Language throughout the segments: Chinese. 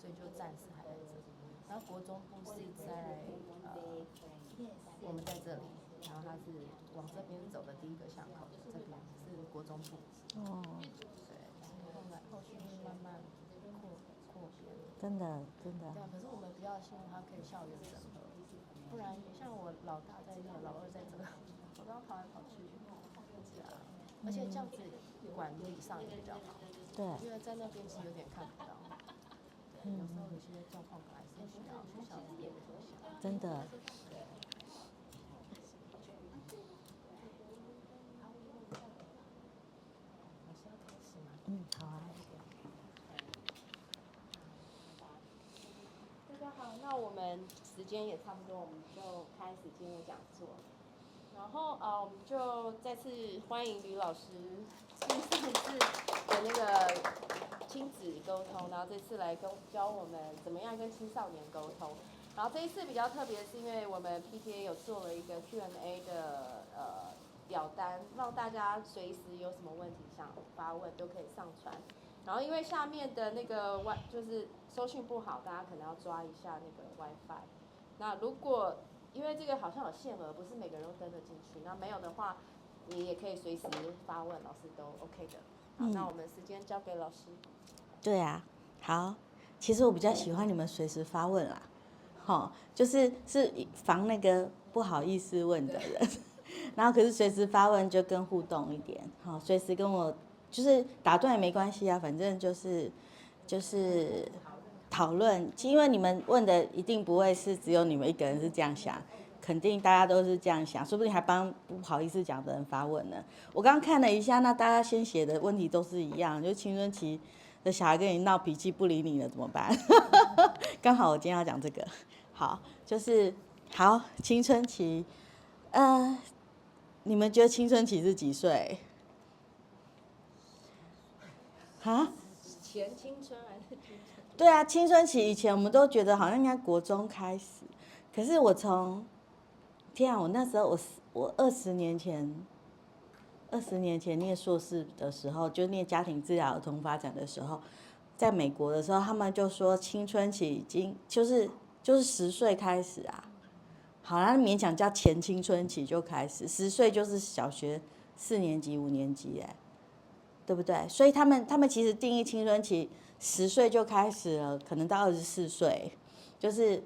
所以就暂时还在这里。然后国中部是在我们在这里，然后他是往这边走的第一个巷口，这边是国中部。哦。对，后续会慢慢扩编。真的真的。对啊，可是我们比较幸运，它可以校园整合，不然像我老大在那，老二在这，我都要跑来跑去。是啊，而且这样子管理上也比较好。对。因为在那边其实有点看不到。有时候有些状况还是需要学校这边影响。真的。好啊。大家好，那我们时间也差不多，我们就开始进入讲座。然后我们就再次欢迎吕老师，上次的那个亲子沟通，然后这次来教我们怎么样跟青少年沟通。然后这一次比较特别，是因为我们 PTA 有做了一个 Q&A 的表单，让大家随时有什么问题想发问都可以上传。然后因为下面的那个就是收讯不好，大家可能要抓一下那个 WiFi。那如果因为这个好像有限额，不是每个人都登得进去，那没有的话，你也可以随时发问，老师都 OK 的。好，那我们时间交给老师。对啊，好，其实我比较喜欢你们随时发问啦，就是防那个不好意思问的人，然后可是随时发问就更互动一点，随时跟我就是打断也没关系啊，反正就是讨论，因为你们问的一定不会是只有你们一个人是这样想，肯定大家都是这样想，说不定还帮不好意思讲的人发问呢。我刚刚看了一下，那大家先写的问题都是一样，就青春期的小孩跟你闹脾气不理你了怎么办？刚好我今天要讲这个，好，就是好青春期，你们觉得青春期是几岁？啊？前青春还是青春？对啊，青春期以前我们都觉得好像应该国中开始，可是天啊，我那时候我20年前念硕士的时候，就念家庭治疗儿童发展的时候，在美国的时候，他们就说青春期已经就是10岁开始啊，好啦，勉强叫前青春期就开始，10岁就是小学4年级5年级对不对？所以他们其实定义青春期10岁就开始了，可能到24岁，就是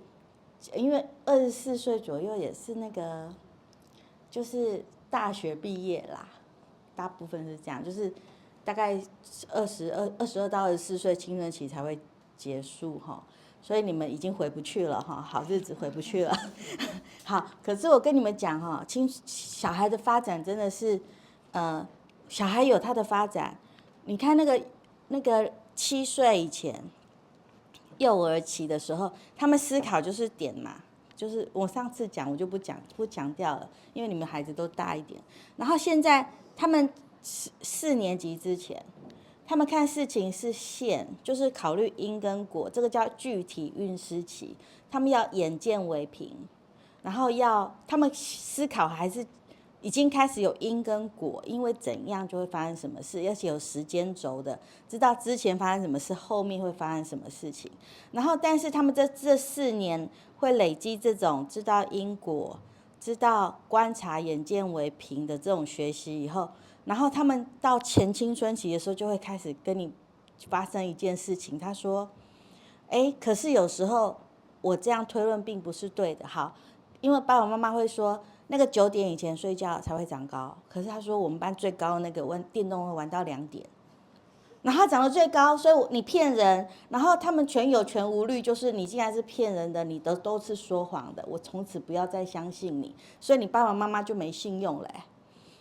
因为24岁左右也是那个就是大学毕业啦，大部分是这样，就是大概22到24岁青春期才会结束哈，所以你们已经回不去了哈，好日子回不去了。好，可是我跟你们讲哈，小孩的发展真的是，小孩有他的发展，你看那个7岁以前，幼儿期的时候，他们思考就是点嘛，就是我上次讲我就不强调了，因为你们孩子都大一点。然后现在他们4年级之前，他们看事情是线，就是考虑因跟果，这个叫具体运思期，他们要眼见为凭，然后他们思考还是已经开始有因跟果，因为怎样就会发生什么事，而且有时间轴的，知道之前发生什么事，后面会发生什么事情。然后，但是他们这4年会累积这种知道因果、知道观察、眼见为凭的这种学习以后，然后他们到前青春期的时候，就会开始跟你发生一件事情。他说：“可是有时候我这样推论并不是对的。”好，因为爸爸妈妈会说，那个9点以前睡觉才会长高，可是他说我们班最高的那个玩电动会玩到2点，然后他长得最高，所以你骗人，然后他们全有权无虑，就是你既然是骗人的，你都是说谎的，我从此不要再相信你，所以你爸爸妈妈就没信用了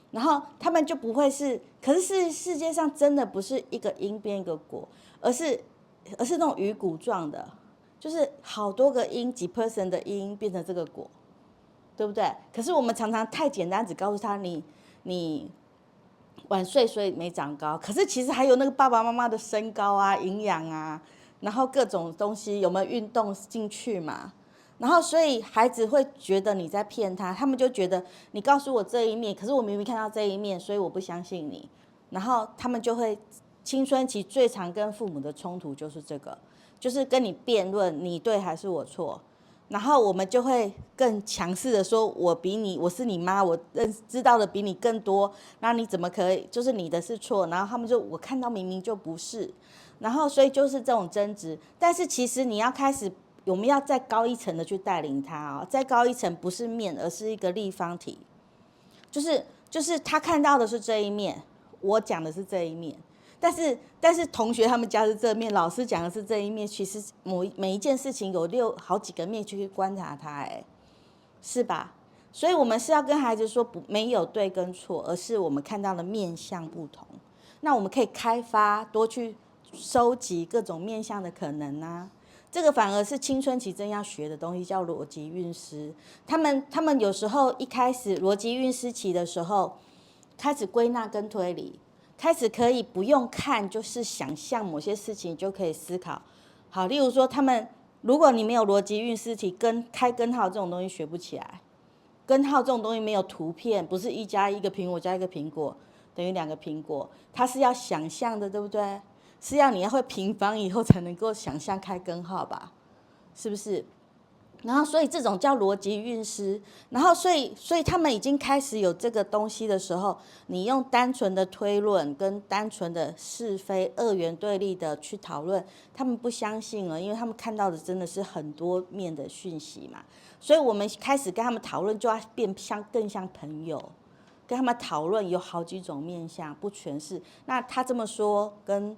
然后他们就不会是，可是世界上真的不是一个因变一个果，而是那种鱼骨状的，就是好多个因几 percent 的因变成这个果。对不对？可是我们常常太简单，只告诉他你晚睡所以没长高，可是其实还有那个爸爸妈妈的身高啊、营养啊，然后各种东西有没有运动进去嘛？然后所以孩子会觉得你在骗他，他们就觉得你告诉我这一面，可是我明明看到这一面，所以我不相信你。然后他们就会青春期最常跟父母的冲突就是这个，就是跟你辩论你对还是我错，然后我们就会更强势的说，我是你妈，我知道的比你更多，那你怎么可以？就是你的是错，然后他们就我看到明明就不是，然后所以就是这种争执。但是其实你要开始，我们要再高一层的去带领他哦，再高一层不是面，而是一个立方体，就是他看到的是这一面，我讲的是这一面。但是同学他们家是这面，老师讲的是这一面，其实每一件事情有好几个面去观察它，是吧？所以我们是要跟孩子说，没有对跟错，而是我们看到的面向不同。那我们可以开发，多去收集各种面向的可能啊。这个反而是青春期真要学的东西，叫逻辑运思。他们有时候一开始逻辑运思期的时候，开始归纳跟推理。开始可以不用看，就是想象某些事情就可以思考。好，例如说如果你没有逻辑运思题，开根号这种东西学不起来。根号这种东西没有图片，不是1+1个苹果加一个苹果等于2个苹果，它是要想象的，对不对？是要你要会平方以后才能够想象开根号吧？是不是？然后，所以这种叫逻辑运思。然后，所以他们已经开始有这个东西的时候，你用单纯的推论跟单纯的是非二元对立的去讨论，他们不相信了，因为他们看到的真的是很多面的讯息嘛。所以我们开始跟他们讨论，就要更像朋友，跟他们讨论有好几种面向，不全是。那他这么说，跟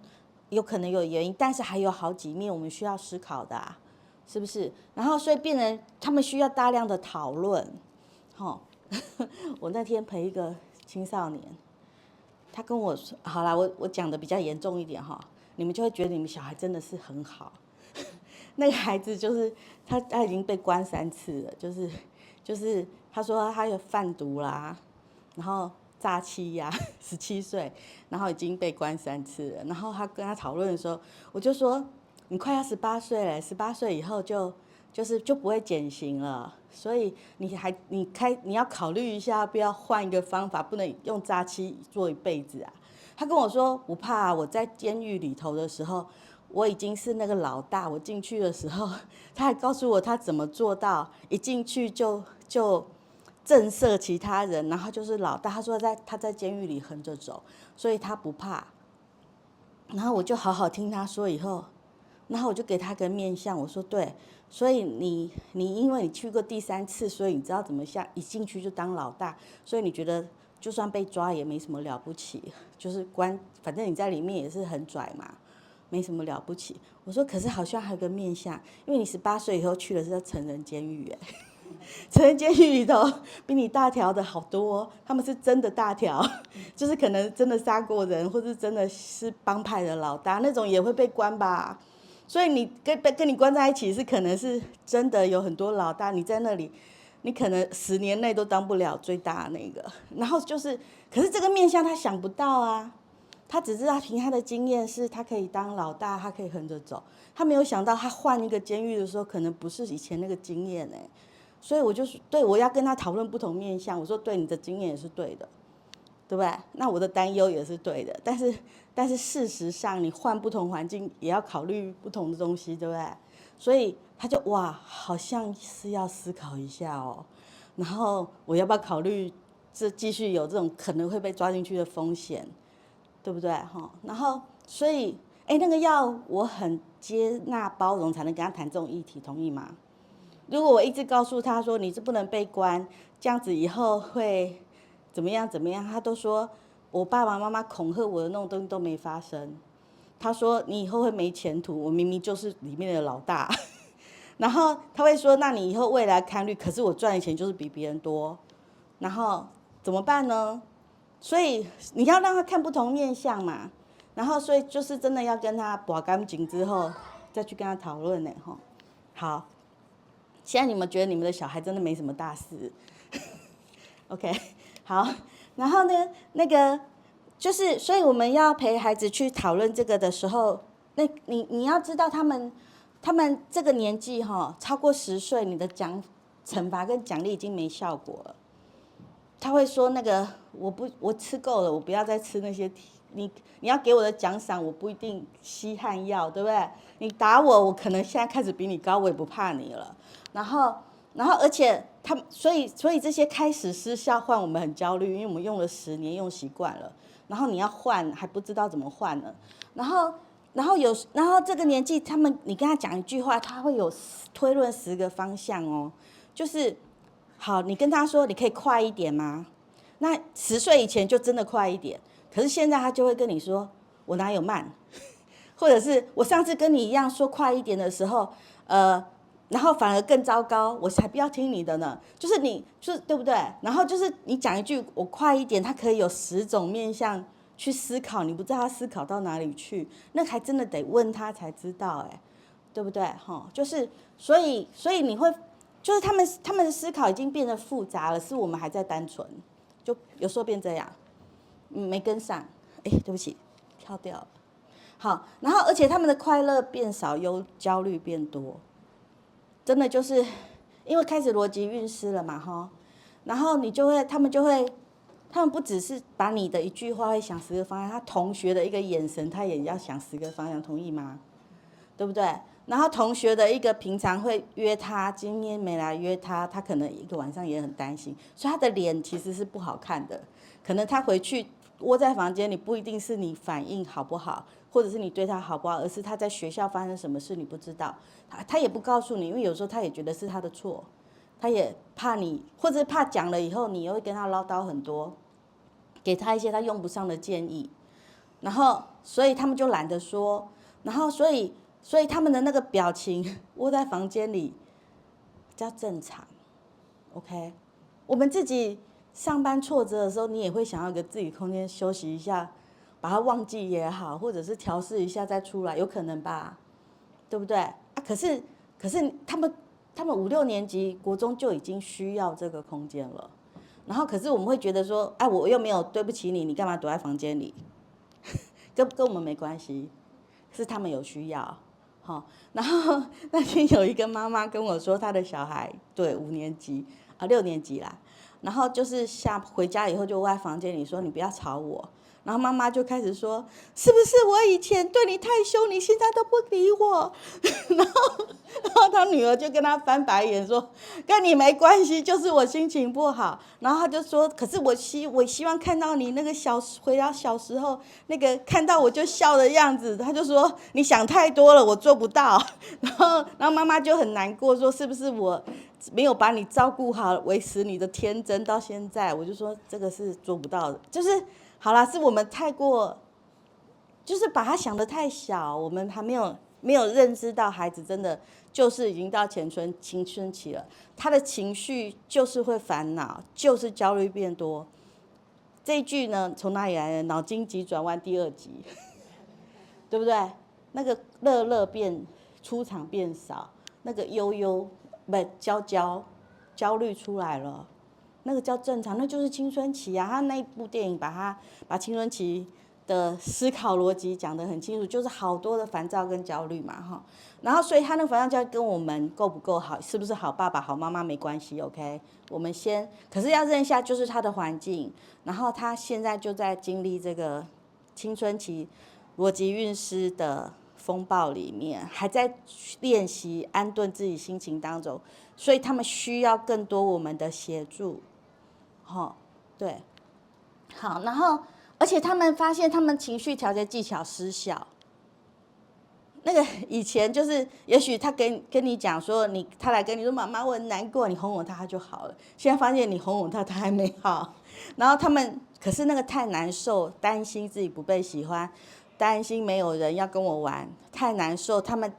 有可能有原因，但是还有好几面我们需要思考的啊。是不是？然后所以变成他们需要大量的讨论，我那天陪一个青少年，他跟我说，好啦，我讲的比较严重一点哈，你们就会觉得你们小孩真的是很好。那个孩子就是他已经被关3次了，就是他说他有贩毒啦，然后诈欺呀，17岁，然后已经被关3次了。然后他跟他讨论的时候，我就说。你快要18岁了，18岁以后就不会减刑了，所以你要考虑一下，不要换一个方法，不能用诈欺做一辈子啊。他跟我说不怕啊，我在监狱里头的时候，我已经是那个老大，我进去的时候，他还告诉我他怎么做到，一进去就震慑其他人，然后就是老大。他说他在监狱里横着走，所以他不怕。然后我就好好听他说以后。然后我就给他个面相，我说对，所以你因为你去过第3次，所以你知道怎么像一进去就当老大，所以你觉得就算被抓也没什么了不起，就是反正你在里面也是很拽嘛，没什么了不起。我说可是好像还有个面相，因为你18岁以后去的是成人监狱，成人监狱里头比你大条的好多，他们是真的大条，就是可能真的杀过人，或是真的是帮派的老大那种也会被关吧。所以你跟你关在一起是可能是真的有很多老大，你在那里，你可能10年内都当不了最大的那个。然后就是，可是这个面向他想不到啊，他只知道凭他的经验是他可以当老大，他可以横着走，他没有想到他换一个监狱的时候，可能不是以前那个经验所以我要跟他讨论不同面向，我说对，你的经验也是对的。对不对？那我的担忧也是对的，但是事实上，你换不同环境也要考虑不同的东西，对不对？所以他就哇，好像是要思考一下哦。然后我要不要考虑继续有这种可能会被抓进去的风险，对不对？然后所以那个要我很接纳包容才能跟他谈这种议题，同意吗？如果我一直告诉他说你是不能被关，这样子以后会。怎么样？他都说我爸爸妈妈恐吓我的那种东西都没发生。他说你以后会没前途，我明明就是里面的老大。然后他会说，那你以后未来看虑，可是我赚的钱就是比别人多，然后怎么办呢？所以你要让他看不同面相嘛。然后所以就是真的要跟他拔干净之后，再去跟他讨论好，现在你们觉得你们的小孩真的没什么大事？OK。好，然后呢，那个就是，所以我们要陪孩子去讨论这个的时候，你要知道他们这个年纪超过10岁，你的惩罚跟奖励已经没效果了。他会说那个我吃够了，我不要再吃那些你要给我的奖赏，我不一定稀罕要，对不对？你打我，我可能现在开始比你高，我也不怕你了。然后而且所以这些开始失效换我们很焦虑，因为我们用了10年，用习惯了。然后你要换还不知道怎么换呢。然后这个年纪，你跟他讲一句话，他会有推论10个方向哦。就是好，你跟他说你可以快一点吗？那10岁以前就真的快一点，可是现在他就会跟你说我哪有慢，或者是我上次跟你一样说快一点的时候，然后反而更糟糕，我才不要听你的呢。就是对不对？然后就是你讲一句我快一点，他可以有10种面向去思考，你不知道他思考到哪里去，那还真的得问他才知道，对不对？就是所以你会，就是他们的思考已经变得复杂了，是我们还在单纯，就有时候变这样，没跟上，对不起，跳掉了。好，然后而且他们的快乐变少，焦虑变多。真的就是因为开始逻辑运失了嘛，然后他们不只是把你的一句话会想10个方向，他同学的一个眼神，他也要想10个方向，同意吗？对不对？然后同学的一个平常会约他，今天没来约他，他可能一个晚上也很担心，所以他的脸其实是不好看的。可能他回去窝在房间里，不一定是你反应好不好，或者是你对他好不好，而是他在学校发生什么事你不知道，他也不告诉你，因为有时候他也觉得是他的错，他也怕你，或者是怕讲了以后你又会跟他唠叨很多，给他一些他用不上的建议，然后所以他们就懒得说，然后所以他们的那个表情窝在房间里比较正常 ，OK， 我们自己上班挫折的时候，你也会想要一个自己空间休息一下，把它忘记也好，或者是调试一下再出来，有可能吧，对不对？可是他们5、6年级国中就已经需要这个空间了，然后可是我们会觉得说，我又没有对不起你，你干嘛躲在房间里？跟我们没关系，是他们有需要。然后那天有一个妈妈跟我说，她的小孩对5年级6年级啦，然后就是回家以后就窝在房间里说你不要吵我，然后妈妈就开始说是不是我以前对你太凶，你现在都不理我？然后他女儿就跟他翻白眼说跟你没关系，就是我心情不好。然后他就说可是我希望看到你那个回到小时候那个看到我就笑的样子。他就说你想太多了，我做不到。然后妈妈就很难过说是不是我没有把你照顾好，维持你的天真到现在？我就说这个是做不到的，就是好啦，是我们太过，就是把他想得太小，我们还没有认知到孩子真的就是已经到青春期了，他的情绪就是会烦恼，就是焦虑变多。这一句呢，从哪里来的？脑筋急转弯第2集，对不对？那个乐出场变少，那个焦虑出来了，那个叫正常，那就是青春期啊。他那一部电影把青春期的思考逻辑讲得很清楚，就是好多的烦躁跟焦虑嘛，然后所以他那个烦躁焦虑跟我们够不够好，是不是好爸爸好妈妈没关系 ，OK？ 我们可是要认下就是他的环境，然后他现在就在经历这个青春期逻辑运失的风暴里面，还在练习安顿自己心情当中，所以他们需要更多我们的协助，对，好，然后而且他们发现他们情绪调节技巧失效。那个以前就是，也许他跟你讲说，他来跟你说妈妈我很难过，你哄哄他就好了。现在发现你哄哄他还没好，然后他们可是那个太难受，担心自己不被喜欢，担心没有人要跟我玩，太难受，他们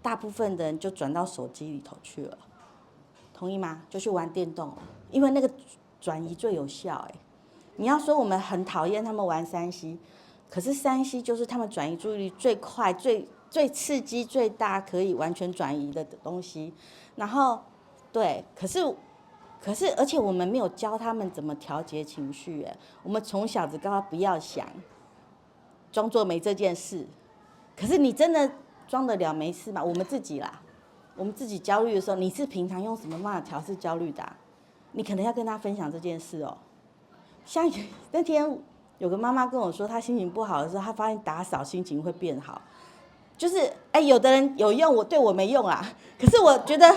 大部分的人就转到手机里头去了，同意吗？就去玩电动了，因为那个转移最有效。你要说我们很讨厌他们玩3C。可是3C就是他们转移注意力最快、最刺激、最大可以完全转移的东西。然后，对，可是，而且我们没有教他们怎么调节情绪，我们从小只告诉他不要想，装作没这件事。可是你真的装得了没事吗？我们自己啦，我们自己焦虑的时候，你是平常用什么办法调试焦虑的？你可能要跟他分享这件事哦。像那天有个妈妈跟我说，她心情不好的时候，她发现打扫心情会变好。就是有的人有用，对我没用啦。可是我觉得，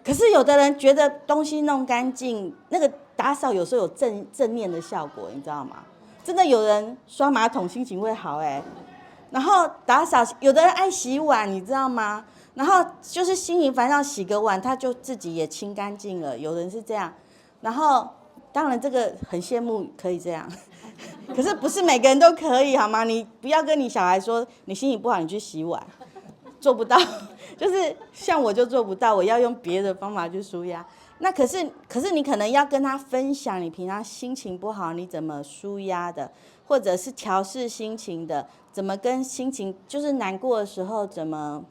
可是有的人觉得东西弄干净，那个打扫有时候有正面的效果，你知道吗？真的有人刷马桶心情会好然后打扫，有的人爱洗碗，你知道吗？然后就是心情烦躁，洗个碗，他就自己也清干净了。有人是这样，然后当然这个很羡慕可以这样，可是不是每个人都可以，好吗？你不要跟你小孩说你心情不好，你去洗碗，做不到。就是像我就做不到，我要用别的方法去抒压。那可是你可能要跟他分享你平常心情不好你怎么抒压的，或者是调试心情的，怎么跟心情就是难过的时候怎么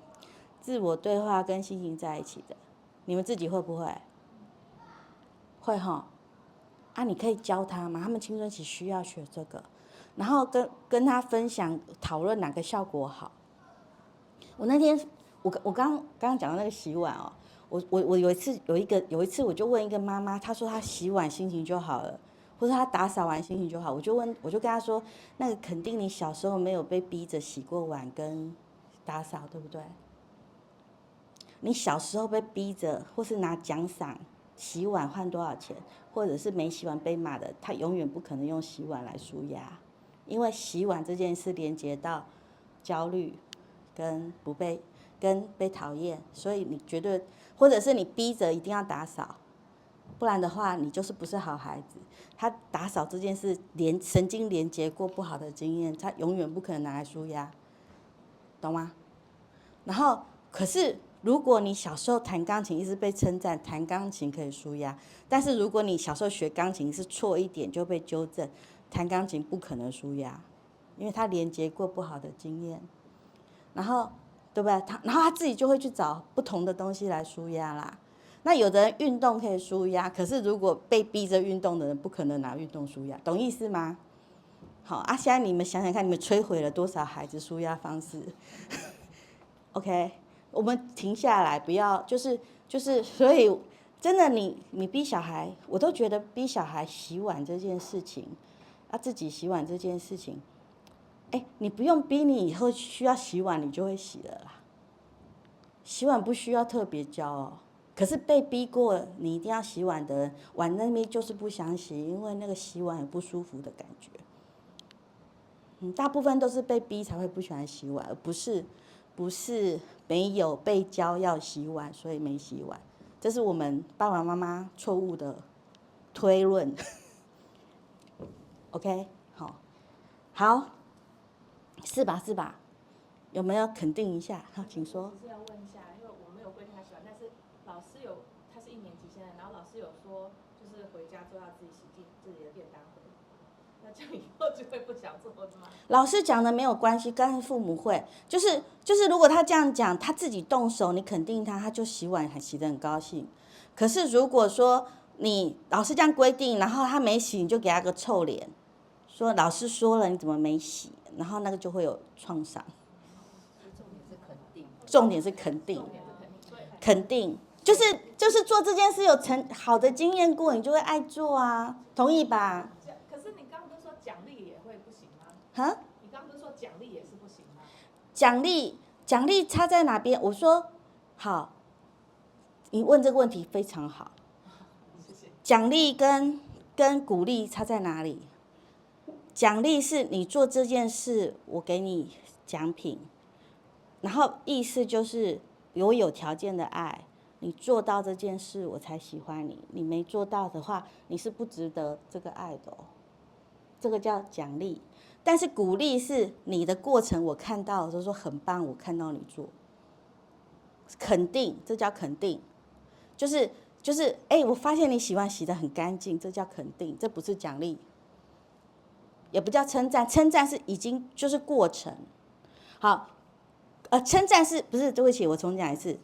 自我对话跟心情在一起的。你们自己会不会？会齁。你可以教他吗？他们青春期需要学这个，然后跟他分享讨论哪个效果好。我那天我刚讲到那个洗碗我有一次我就问一个妈妈，她说她洗碗心情就好了，或者她打扫完心情就好。我就跟她说，那个肯定你小时候没有被逼着洗过碗跟打扫，对不对？你小时候被逼着，或是拿奖赏洗碗换多少钱，或者是没洗碗被骂的，他永远不可能用洗碗来抒压，因为洗碗这件事连接到焦虑跟被讨厌，所以你绝对，或者是你逼着一定要打扫，不然的话你就是不是好孩子。他打扫这件事神经连接过不好的经验，他永远不可能拿来抒压，懂吗？然后可是如果你小时候弹钢琴一直被称赞，弹钢琴可以抒压，但是如果你小时候学钢琴是错一点就被纠正，弹钢琴不可能抒压，因为他连接过不好的经验，然后对不对？然后他自己就会去找不同的东西来抒压啦。那有的人运动可以抒压，可是如果被逼着运动的人不可能拿运动抒压，懂意思吗？好现在你们想想看，你们摧毁了多少孩子抒压方式？OK， 我们停下来，不要所以真的你逼小孩，我都觉得逼小孩洗碗这件事情，自己洗碗这件事情，你不用逼，你以后需要洗碗你就会洗了啦。洗碗不需要特别教可是被逼过你一定要洗碗的人，碗那边就是不想洗，因为那个洗碗很不舒服的感觉。大部分都是被逼才会不喜欢洗碗，而不是没有被教要洗碗，所以没洗碗。这是我们爸爸妈妈错误的推论。OK， 好，是吧？有没有肯定一下？好，请说。是要问一下，因为我没有规定他洗碗，但是老师他是1年级现在，然后老师有说，就是回家之后要自己洗自己的便当盒。那这样以后就会不想做的吗？老师讲的没有关系，但是父母会，就是如果他这样讲，他自己动手，你肯定他就洗碗还洗得很高兴。可是如果说你老师这样规定，然后他没洗，你就给他个臭脸，说老师说了你怎么没洗，然后那个就会有创伤。重点是肯定，肯定就是做这件事有好的经验过，你就会爱做啊，同意吧？可是你刚刚不是说奖励也会不行吗？你刚刚不是说奖励也是不行吗？奖励差在哪边？我说好，你问这个问题非常好。奖励跟鼓励差在哪里？奖励是你做这件事，我给你奖品。然后意思就是我有条件的爱，你做到这件事我才喜欢你，你没做到的话，你是不值得这个爱的这个叫奖励。但是鼓励是你的过程我看到，我就说很棒，我看到你做。肯定，这叫肯定，就是我发现你洗碗洗得很干净，这叫肯定，这不是奖励，也不叫称赞，称赞是已经就是过程。好。称赞是不是？对不起，我重讲一次。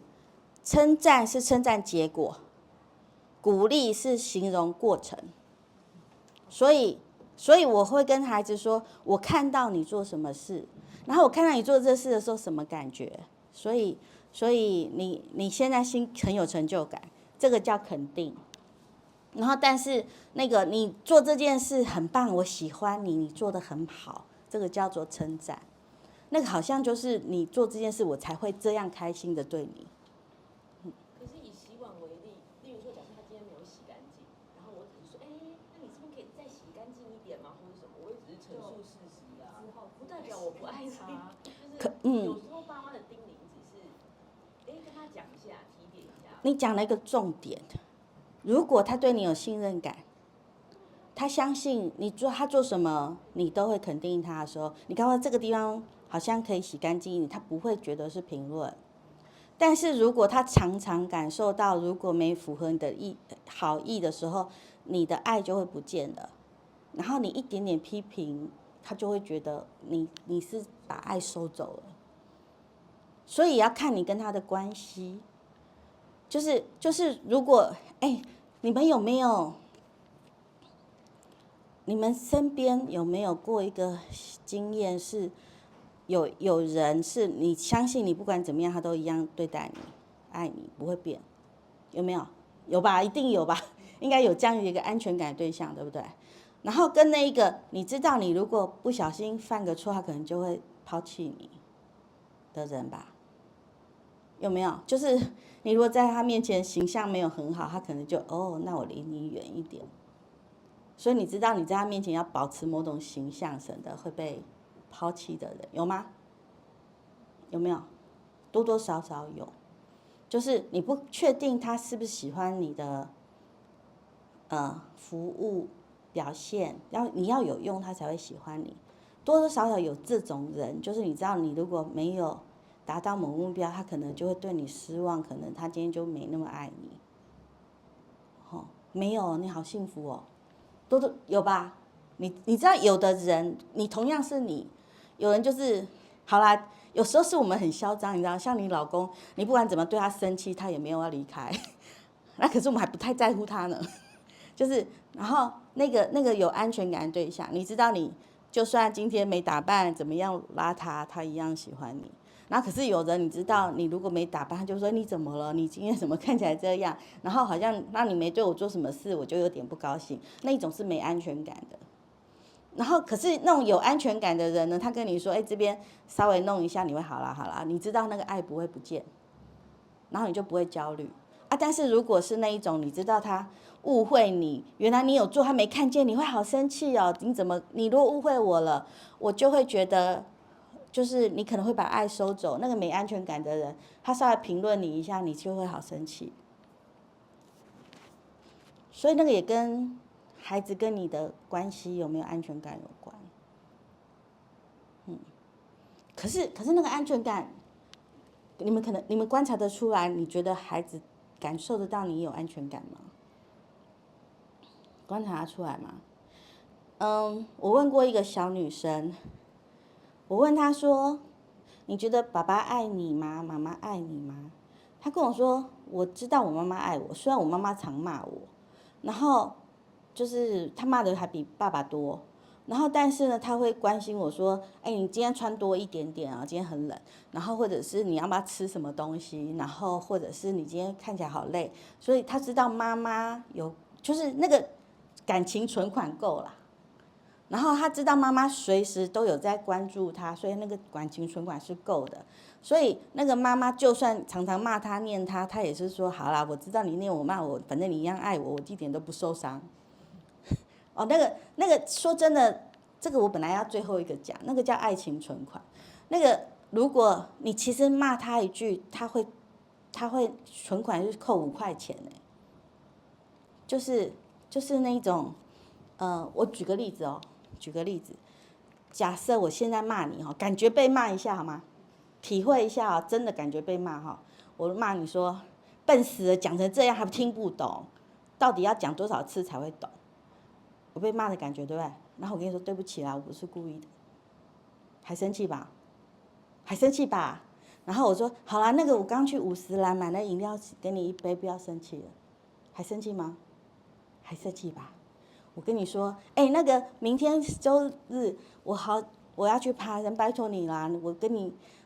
称赞是称赞结果，鼓励是形容过程。所以我会跟孩子说，我看到你做什么事，然后我看到你做这事的时候什么感觉，所以你现在心很有成就感，这个叫肯定。然后但是那个你做这件事很棒，我喜欢你，你做得很好，这个叫做称赞。那个好像就是你做这件事，我才会这样开心的对你。可是以洗碗为例，例如说，假设他今天没有洗干净，然后我只是说，哎，那你这边可以再洗干净一点吗？或者什么？我也只是陈述事实啊，不代表我不爱他。就是有时候爸妈的叮咛只是，哎，跟他讲一下，提点一下。你讲了一个重点，如果他对你有信任感，他相信他做什么，你都会肯定他的时候，你告诉他这个地方好像可以洗干净一点，他不会觉得是评论。但是如果他常常感受到，如果没符合你的好意的时候，你的爱就会不见了。然后你一点点批评，他就会觉得你是把爱收走了。所以要看你跟他的关系，就是如果你们有没有？你们身边有没有过一个经验是，有人是你相信你不管怎么样，他都一样对待你，爱你不会变，有没有？有吧，一定有吧，应该有这样一个安全感的对象，对不对？然后跟那一个你知道你如果不小心犯个错，他可能就会抛弃你的人吧？有没有？就是你如果在他面前形象没有很好，他可能就那我离你远一点。所以你知道你在他面前要保持某种形象，省得会被抛弃的人，有吗？有没有？多多少少有，就是你不确定他是不是喜欢你的服务表现，你要有用，他才会喜欢你。多多少少有这种人，就是你知道你如果没有达到某个目标，他可能就会对你失望，可能他今天就没那么爱你。没有，你好幸福哦。多有吧？你知道有的人，你同样是你，有人就是好啦。有时候是我们很嚣张，你知道，像你老公，你不管怎么对他生气，他也没有要离开。那可是我们还不太在乎他呢。就是然后那个有安全感的对象，你知道你就算今天没打扮，怎么样邋遢，他一样喜欢你。然后可是有人你知道，你如果没打扮，他就说你怎么了？你今天怎么看起来这样？然后好像那你没对我做什么事，我就有点不高兴。那一种是没安全感的。然后可是那种有安全感的人呢，他跟你说，这边稍微弄一下，你会好啦，你知道那个爱不会不见，然后你就不会焦虑啊。但是如果是那一种，你知道他误会你，原来你有做他没看见，你会好生气哦。你如果误会我了，我就会觉得。就是你可能会把爱收走，那个没安全感的人，他稍微评论你一下，你就会好生气。所以那个也跟孩子跟你的关系有没有安全感有关。可是那个安全感，你们观察得出来？你觉得孩子感受得到你有安全感吗？观察得出来吗？我问过一个小女生。我问他说：“你觉得爸爸爱你吗？妈妈爱你吗？”他跟我说：“我知道我妈妈爱我，虽然我妈妈常骂我，然后就是他骂的还比爸爸多，然后但是呢，他会关心我说：‘你今天穿多一点点啊，今天很冷。’然后或者是你要不要吃什么东西？然后或者是你今天看起来好累，所以他知道妈妈就是那个感情存款够了。”然后他知道妈妈随时都有在关注他，所以那个感情存款是够的。所以那个妈妈就算常常骂他、念他，他也是说好啦，我知道你念我骂我，反正你一样爱我，我一点都不受伤。那个说真的，这个我本来要最后一个讲，那个叫爱情存款。那个如果你其实骂他一句，他会存款是扣5块钱呢。就是那一种，我举个例子哦。假设我现在骂你感觉被骂一下好吗？体会一下真的感觉被骂我骂你说笨死了，讲成这样还听不懂，到底要讲多少次才会懂？我被骂的感觉对不对？然后我跟你说对不起啦，我不是故意的，还生气吧？然后我说好啦，那个我刚去50兰买那饮料给你一杯，不要生气了，还生气吗？还生气吧？我跟你说，那个明天周日我要去爬山，拜托你啦！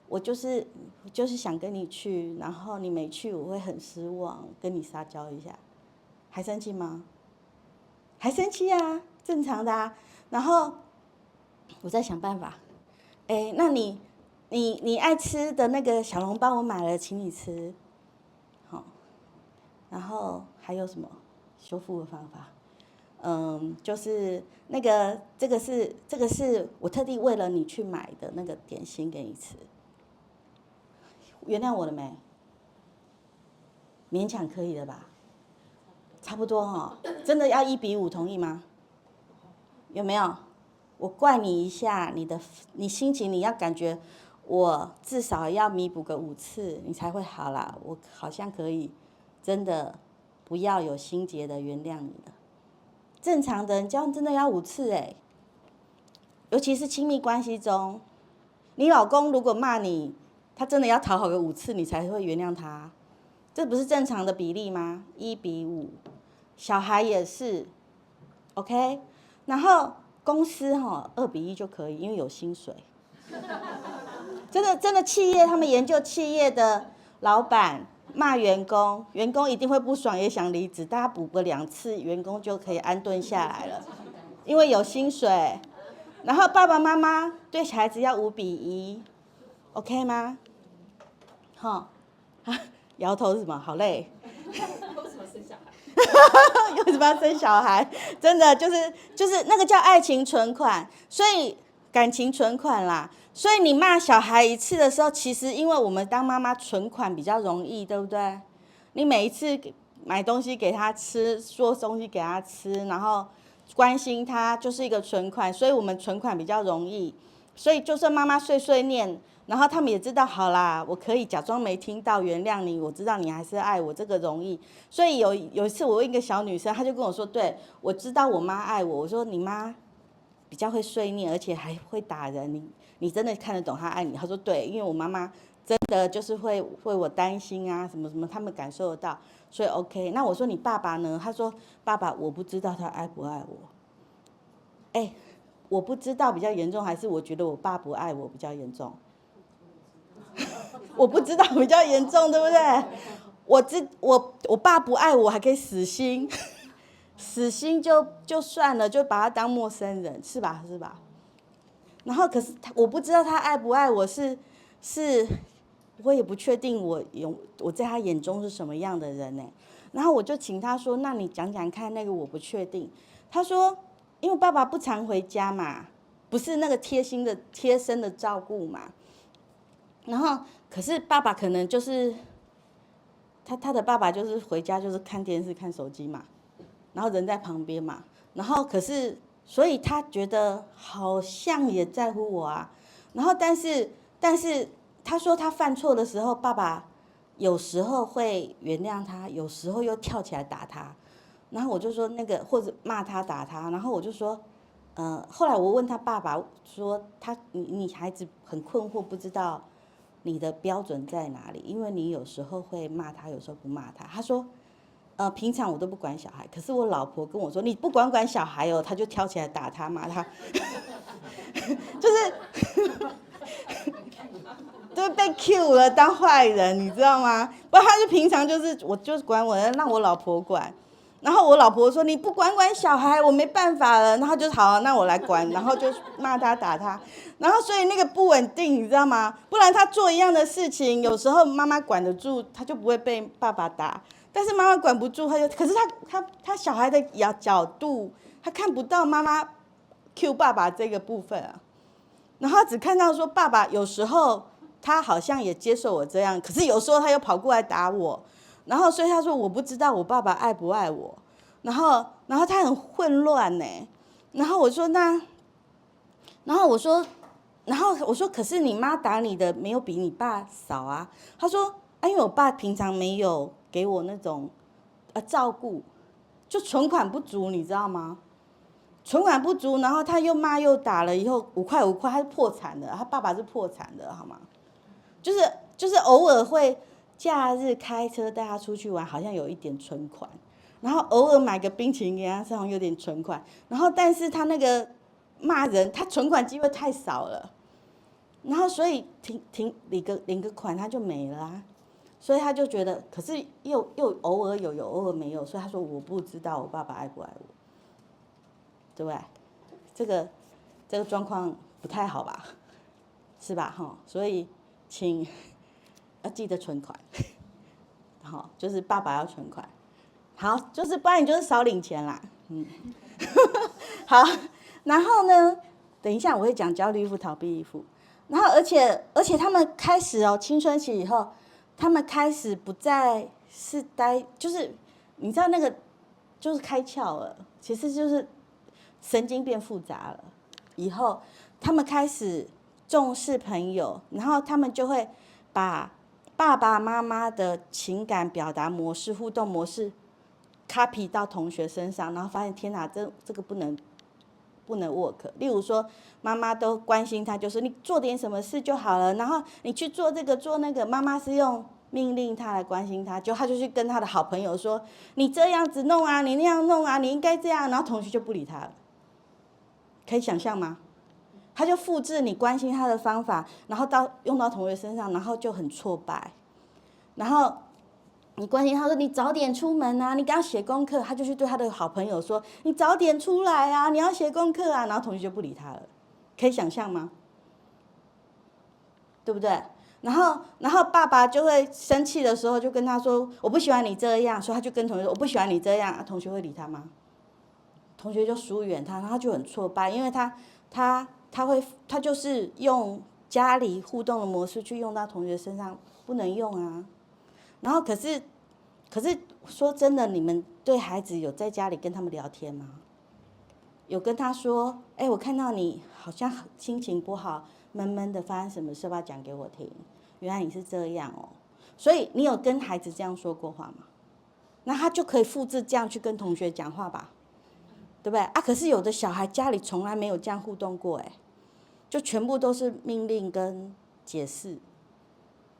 我就是想跟你去，然后你没去，我会很失望，跟你撒娇一下，还生气吗？还生气啊，正常的啊。然后我在想办法，哎，那你爱吃的那个小笼包我买了，请你吃，好。然后还有什么修复的方法？就是这个是我特地为了你去买的那个点心给你吃，原谅我了没？勉强可以了吧？差不多哈，真的要1:5，同意吗？有没有？我怪你一下，你心情你要感觉，我至少要弥补个5次，你才会好啦。我好像可以，真的不要有心结的原谅你了。正常的人这样真的要5次哎，尤其是亲密关系中，你老公如果骂你，他真的要讨好个5次，你才会原谅他，这不是正常的比例吗？1:5，小孩也是 ，OK， 然后公司2:1就可以，因为有薪水。真的企业他们研究企业的老板骂员工，员工一定会不爽，也想离职，大家补个2次，员工就可以安顿下来了，因为有薪水。然后爸爸妈妈对小孩子要5:1 ，OK 吗？摇头是什么？好累。为什么生小孩？为什么要生小孩？真的就是那个叫爱情存款，所以感情存款啦。所以你骂小孩1次的时候，其实因为我们当妈妈存款比较容易，对不对？你每一次买东西给他吃，做东西给他吃，然后关心他，就是一个存款，所以我们存款比较容易。所以就算妈妈碎碎念，然后他们也知道，好啦，我可以假装没听到，原谅你，我知道你还是爱我，这个容易。所以有一次我问一个小女生，她就跟我说，对，我知道我妈爱我。我说你妈比较会碎念，而且还会打人，你真的看得懂她爱你？她说对，因为我妈妈真的就是会为我担心啊，什么什么，他们感受得到，所以 OK。那我说你爸爸呢？她说爸爸我不知道他爱不爱我。哎，我不知道比较严重，还是我觉得我爸不爱我比较严重？我不知道比较严重，对不对？我爸不爱我，还可以死心，死心就算了，就把他当陌生人，是吧？是吧？然后可是我不知道他爱不爱我是，我也不确定我在他眼中是什么样的人呢？然后我就请他说，那你讲讲看那个我不确定。他说，因为爸爸不常回家嘛，不是那个贴身的照顾嘛。然后可是爸爸可能就是他的爸爸就是回家就是看电视看手机嘛，然后人在旁边嘛，然后可是所以他觉得好像也在乎我啊，然后但是他说他犯错的时候，爸爸有时候会原谅他，有时候又跳起来打他，然后我就说那个或者骂他打他，然后我就说，后来我问他爸爸说你孩子很困惑，不知道你的标准在哪里？因为你有时候会骂他，有时候不骂他。他说，平常我都不管小孩，可是我老婆跟我说，你不管小孩哦，他就跳起来打他骂他，就是被 Q 了当坏人，你知道吗？不然他就平常我就是管我的，让我老婆管。然后我老婆说你不管小孩，我没办法了。然后就好，那我来管，然后就骂他打他。然后所以那个不稳定，你知道吗？不然他做一样的事情，有时候妈妈管得住，他就不会被爸爸打。但是妈妈管不住，可是他小孩的角度，他看不到妈妈 Q 爸爸这个部分啊。然后他只看到说爸爸有时候他好像也接受我这样，可是有时候他又跑过来打我。然后所以他说我不知道我爸爸爱不爱我，然后他很混乱呢。然后我说然后我说可是你妈打你的没有比你爸少啊。他说因为我爸平常没有给我那种照顾，就存款不足，你知道吗？存款不足，然后他又骂又打了以后5块5块，他是破产的，他爸爸是破产的，好吗？就是偶尔会假日开车带他出去玩，好像有一点存款，然后偶尔买个冰淇淋给他，好像有点存款，然后但是他那个骂人，他存款机会太少了，然后所以领个款他就没了啊，所以他就觉得，可是又偶尔有偶尔没有，所以他说我不知道我爸爸爱不爱我。对不对？这个状况不太好吧？是吧？哈，所以请要记得存款，好，就是爸爸要存款，好，就是不然你就是少领钱啦，好，然后呢，等一下我会讲焦虑依附、逃避依附，然后而且他们开始青春期以后，他们开始不再是就是你知道那个就是开窍了，其实就是神经变复杂了，以后他们开始重视朋友，然后他们就会把爸爸妈妈的情感表达模式、互动模式 copy 到同学身上，然后发现天哪，这个不能 work。例如说，妈妈都关心他，就是你做点什么事就好了，然后你去做这个做那个，妈妈是用命令他来关心他，他就去跟他的好朋友说，你这样子弄啊，你那样弄啊，你应该这样，然后同学就不理他了，可以想象吗？他就复制你关心他的方法，然后用到同学身上，然后就很挫败。然后你关心他说你早点出门啊，你给他写功课，他就去对他的好朋友说你早点出来啊，你要写功课啊，然后同学就不理他了，可以想象吗？对不对？然后爸爸就会生气的时候就跟他说我不喜欢你这样，所以他就跟同学说我不喜欢你这样，同学会理他吗？同学就疏远他，然后他就很挫败，因为他就是用家里互动的模式去用到同学身上，不能用啊。然后可是说真的，你们对孩子有在家里跟他们聊天吗？有跟他说，我看到你好像心情不好，闷闷的，发生什么事，要不要讲给我听？原来你是这样哦。所以你有跟孩子这样说过话吗？那他就可以复制这样去跟同学讲话吧，对不对啊？可是有的小孩家里从来没有这样互动过，就全部都是命令跟解释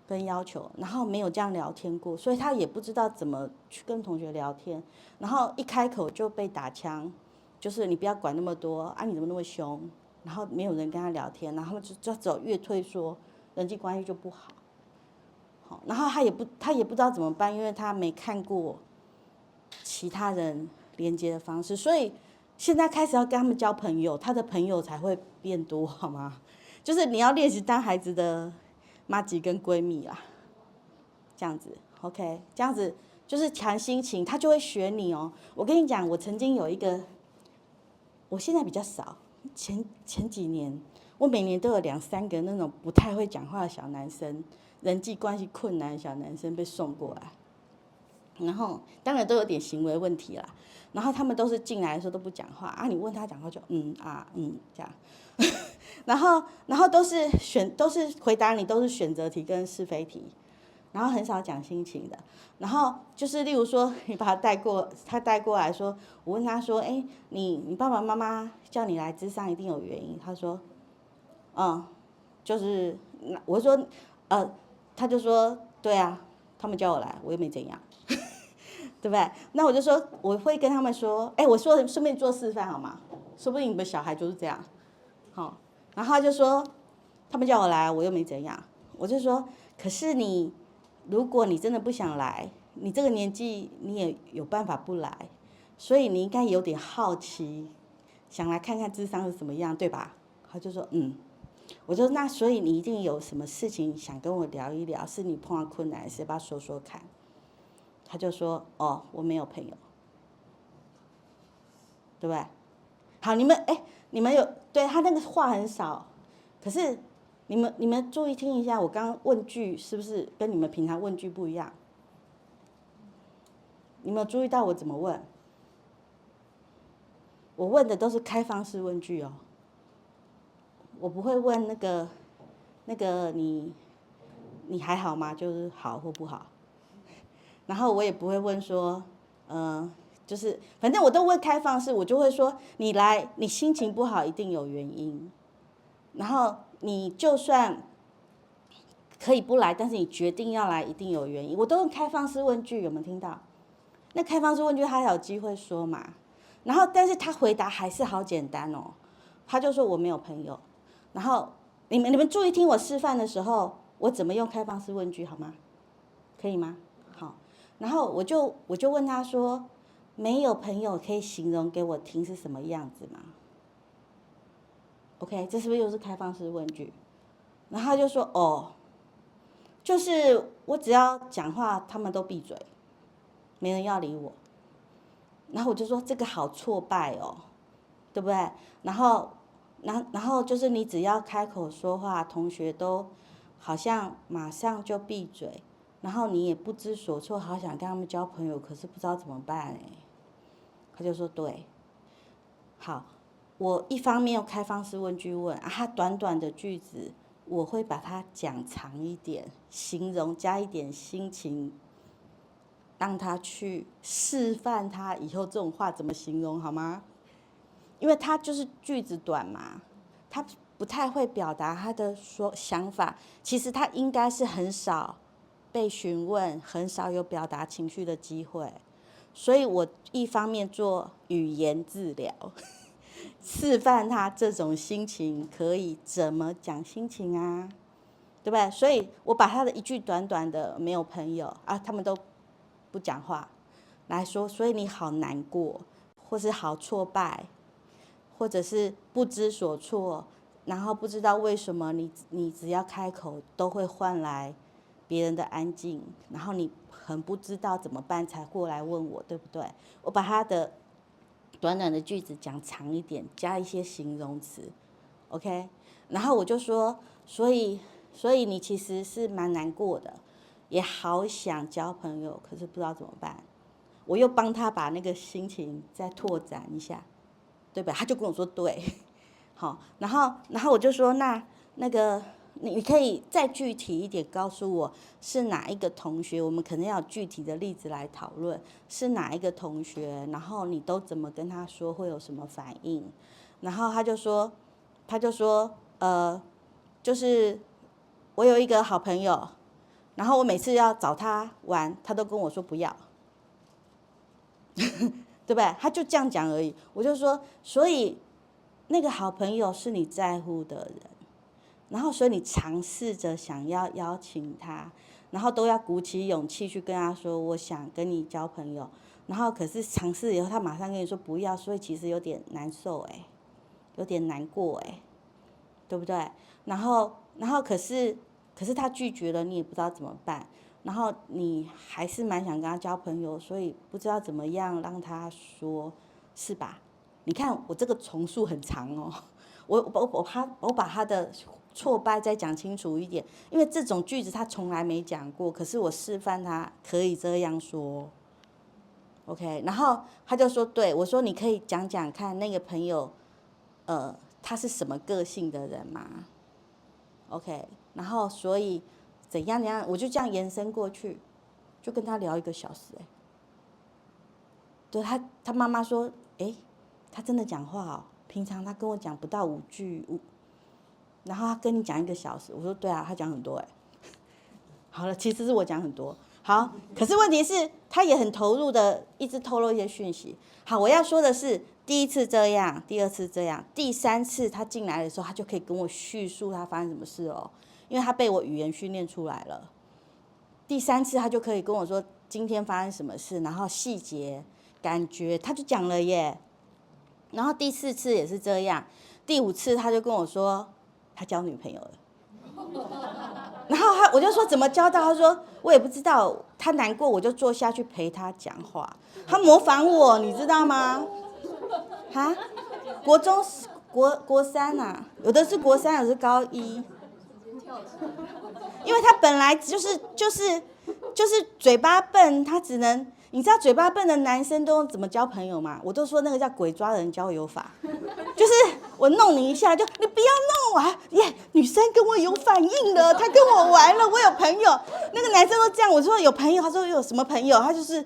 跟要求，然后没有这样聊天过，所以他也不知道怎么去跟同学聊天，然后一开口就被打枪，就是你不要管那么多啊，你怎么那么凶？然后没有人跟他聊天，然后他们就走越退缩，人际关系就不好。好，然后他也不知道怎么办，因为他没看过其他人连接的方式，所以现在开始要跟他们交朋友，他的朋友才会变多，好吗？就是你要练习当孩子的麻吉跟闺蜜啦，这样子 ，OK， 这样子就是谈心情，他就会学你哦。我跟你讲，我曾经有一个，我现在比较少，前几年，我每年都有2、3个那种不太会讲话的小男生，人际关系困难的小男生被送过来，然后当然都有点行为问题啦。然后他们都是进来的时候都不讲话啊，你问他讲话就这样，然后都是回答你都是选择题跟是非题，然后很少讲心情的。然后就是例如说你把他带过来说，我问他说，你爸爸妈妈叫你来咨商一定有原因，他说，就是我说他就说对啊，他们叫我来，我又没怎样。对不对？那我就说，我会跟他们说，我说顺便做示范好吗？说不定你们小孩就是这样，好。然后他就说，他们叫我来，我又没怎样。我就说，可是如果你真的不想来，你这个年纪你也有办法不来，所以你应该有点好奇，想来看看諮商是什么样，对吧？他就说，我就说那所以你一定有什么事情想跟我聊一聊，是你碰到困难，是要不要说说看？他就说：“哦，我没有朋友，对不对？好，你们有对他那个话很少，可是你们注意听一下，我刚刚问句是不是跟你们平常问句不一样？你们有注意到我怎么问？我问的都是开放式问句哦，我不会问那个你还好吗？就是好或不好。”然后我也不会问说，就是反正我都问开放式，我就会说你来，你心情不好一定有原因，然后你就算可以不来，但是你决定要来一定有原因，我都用开放式问句，有没有听到？那开放式问句他才有机会说嘛，然后但是他回答还是好简单哦，他就说我没有朋友，然后你们注意听我示范的时候，我怎么用开放式问句好吗？可以吗？好。然后我就问他说，没有朋友可以形容给我听是什么样子吗 ？OK， 这是不是又是开放式问句？然后他就说哦，就是我只要讲话，他们都闭嘴，没人要理我。然后我就说这个好挫败哦，对不对？然后就是你只要开口说话，同学都好像马上就闭嘴，然后你也不知所措，好想跟他们交朋友，可是不知道怎么办哎。他就说对，好，我一方面用开放式问句问啊，他短短的句子，我会把它讲长一点，形容加一点心情，让他去示范他以后这种话怎么形容好吗？因为他就是句子短嘛，他不太会表达他的想法，其实他应该是很少被询问，很少有表达情绪的机会。所以我一方面做语言治疗，示范他这种心情可以怎么讲心情啊，对不对？所以我把他的一句短短的没有朋友啊，他们都不讲话来说，所以你好难过，或是好挫败，或者是不知所措，然后不知道为什么你只要开口都会换来别人的安静，然后你很不知道怎么办才过来问我，对不对？我把他的短短的句子讲长一点，加一些形容词 ，OK？ 然后我就说，所以你其实是蛮难过的，也好想交朋友，可是不知道怎么办。我又帮他把那个心情再拓展一下，对吧？他就跟我说对，好，然后我就说那个你可以再具体一点告诉我是哪一个同学，我们可能要有具体的例子来讨论，是哪一个同学，然后你都怎么跟他说，会有什么反应？然后他就说就是我有一个好朋友，然后我每次要找他玩，他都跟我说不要。对不对？他就这样讲而已。我就说，所以那个好朋友是你在乎的人，然后所以你尝试着想要邀请他，然后都要鼓起勇气去跟他说，我想跟你交朋友。然后可是尝试以后，他马上跟你说不要，所以其实有点难受哎，有点难过哎，对不对？然后可是他拒绝了，你也不知道怎么办。然后你还是蛮想跟他交朋友，所以不知道怎么样让他说，是吧？你看我这个重述很长哦，我把他的挫败再讲清楚一点，因为这种句子他从来没讲过，可是我示范他可以这样说 ，OK？ 然后他就说，对，我说你可以讲讲看那个朋友，他是什么个性的人嘛 ？OK？ 然后所以。怎样，我就这样延伸过去，就跟他聊1个小时哎。对他妈妈说，哎，他真的讲话哦，平常他跟我讲不到5句，然后他跟你讲1个小时，我说对啊，他讲很多哎。好了，其实是我讲很多，好，可是问题是他也很投入的，一直透露一些讯息。好，我要说的是，第1次这样，第2次这样，第3次他进来的时候，他就可以跟我叙述他发生什么事哦。因为他被我语言训练出来了，第3次他就可以跟我说今天发生什么事，然后细节、感觉他就讲了耶。然后第4次也是这样，第5次他就跟我说他交女朋友了。然后我就说怎么交到，他说我也不知道，他难过我就坐下去陪他讲话，他模仿我，你知道吗？哈，国中国3啊，有的是国3，有的是高1。因为他本来就是嘴巴笨，他只能，你知道嘴巴笨的男生都怎么交朋友吗？我都说那个叫鬼抓人交友法，就是我弄你一下，就你不要弄我啊，耶，女生跟我有反应了，她跟我玩了，我有朋友。那个男生都这样，我说有朋友，他说有什么朋友？他就是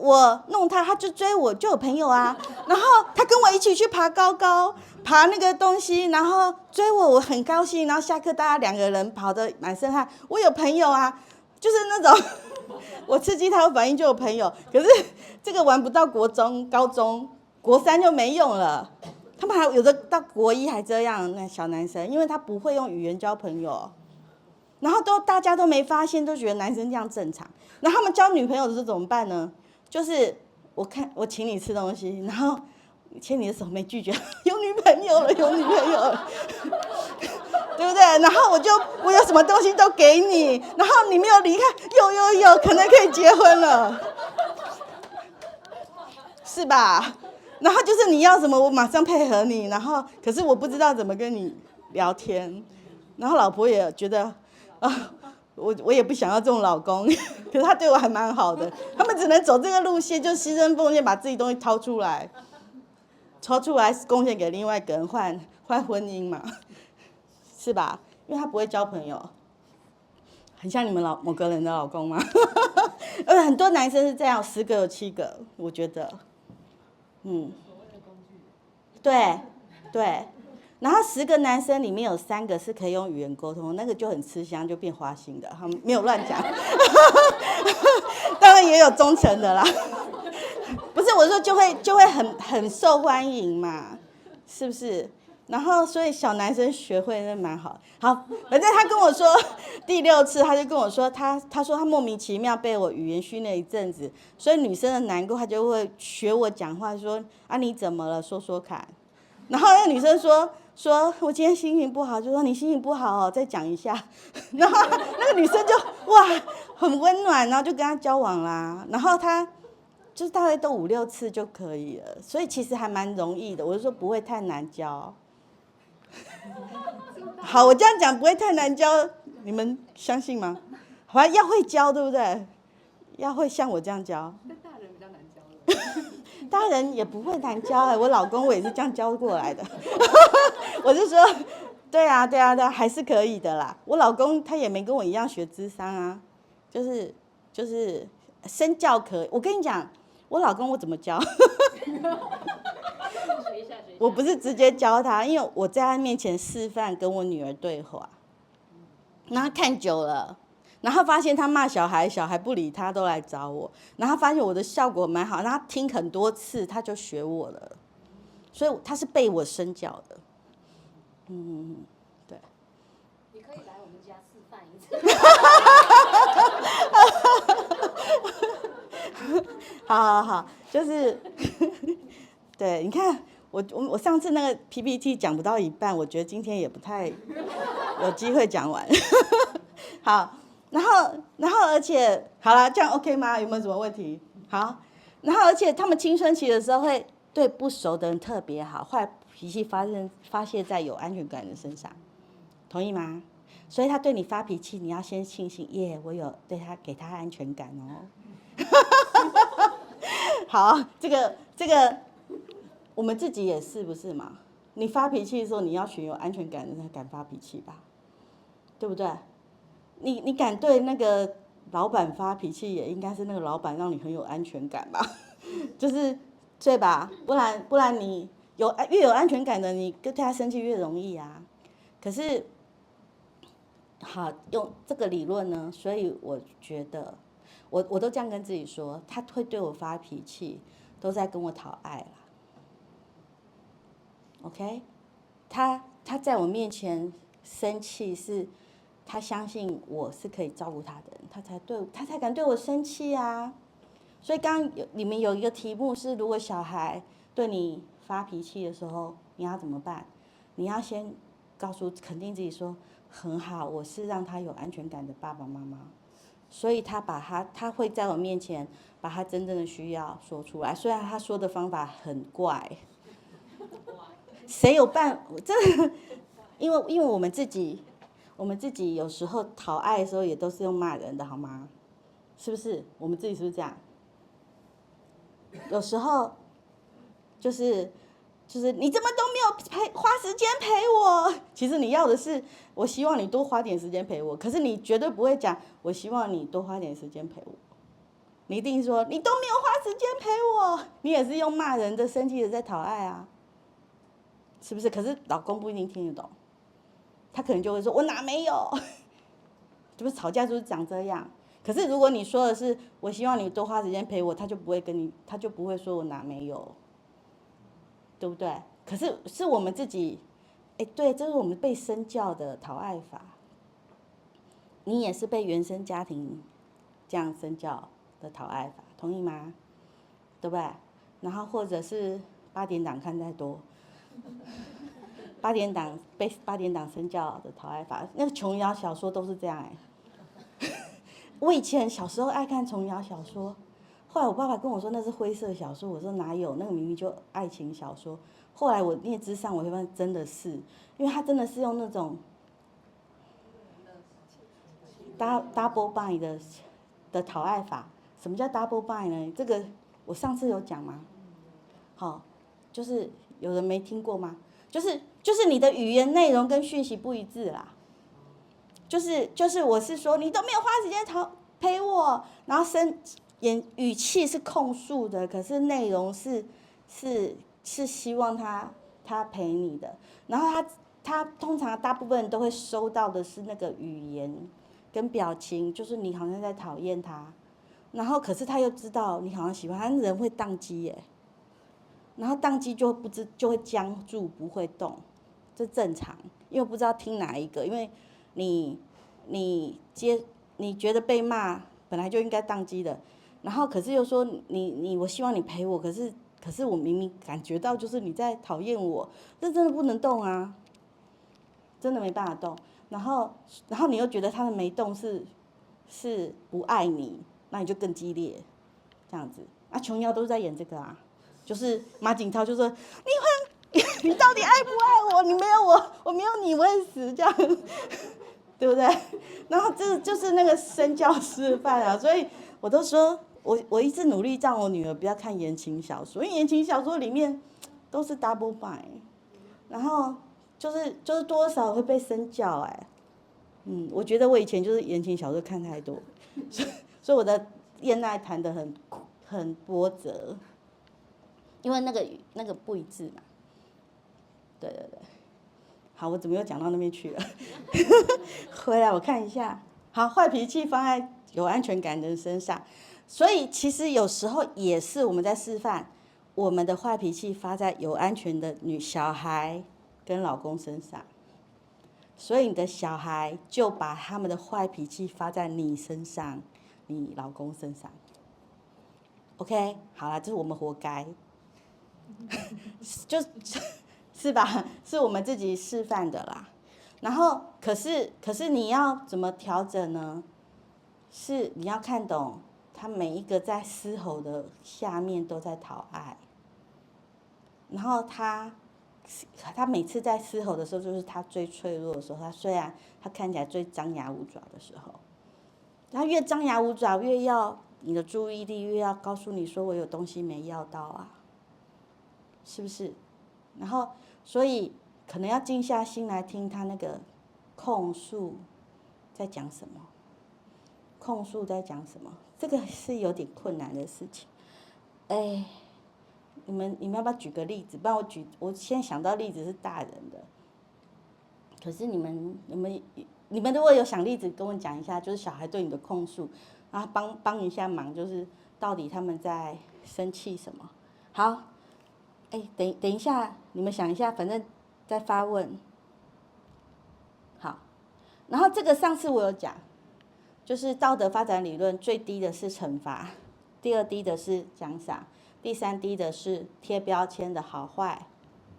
我弄他，他就追我，就有朋友啊。然后他跟我一起去爬高高。爬那个东西，然后追我很高兴，然后下课大家2个人跑得满身汗，我有朋友啊，就是那种我刺激他有反应就有朋友，可是这个玩不到国中、高中，国3就没用了。他们还有的到国1还这样，那小男生，因为他不会用语言交朋友，然后大家都没发现，都觉得男生这样正常。那他们交女朋友的时候怎么办呢？就是我请你吃东西，然后牵你的手没拒绝，有女朋友了，有女朋友了，对不对？然后我有什么东西都给你，然后你没有离开，有，可能可以结婚了，是吧？然后就是你要什么，我马上配合你，然后可是我不知道怎么跟你聊天，然后老婆也觉得我也不想要这种老公，可是他对我还蛮好的，他们只能走这个路线，就牺牲奉献，把自己东西掏出来贡献给另外一个人换婚姻嘛，是吧？因为他不会交朋友，很像你们某个人的老公吗？很多男生是这样，10个有7个，我觉得，对。然后10个男生里面有3个是可以用语言沟通，那个就很吃香，就变花心的，他们没有乱讲。当然也有忠诚的啦，不是我说就会很受欢迎嘛，是不是？然后所以小男生学会那蛮好。好，反正他跟我说第6次，他就跟我说他说他莫名其妙被我语言训练一阵子，所以女生的难过他就会学我讲话说啊你怎么了说说看，然后那个女生说我今天心情不好，就说你心情不好哦，再讲一下。然后那个女生就哇很温暖，然后就跟他交往啦。然后他就是大概都5、6次就可以了，所以其实还蛮容易的。我就说不会太难教。好，我这样讲不会太难教，你们相信吗？反正要会教，对不对？要会像我这样教。但大人比较难教了。大人也不会难教我老公我也是这样教过来的。我就说，对啊，还是可以的啦。我老公他也没跟我一样学諮商啊，就是身教可以。我跟你讲，我老公我怎么教？我不是直接教他，因为我在他面前示范跟我女儿对话，然后看久了。然后发现他骂小孩，小孩不理他，都来找我。然后发现我的效果蛮好，然后他听很多次，他就学我了。所以他是被我身教的。对。你可以来我们家示范一次。好，就是对，你看我上次那个 PPT 讲不到一半，我觉得今天也不太有机会讲完。好。然后而且好了，这样 OK 吗？有没有什么问题？好，然后而且他们青春期的时候会对不熟的人特别好，坏脾气发泄在有安全感的身上，同意吗？所以他对你发脾气，你要先庆幸耶，我有给他安全感哦。好，这个我们自己也是不是嘛？你发脾气的时候，你要选有安全感的人才敢发脾气吧，对不对？你敢对那个老板发脾气，也应该是那个老板让你很有安全感吧，就是对吧？不然你越有安全感的，你对他生气越容易啊。可是，好用这个理论呢，所以我觉得我都这样跟自己说，他会对我发脾气，都在跟我讨爱啦。OK， 他在我面前生气是。他相信我是可以照顾他的人，他才敢对我生气啊。所以刚刚里面有一个题目是，如果小孩对你发脾气的时候，你要怎么办？你要先肯定自己说，很好，我是让他有安全感的爸爸妈妈。所以他会在我面前把他真正的需要说出来，虽然他说的方法很怪。谁有办？因为我们自己有时候讨爱的时候也都是用骂人的，好吗？是不是？我们自己是不是这样？有时候就是你怎么都没有花时间陪我？其实你要的是，我希望你多花点时间陪我。可是你绝对不会讲，我希望你多花点时间陪我。你一定说，你都没有花时间陪我，你也是用骂人的、生气的在讨爱啊，是不是？可是老公不一定听得懂。他可能就会说：“我哪没有？”是不是吵架就是讲这样？可是如果你说的是“我希望你多花时间陪我”，他就不会说我哪没有，对不对？可是是我们自己，对，这是我们被身教的讨爱法。你也是被原生家庭这样身教的讨爱法，同意吗？对不对？然后或者是8点档看太多，8点档被8点档身教的讨爱法，那个琼瑶小说都是这样我以前小时候爱看琼瑶小说，后来我爸爸跟我说那是灰色小说，我说哪有，那个明明就爱情小说。后来我念之上，我会发现真的是，因为他真的是用那种double bind 的讨爱法。什么叫 double bind 呢？这个我上次有讲吗？好，就是有人没听过吗？就是你的语言内容跟讯息不一致啦。就是我是说你都没有花时间陪我，然后语气是控诉的，可是内容是希望他陪你的，然后他通常大部分人都会收到的是那个语言跟表情，就是你好像在讨厌他，然后可是他又知道你好像喜欢他，人会宕机耶，然后宕机就会僵住不会动，这正常，因为不知道听哪一个，因为你觉得被骂本来就应该宕机的，然后可是又说我希望你陪我，可是我明明感觉到就是你在讨厌我，这真的不能动啊，真的没办法动。然后你又觉得他的没动是不爱你，那你就更激烈，这样子。琼瑶都是在演这个啊，就是马景涛就说你到底爱不爱我？你没有我，我没有你，我会死这样。对不对？然后这就是那个身教示范啊，所以我都说，我一直努力让我女儿不要看言情小说，因为言情小说里面都是 double bind， 然后就是多少会被身教我觉得我以前就是言情小说看太多，所以我的恋爱谈得很波折，因为那个不一致嘛，对。好，我怎么又讲到那边去了？回来我看一下。好，坏脾气放在有安全感的人身上，所以其实有时候也是我们在示范，我们的坏脾气发在有安全的小孩跟老公身上，所以你的小孩就把他们的坏脾气发在你身上，你老公身上。OK， 好了，这是我们活该，是吧？是我们自己示范的啦。然后，可是你要怎么调整呢？是你要看懂，他每一个在嘶吼的下面都在讨爱。然后他每次在嘶吼的时候，就是他最脆弱的时候。他虽然他看起来最张牙舞爪的时候，他越张牙舞爪，越要你的注意力，越要告诉你说我有东西没要到啊，是不是？然后，所以可能要静下心来听他那个控诉在讲什么，控诉在讲什么，这个是有点困难的事情。你们要不要举个例子？不然我现在想到例子是大人的，可是你们如果有想例子，跟我讲一下，就是小孩对你的控诉，然后帮一下忙，就是到底他们在生气什么？好。等一下，你们想一下，反正再发问。好，然后这个上次我有讲，就是道德发展理论最低的是惩罚，第二低的是奖赏，第三低的是贴标签的好坏，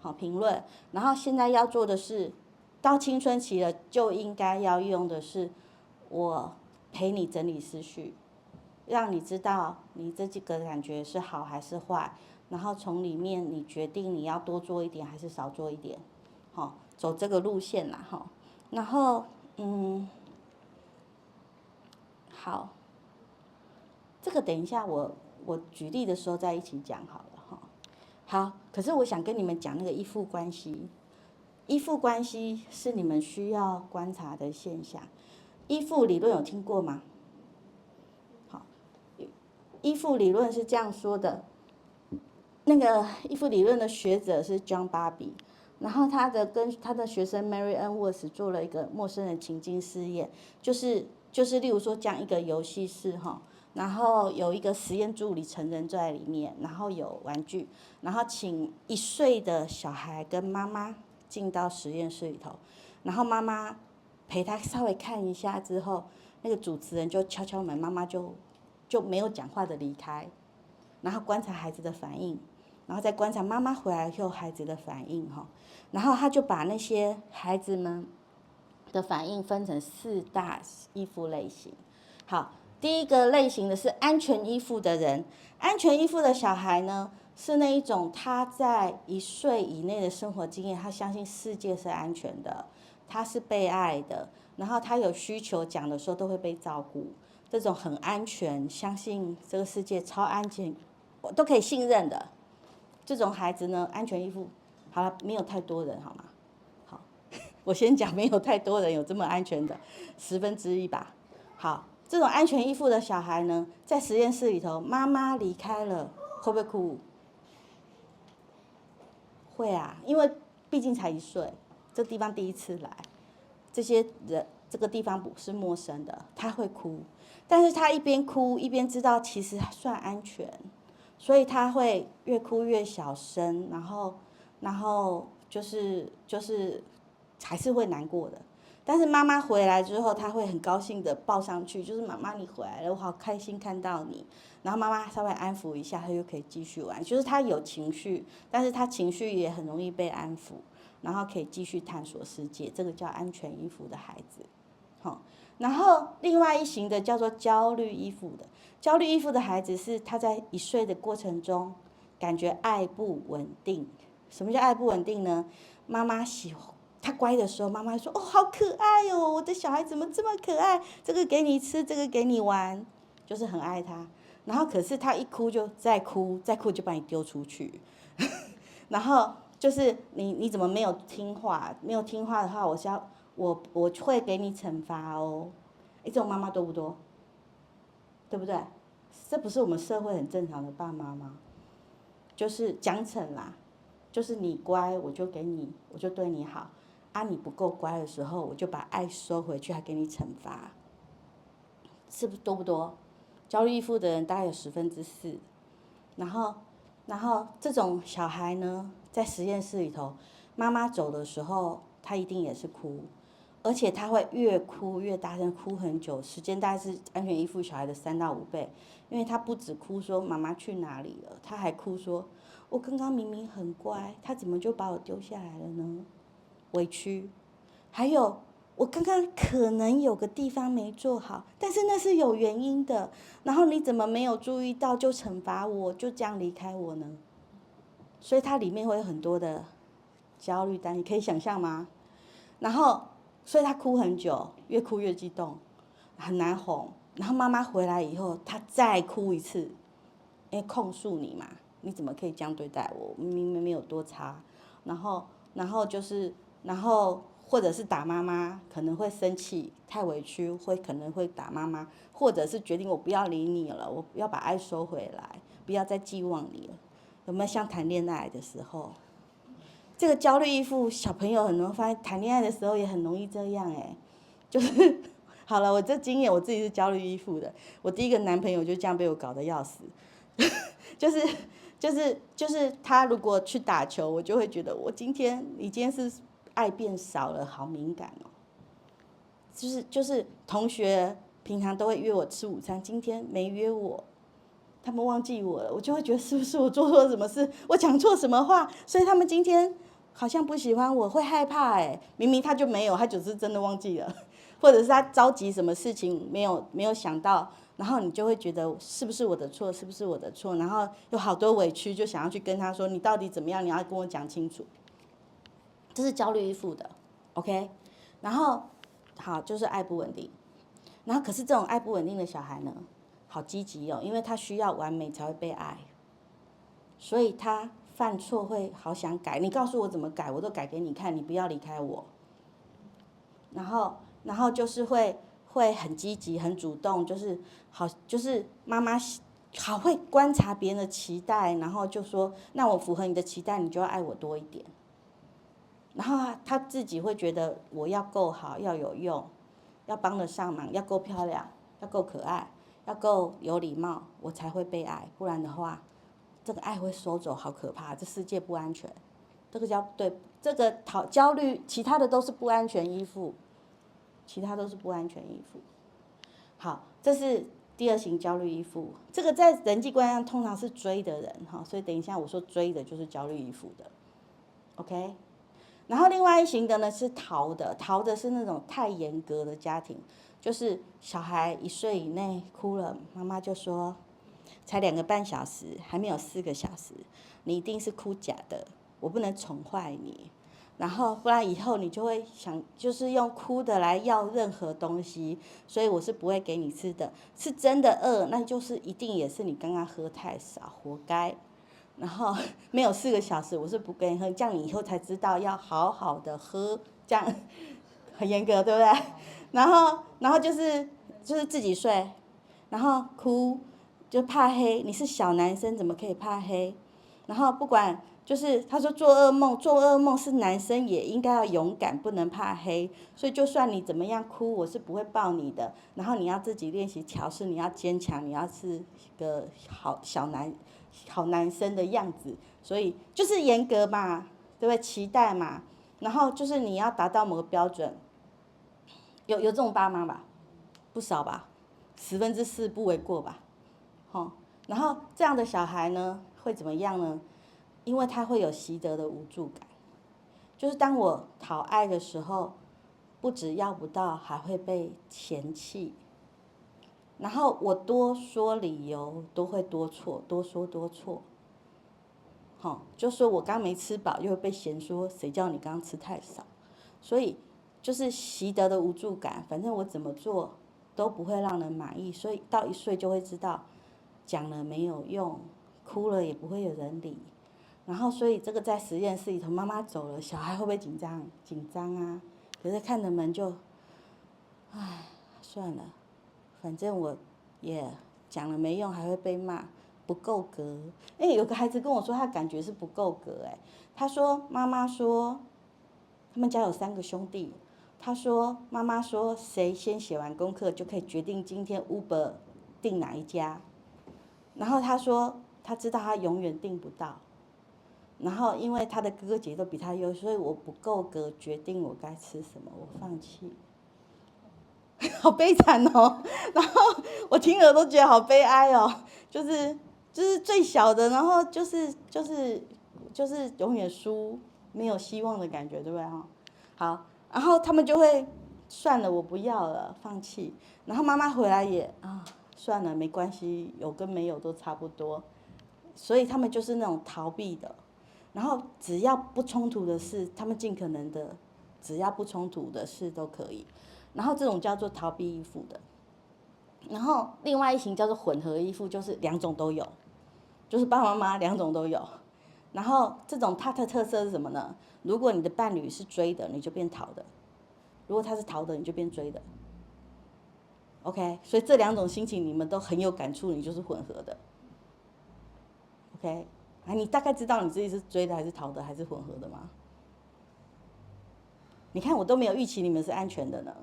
好评论。然后现在要做的是，到青春期了就应该要用的是，我陪你整理思绪，让你知道你这几个感觉是好还是坏。然后从里面你决定你要多做一点还是少做一点，走这个路线啦，然后好，这个等一下我举例的时候再一起讲好了好，可是我想跟你们讲那个依附关系，依附关系是你们需要观察的现象。依附理论有听过吗？好，依附理论是这样说的。那个依附理论的学者是 John Bowlby， 然后跟他的学生 Mary Ann Worth 做了一个陌生人情境试验，就是例如说讲一个游戏室然后有一个实验助理成人坐在里面，然后有玩具，然后请1岁的小孩跟妈妈进到实验室里头，然后妈妈陪他稍微看一下之后，那个主持人就敲敲门，妈妈就没有讲话的离开。然后观察孩子的反应，然后再观察妈妈回来以后孩子的反应哈，然后他就把那些孩子们的反应分成4大依附类型。好，第一个类型的是安全依附的人，安全依附的小孩呢，是那一种他在1岁以内的生活经验，他相信世界是安全的，他是被爱的，然后他有需求讲的时候都会被照顾，这种很安全，相信这个世界超安全，我都可以信任的，这种孩子呢，安全依附。好了，没有太多人好吗？好，我先讲没有太多人有这么安全的1/10吧。好，这种安全依附的小孩呢，在实验室里头，妈妈离开了，会不会哭？会啊，因为毕竟才1岁，这地方第一次来，这些人这个地方不是陌生的，他会哭，但是他一边哭一边知道其实算安全，所以他会越哭越小声，然后就是还是会难过的。但是妈妈回来之后，他会很高兴的抱上去，就是妈妈你回来了，我好开心看到你。然后妈妈稍微安抚一下，他就可以继续玩。就是他有情绪，但是他情绪也很容易被安抚，然后可以继续探索世界。这个叫安全依附的孩子，好。然后另外一型的叫做焦虑依附的，焦虑依附的孩子是他在1岁的过程中，感觉爱不稳定。什么叫爱不稳定呢？妈妈喜欢。他乖的时候，妈妈说：“哦，好可爱哦，我的小孩怎么这么可爱？这个给你吃，这个给你玩，就是很爱他。然后可是他一哭就再哭，再哭就把你丢出去。然后就是你怎么没有听话？没有听话的话，我会给你惩罚哦。这种妈妈多不多？对不对？这不是我们社会很正常的爸妈吗？就是奖惩啦，就是你乖我就给你，我就对你好。”啊，你不够乖的时候，我就把爱收回去，还给你惩罚，是不是多不多？焦虑依附的人大概有4/10，然后这种小孩呢，在实验室里头，妈妈走的时候，他一定也是哭，而且他会越哭越大声，哭很久，时间大概是安全依附小孩的3到5倍，因为他不止哭说妈妈去哪里了，他还哭说，我刚刚明明很乖，他怎么就把我丢下来了呢？委屈，还有我刚刚可能有个地方没做好，但是那是有原因的。然后你怎么没有注意到就惩罚我，就这样离开我呢？所以它里面会有很多的焦虑感，你可以想象吗？然后，所以他哭很久，越哭越激动，很难哄。然后妈妈回来以后，他再哭一次，因为控诉你嘛，你怎么可以这样对待我？明明没有多差。然后或者是打妈妈，可能会生气，太委屈，可能会打妈妈，或者是决定我不要理你了，我要把爱收回来，不要再寄望你了。有没有像谈恋爱的时候？这个焦虑依附小朋友很容易发现，谈恋爱的时候也很容易这样就是好了，我这经验我自己是焦虑依附的，我第一个男朋友就这样被我搞得要死，就是他如果去打球，我就会觉得你今天是爱变少了，好敏感哦。就是同学平常都会约我吃午餐，今天没约我，他们忘记我了，我就会觉得是不是我做错了什么事，我讲错什么话，所以他们今天好像不喜欢我，会害怕明明他就没有，他只是真的忘记了，或者是他着急什么事情没有想到。然后你就会觉得是不是我的错，是不是我的错？然后有好多委屈，就想要去跟他说，你到底怎么样？你要跟我讲清楚。这是焦虑依附的 ，OK？ 然后好，就是爱不稳定。然后可是这种爱不稳定的小孩呢，好积极哦，因为他需要完美才会被爱，所以他犯错会好想改。你告诉我怎么改，我都改给你看，你不要离开我。然后就是会很积极、很主动，就是妈妈好会观察别人的期待，然后就说，那我符合你的期待，你就要爱我多一点。然后他自己会觉得我要够好，要有用，要帮得上忙，要够漂亮，要够可爱，要够有礼貌，我才会被爱。不然的话，这个爱会收走，好可怕，这世界不安全。这个焦虑，其他的都是不安全依附。其他都是不安全依附。好，这是第二型焦虑依附，这个在人际关系上通常是追的人哈，所以等一下我说追的就是焦虑依附的 ，OK。然后另外一型的呢是逃的，逃的是那种太严格的家庭，就是小孩1岁以内哭了，妈妈就说才2个半小时，还没有4个小时，你一定是哭假的，我不能宠坏你，然后不然以后你就会想，就是用哭的来要任何东西，所以我是不会给你吃的，是真的饿，那就是一定也是你刚刚喝太少，活该。然后没有4个小时，我是不给你喝，这样你以后才知道要好好的喝，这样很严格，对不对？然后就是自己睡，然后哭，就怕黑，你是小男生怎么可以怕黑？然后不管就是他说做噩梦是男生也应该要勇敢，不能怕黑，所以就算你怎么样哭，我是不会抱你的。然后你要自己练习调试，你要坚强，你要是个好男生的样子，所以就是严格嘛，对不对？期待嘛，然后就是你要达到某个标准，有这种爸妈吧，不少吧，4%不为过吧，然后这样的小孩呢会怎么样呢？因为他会有习得的无助感，就是当我讨爱的时候，不止要不到，还会被嫌弃。然后我多说理由都会多错，多说多错。就说我刚没吃饱，又会被嫌说谁叫你刚刚吃太少。所以就是习得的无助感，反正我怎么做都不会让人满意，所以到1岁就会知道，讲了没有用，哭了也不会有人理。然后所以这个在实验室里头，妈妈走了，小孩会不会紧张？紧张啊！可是看着门就，唉，算了。反正我也讲了没用，还会被骂，不够格。有个孩子跟我说，他感觉是不够格。他说妈妈说，他们家有3个兄弟，他说妈妈说谁先写完功课就可以决定今天 Uber 订哪一家。然后他说他知道他永远订不到，然后因为他的哥哥姐姐都比他优，所以我不够格决定我该吃什么，我放弃。好悲惨哦，然后我听了都觉得好悲哀哦，就是最小的，然后就是永远输，没有希望的感觉，对不对哈？好，然后他们就会算了，我不要了，放弃。然后妈妈回来也算了，没关系，有跟没有都差不多。所以他们就是那种逃避的，然后只要不冲突的事，他们尽可能的，只要不冲突的事都可以。然后这种叫做逃避依附的，然后另外一型叫做混合依附，就是2种都有，就是爸爸妈妈2种都有。然后这种它的特色是什么呢？如果你的伴侣是追的，你就变逃的；如果他是逃的，你就变追的。OK， 所以这2种心情你们都很有感触，你就是混合的。OK， 你大概知道你自己是追的还是逃的还是混合的吗？你看我都没有预期你们是安全的呢。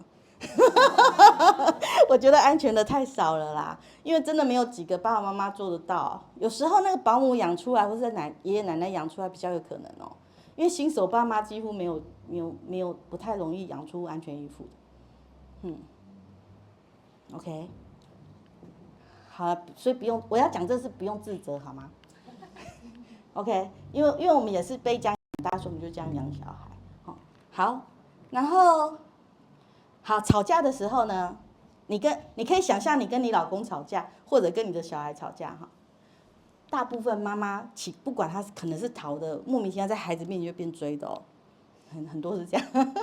我觉得安全的太少了啦，因为真的没有几个爸爸妈妈做得到。有时候那个保姆养出来，或者爷爷奶奶养出来比较有可能哦，因为新手爸妈几乎没有不太容易养出安全依附的。OK， 好了，所以不用，我要讲这是不用自责好吗？OK， 因为我们也是被这样养大，所以我们就这样养小孩。好，然后。好，吵架的时候呢，你可以想象你跟你老公吵架，或者跟你的小孩吵架哈。大部分妈妈不管他可能是逃的，莫名其妙在孩子面前就变追的哦，很多是这样。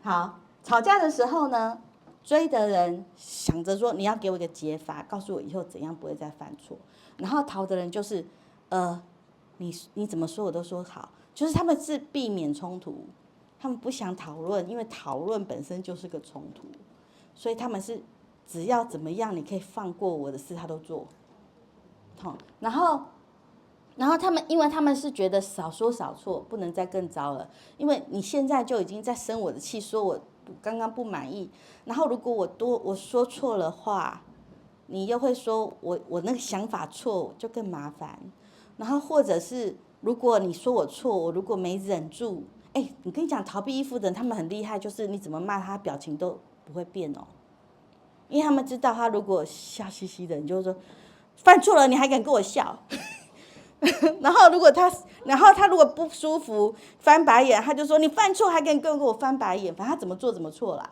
好，吵架的时候呢，追的人想着说你要给我一个解法，告诉我以后怎样不会再犯错。然后逃的人就是你怎么说我都说好，就是他们是避免冲突。他们不想讨论，因为讨论本身就是个冲突，所以他们是只要怎么样，你可以放过我的事，他都做。然后他们，因为他们是觉得少说少错，不能再更糟了。因为你现在就已经在生我的气，说我刚刚不满意，然后如果我说错了话，你又会说我那个想法错，就更麻烦。然后或者是如果你说我错，我如果没忍住。你跟你讲，逃避依附的人他们很厉害，就是你怎么骂他，表情都不会变哦。因为他们知道他如果笑嘻嘻的，你就说犯错了你还敢跟我笑，然后他如果不舒服翻白眼，他就说你犯错还敢跟我翻白眼，反正他怎么做怎么错啦。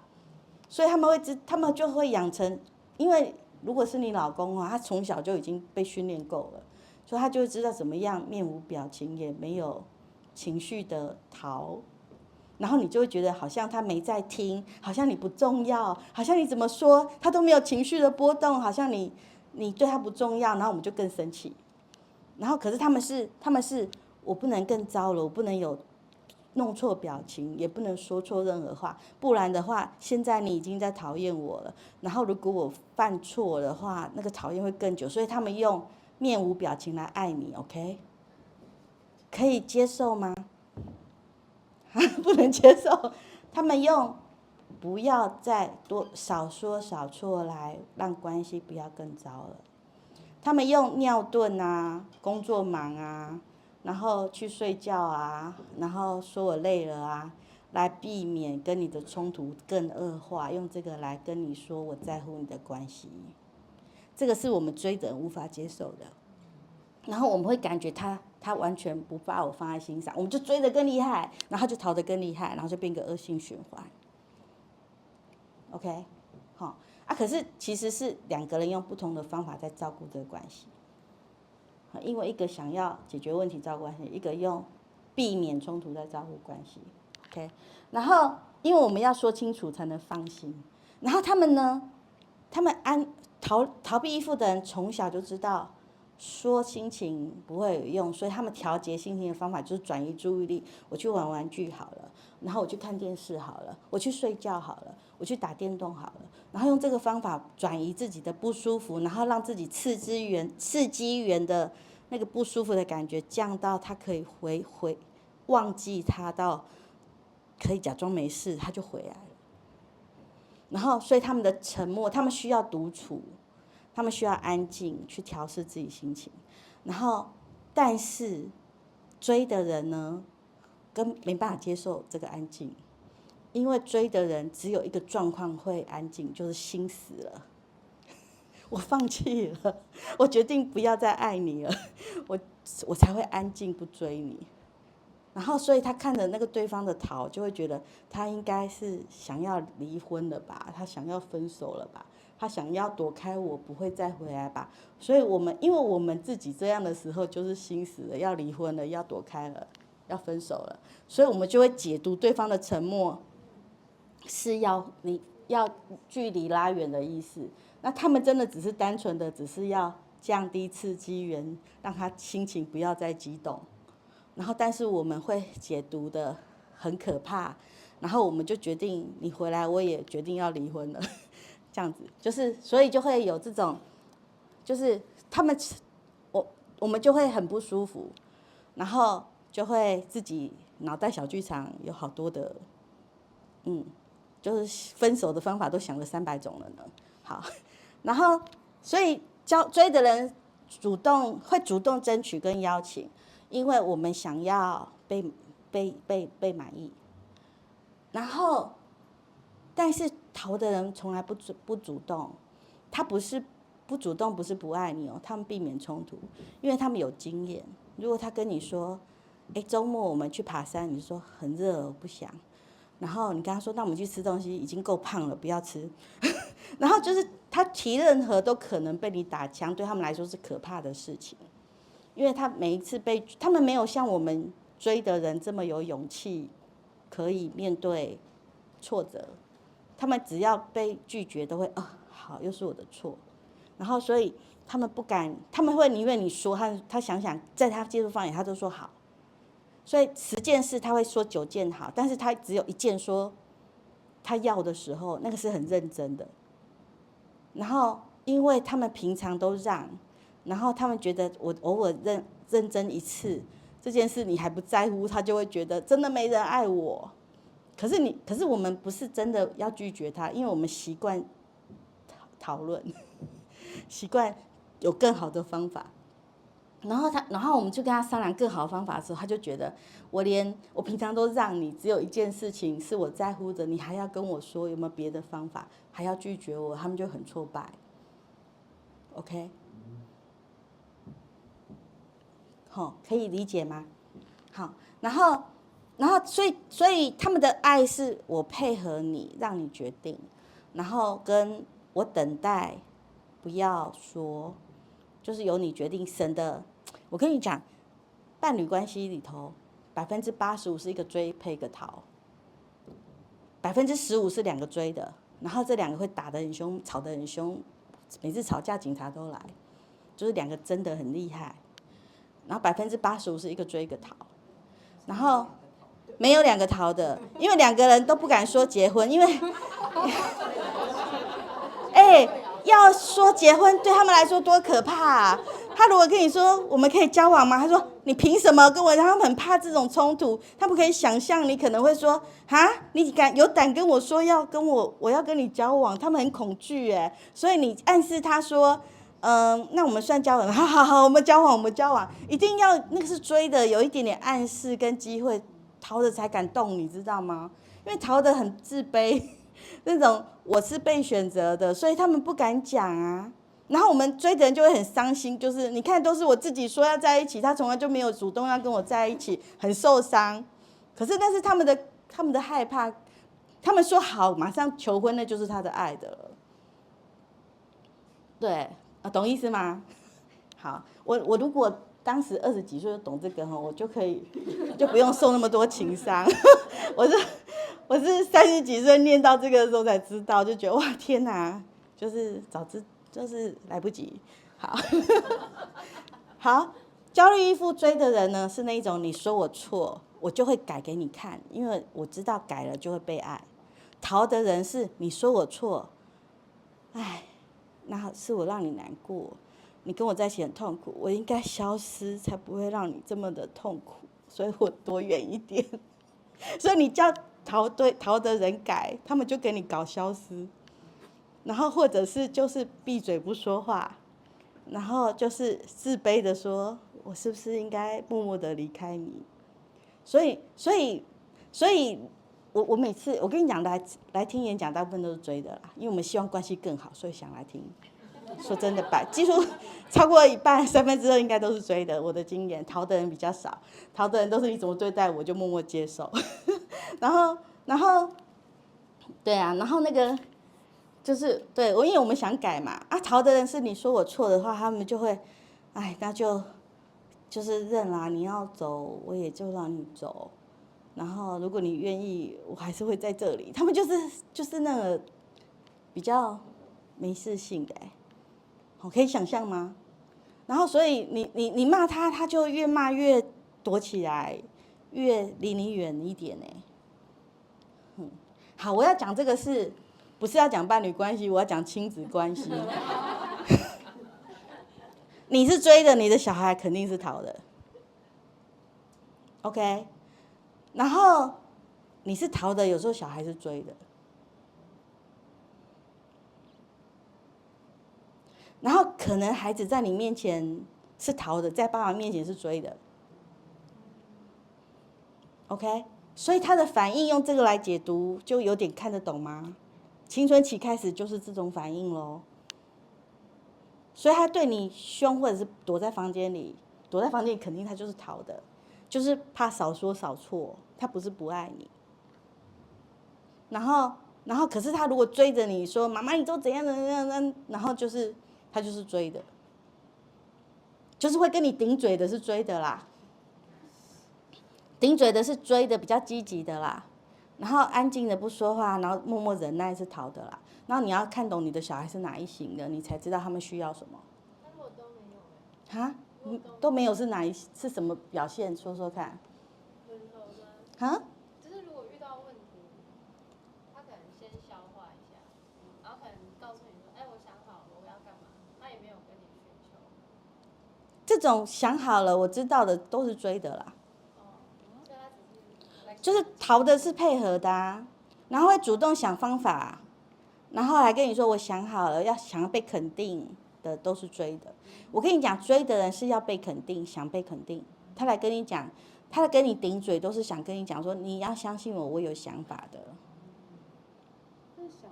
所以他们就会养成，因为如果是你老公他从小就已经被训练够了，所以他就会知道怎么样面无表情也没有情绪的逃。然后你就会觉得好像他没在听，好像你不重要，好像你怎么说他都没有情绪的波动，好像你对他不重要，然后我们就更生气。然后可是他们是我不能更糟了，我不能有弄错表情，也不能说错任何话，不然的话，现在你已经在讨厌我了。然后如果我犯错的话，那个讨厌会更久，所以他们用面无表情来爱你 ，OK？ 可以接受吗？不能接受，他们用不要再少说少错来让关系不要更糟了。他们用尿遁啊，工作忙啊，然后去睡觉啊，然后说我累了啊，来避免跟你的冲突更恶化，用这个来跟你说我在乎你的关系。这个是我们追的人无法接受的。然后我们会感觉他完全不把我放在心上，我们就追得更厉害，然后就逃得更厉害，然后就变个恶性循环。OK， 好可是其实是两个人用不同的方法在照顾这个关系。因为一个想要解决问题照顾关系，一个用避免冲突在照顾关系。OK， 然后因为我们要说清楚才能放心。然后他们呢，逃避依附的人从小就知道。说心情不会有用，所以他们调节心情的方法就是转移注意力。我去玩玩具好了，然后我去看电视好了，我去睡觉好了，我去打电动好了，然后用这个方法转移自己的不舒服，然后让自己刺激源的那个不舒服的感觉降到他可以忘记他到可以假装没事，他就回来了。然后所以他们的沉默，他们需要独处。他们需要安静去调试自己心情，然后，但是追的人呢，没办法接受这个安静，因为追的人只有一个状况会安静，就是心死了，我放弃了，我决定不要再爱你了，我才会安静不追你。然后，所以他看着那个对方的逃，就会觉得他应该是想要离婚了吧，他想要分手了吧。他想要躲开我，不会再回来吧？所以因为我们自己这样的时候，就是心死了，要离婚了，要躲开了，要分手了，所以我们就会解读对方的沉默是要距离拉远的意思。那他们真的只是单纯的，只是要降低刺激源，让他心情不要再激动。然后，但是我们会解读的很可怕，然后我们就决定你回来，我也决定要离婚了。这样子所以就会有这种，就是我们就会很不舒服，然后就会自己脑袋小剧场有好多的，就是分手的方法都想了300种了呢。好，然后所以追的人会主动争取跟邀请，因为我们想要被满意，然后。但是逃的人从来不主动，他不是不主动，不是不爱你哦，他们避免冲突，因为他们有经验。如果他跟你说，周末我们去爬山，你说很热，我不想。然后你跟他说，那我们去吃东西，已经够胖了，不要吃。然后就是他提任何都可能被你打枪，对他们来说是可怕的事情，因为他每一次他们没有像我们追的人这么有勇气，可以面对挫折。他们只要被拒绝，都会好，又是我的错。然后所以他们不敢，他们会宁愿你说他想在他接触范围，他都说好。所以10件事他会说9件好，但是他只有1件说他要的时候，那个是很认真的。然后因为他们平常都让，然后他们觉得我偶尔认真一次这件事你还不在乎，他就会觉得真的没人爱我。可是我们不是真的要拒绝他，因为我们习惯讨论，习惯有更好的方法。然后我们就跟他商量更好的方法的时候，他就觉得我平常都让你，只有一件事情是我在乎的，你还要跟我说有没有别的方法，还要拒绝我，他们就很挫败。OK， 好，可以理解吗？好，然后所以他们的爱是我配合你，让你决定，然后跟我等待，不要说，就是由你决定。神的，我跟你讲，伴侣关系里头85%是一个追配一个逃，15%是2个追的，然后这2个会打得很凶，吵得很凶，每次吵架警察都来，就是2个真的很厉害。然后85%是一个追一个逃，然后没有2个逃的，因为2个人都不敢说结婚，因为，要说结婚对他们来说多可怕啊！他如果跟你说我们可以交往吗？他说你凭什么跟我？他们很怕这种冲突，他们可以想象你可能会说啊，你有胆跟我说我要跟你交往，他们很恐惧哎，所以你暗示他说。那我们算交往，好，我们交往，一定要那个是追的，有一点点暗示跟机会，逃的才敢动，你知道吗？因为逃的很自卑，那种我是被选择的，所以他们不敢讲啊。然后我们追的人就会很伤心，就是你看都是我自己说要在一起，他从来就没有主动要跟我在一起，很受伤。可是那是他们的害怕，他们说好马上求婚，那就是他的爱的了。对。懂意思吗？好，我如果当时20几岁就懂这个我就可以就不用受那么多情伤。我是30几岁念到这个的时候才知道，就觉得哇天哪，就是就是来不及。好，焦虑依附追的人呢是那一种，你说我错，我就会改给你看，因为我知道改了就会被爱。逃的人是你说我错，那是我让你难过，你跟我在一起很痛苦，我应该消失才不会让你这么的痛苦，所以我躲远一点。所以你叫逃的人改，他们就给你搞消失，然后或者是就是闭嘴不说话，然后就是自卑的说，我是不是应该默默的离开你？所以我每次我跟你讲来听演讲，大部分都是追的啦，因为我们希望关系更好，所以想来听。说真的几乎超过一半2/3应该都是追的，我的经验，逃的人比较少，逃的人都是你怎么对待我就默默接受。然后对啊，然后那个就是对因为我们想改嘛逃的人是你说我错的话，他们就会那就是认啦，你要走我也就让你走。然后如果你愿意，我还是会在这里。他们就是那个比较没事性的可以想象吗？然后所以你骂他，他就越骂越躲起来，越离你远一点好，我要讲这个不是要讲伴侣关系，我要讲亲子关系。你是追的，你的小孩肯定是逃的。OK。然后你是逃的，有时候小孩是追的。然后可能孩子在你面前是逃的，在爸爸面前是追的。OK， 所以他的反应用这个来解读，就有点看得懂吗？青春期开始就是这种反应咯。所以他对你凶，或者是躲在房间里肯定他就是逃的，就是怕少说少错，他不是不爱你。然后可是他如果追着你说妈妈你都怎样，然后他就是追的，就是会跟你顶嘴的是追的啦，顶嘴的是追的比较积极的啦，然后安静的不说话，然后默默忍耐是逃的啦。然后你要看懂你的小孩是哪一型的，你才知道他们需要什么。那如果都没有都没有是什么表现？说说看。温柔啊？就是如果遇到问题，他可能先消化一下，然后可能告诉你说，我想好了，我要干嘛，他也没有跟你寻求。这种想好了，我知道的都是追的啦。所以他只是就是逃的是配合的然后会主动想方法，然后还跟你说我想好了，想要被肯定的都是追的。我跟你讲，追的人是要被肯定，想被肯定，他来跟你讲，他来跟你顶嘴，都是想跟你讲说你要相信我，我有想法的。但想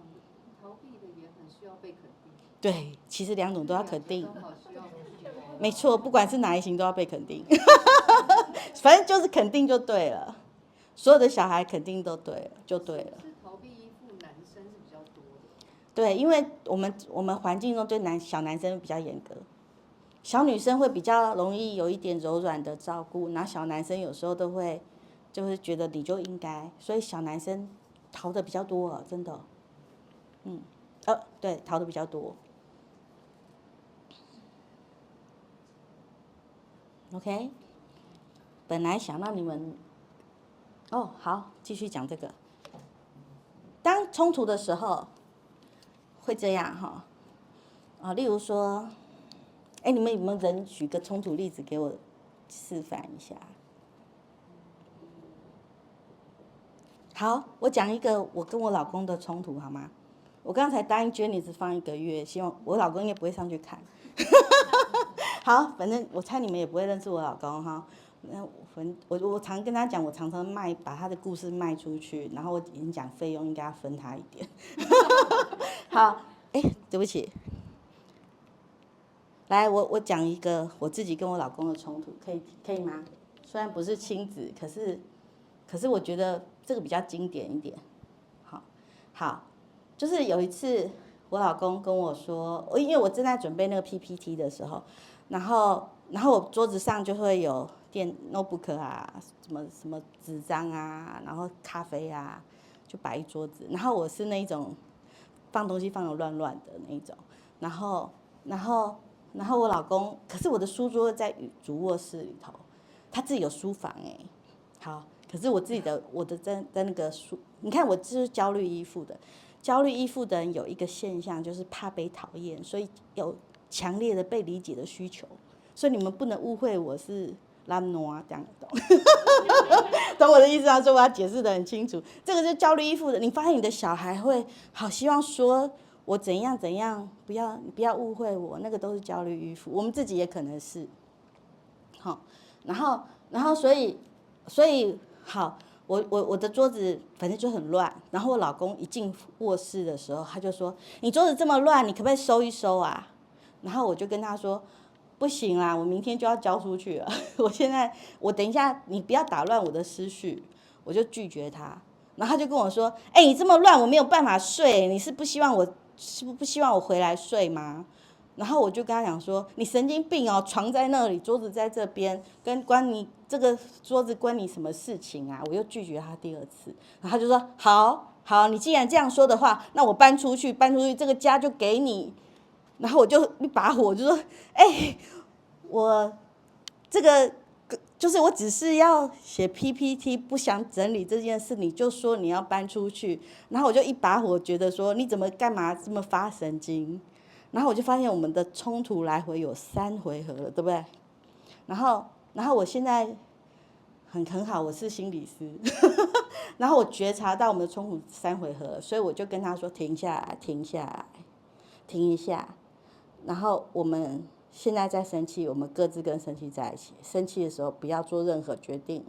逃避的也很需要被肯定。对，其实两种都要肯定。刚好需要肯定。没错，不管是哪一型都要被肯定，反正就是肯定就对了。所有的小孩肯定都对了，就对了。是逃避依附男生是比较多的。对，因为我们环境中对小男生比较严格，小女生会比较容易有一点柔软的照顾，然后小男生有时候都会就是觉得你就应该，所以小男生逃的比较多，真的。对，逃的比较多。OK， 本来想让你们，好，继续讲这个。当冲突的时候，会这样哈，例如说，你们有没有人举个冲突例子给我示范一下？好，我讲一个我跟我老公的冲突好吗？我刚才答应 Jenny 只放1个月，希望我老公应该不会上去看。好，反正我猜你们也不会认识我老公哈。我常跟他讲，我常常把他的故事卖出去，然后我演讲费用应该要分他一点。好，对不起，来我讲一个我自己跟我老公的冲突，可以吗？虽然不是亲子，可是我觉得这个比较经典一点。好，就是有一次我老公跟我说，因为我正在准备那个 PPT 的时候，然后我桌子上就会有notebook 啊，什么纸张啊，然后咖啡啊，就摆一桌子。然后我是那一种放东西放得乱乱的那一种，然后我老公，可是我的书桌在主卧室里头，他自己有书房好，可是我的在那个书，你看我就是焦虑依附的。焦虑依附的人有一个现象，就是怕被讨厌，所以有强烈的被理解的需求。所以你们不能误会我是懒惰这样，懂我的意思啊？所以我要解释得很清楚。这个就是焦虑依附的，你发现你的小孩会好希望说我怎样怎样，不要误会我，那个都是焦虑依附。我们自己也可能是，好，然后所以好。我的桌子反正就很乱，然后我老公一进卧室的时候，他就说：“你桌子这么乱，你可不可以收一收啊？”然后我就跟他说：“不行啦，我明天就要交出去了。我等一下，你不要打乱我的思绪。”我就拒绝他，然后他就跟我说：“你这么乱，我没有办法睡，你是不希望我回来睡吗？”然后我就跟他讲说：“你神经病哦，床在那里，桌子在这边，关你这个桌子关你什么事情啊？”我又拒绝他第2次，然后他就说：“好，你既然这样说的话，那我搬出去，这个家就给你。”然后我就一把火，我就说：“我这个就是我只是要写 PPT， 不想整理这件事，你就说你要搬出去。”然后我就一把火，觉得说你干嘛这么发神经？然后我就发现我们的冲突来回有3回合了，对不对？然后我现在很好，我是心理师，然后我觉察到我们的冲突3回合了，所以我就跟他说停下来，停一下。然后我们现在在生气，我们各自跟生气在一起。生气的时候不要做任何决定，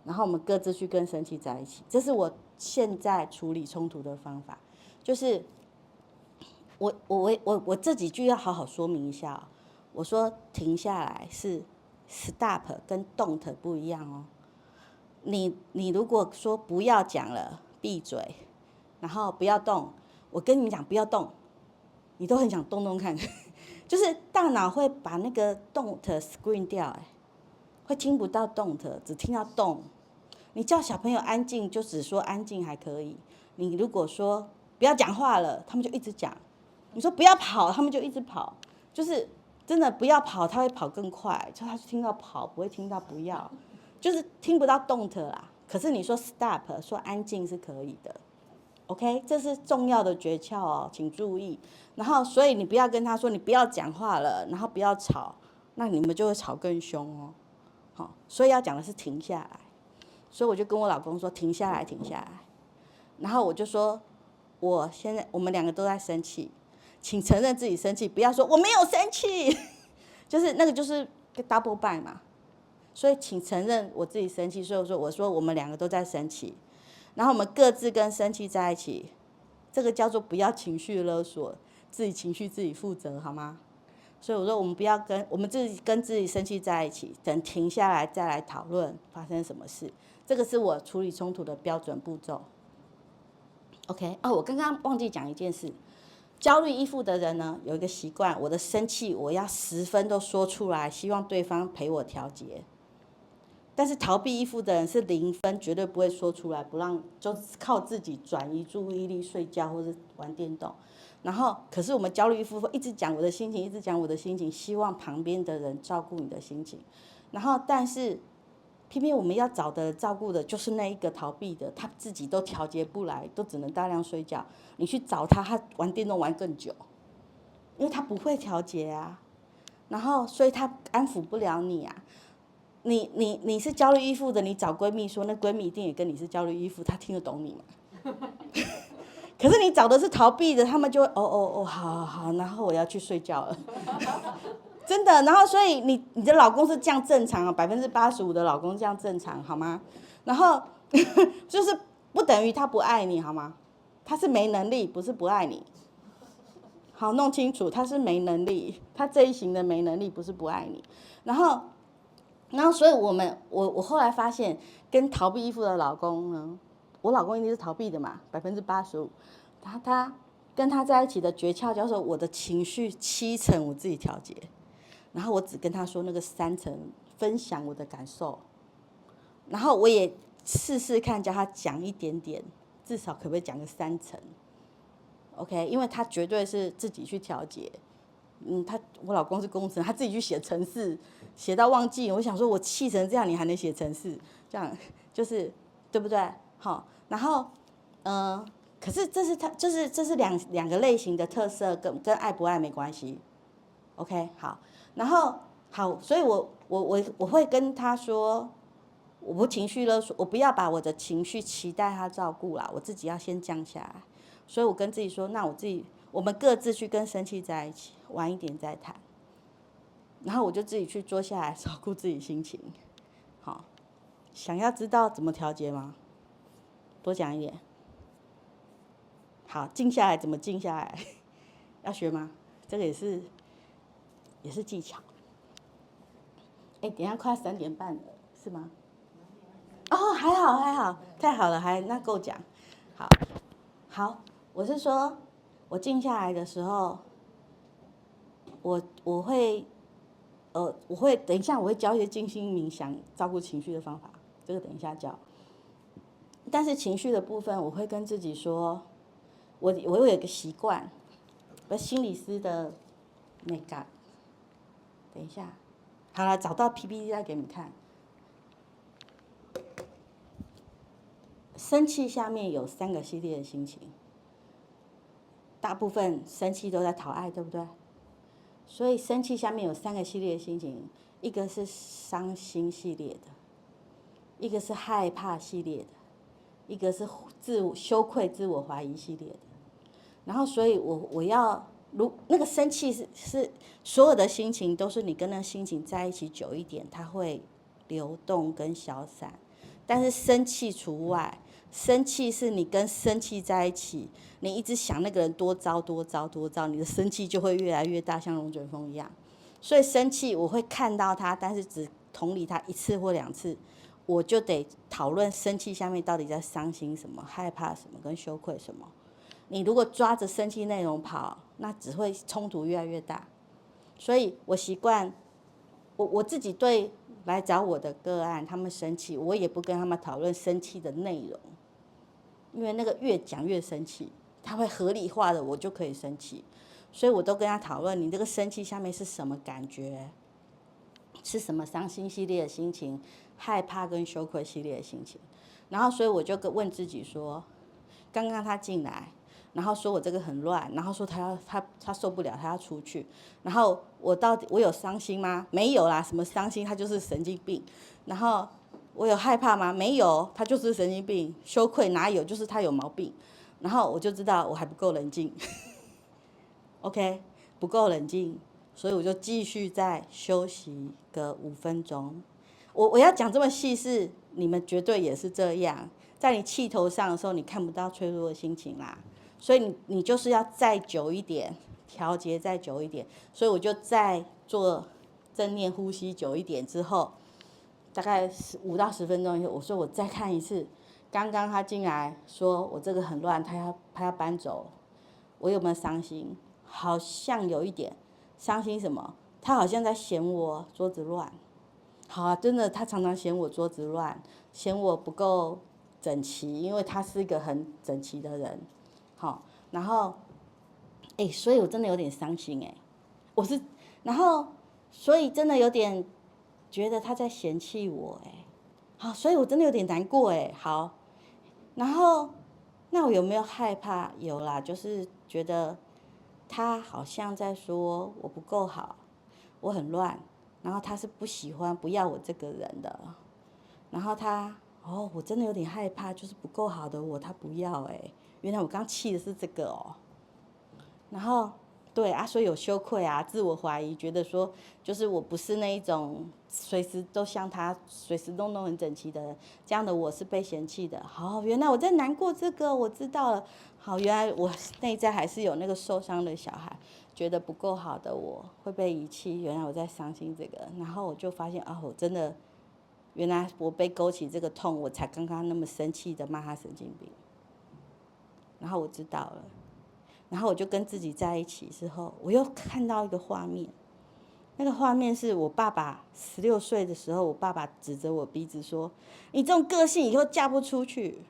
然后我们各自去跟生气在一起。这是我现在处理冲突的方法，就是。我这几句要好好说明一下我说停下来是 stop 跟 don't 不一样哦。你如果说不要讲了，闭嘴，然后不要动，我跟你们讲不要动，你都很想动动看，就是大脑会把那个 don't screen 掉，会听不到 don't， 只听到动。你叫小朋友安静，就只说安静还可以。你如果说不要讲话了，他们就一直讲。你说不要跑，他们就一直跑，就是真的不要跑，他会跑更快，就他听到跑，不会听到不要，就是听不到don't啦。可是你说 stop， 说安静是可以的 ，OK， 这是重要的诀窍哦，请注意。然后所以你不要跟他说你不要讲话了，然后不要吵，那你们就会吵更凶哦。好，所以要讲的是停下来。所以我就跟我老公说停下来，然后我就说我们2个都在生气。请承认自己生气，不要说我没有生气，就是那个就是 double bind 嘛。所以请承认我自己生气，所以我说我们两个都在生气，然后我们各自跟生气在一起，这个叫做不要情绪勒索，自己情绪自己负责，好吗？所以我说我们不要我们自己跟自己生气在一起，等停下来再来讨论发生什么事。这个是我处理冲突的标准步骤。OK， 我刚刚忘记讲一件事，焦虑依附的人呢有一个习惯，我的生气我要10分都说出来，希望对方陪我调节。但是逃避依附的人是0分，绝对不会说出来，不让，就靠自己转移注意力，睡觉或者玩电动。然后，可是我们焦虑依附一直讲我的心情，一直讲我的心情，希望旁边的人照顾你的心情。然后，但是偏偏我们要找的照顾的就是那一个逃避的，他自己都调节不来，都只能大量睡觉。你去找他，他玩电动玩更久，因为他不会调节啊。然后，所以他安抚不了你啊。你是焦虑依附的，你找闺蜜说，那闺蜜一定也跟你是焦虑依附，她听得懂你嘛？可是你找的是逃避的，他们就会好，然后我要去睡觉了，真的。然后所以你的老公是这样正常啊，85%的老公这样正常好吗？然后就是不等于他不爱你好吗？他是没能力，不是不爱你。好，弄清楚，他是没能力，他这一型的没能力，不是不爱你。然后所以我后来发现，跟逃避依附的老公呢，我老公一定是逃避的嘛，85%，他跟他在一起的诀窍叫做我的情绪7成我自己调节，然后我只跟他说那个3成分享我的感受，然后我也试试看叫他讲一点点，至少可不可以讲个3成 ，OK， 因为他绝对是自己去调节。我老公是工程，他自己去写程式，写到忘记。我想说，我气成这样，你还能写程式？这样就是对不对？好，然后可是这是两个类型的特色，跟爱不爱没关系。OK， 好，然后好，所以我会跟他说，我不情绪勒索，我不要把我的情绪期待他照顾啦，我自己要先降下来。所以我跟自己说，那我们各自去跟生气在一起，晚一点再谈。然后我就自己去坐下来照顾自己心情。好，想要知道怎么调节吗？多讲一点。好，静下来怎么静下来？要学吗？这个也是技巧。等一下快3点半了，是吗？哦，还好，太好了，那够讲。好，我是说，我静下来的时候，我会等一下我会教一些静心冥想照顾情绪的方法，这个等一下教。但是情绪的部分，我会跟自己说，我有一个习惯，我心理师的那个，等一下，好了，找到 PPT 再给你们看。生气下面有3个系列的心情，大部分生气都在讨爱，对不对？所以生气下面有3个系列的心情，一个是伤心系列的，一个是害怕系列的，一个是羞愧、自我怀疑系列的。然后，所以我要那个生气是所有的心情都是你跟那心情在一起久一点，它会流动跟消散。但是生气除外，生气是你跟生气在一起，你一直想那个人多糟，你的生气就会越来越大，像龙卷风一样。所以生气我会看到他，但是只同理他1次或2次，我就得讨论生气下面到底在伤心什么、害怕什么跟羞愧什么。你如果抓着生气内容跑，那只会冲突越来越大。所以我习惯，我自己对来找我的个案，他们生气，我也不跟他们讨论生气的内容，因为那个越讲越生气，他会合理化的，我就可以生气。所以我都跟他讨论，你这个生气下面是什么感觉，是什么伤心系列的心情，害怕跟羞愧系列的心情。然后所以我就问自己说，刚刚他进来，然后说我这个很乱，然后说他受不了，他要出去。然后我有伤心吗？没有啦，什么伤心？他就是神经病。然后我有害怕吗？没有，他就是神经病。羞愧哪有？就是他有毛病。然后我就知道我还不够冷静。OK， 不够冷静，所以我就继续再休息个5分钟。我要讲这么细是，你们绝对也是这样，在你气头上的时候，你看不到脆弱的心情啦，所以你就是要再久一点，调节再久一点，所以我就再做正念呼吸久一点之后，大概5到10分钟以后，我说我再看一次，刚刚他进来说我这个很乱，他要搬走，我有没有伤心？好像有一点伤心什么？他好像在嫌我桌子乱。好啊，真的，他常常嫌我桌子乱，嫌我不够整齐，因为他是一个很整齐的人。好，然后，所以我真的有点伤心然后，所以真的有点觉得他在嫌弃我好，所以我真的有点难过好，然后，那我有没有害怕？有啦，就是觉得他好像在说我不够好，我很乱，然后他是不要我这个人的，然后我真的有点害怕，就是不够好的我他不要原来我刚气的是这个然后对啊，所以有羞愧啊，自我怀疑，觉得说就是我不是那一种随时都像他随时都弄很整齐的人，这样的我是被嫌弃的。好，原来我在难过这个，我知道了。好，原来我内在还是有那个受伤的小孩，觉得不够好的我会被遗弃，原来我在伤心这个，然后我就发现我真的，原来我被勾起这个痛，我才刚刚那么生气的骂他神经病，然后我知道了。然后我就跟自己在一起之后，我又看到一个画面，那个画面是我爸爸16岁的时候，我爸爸指着我鼻子说：“你这种个性以后嫁不出去。”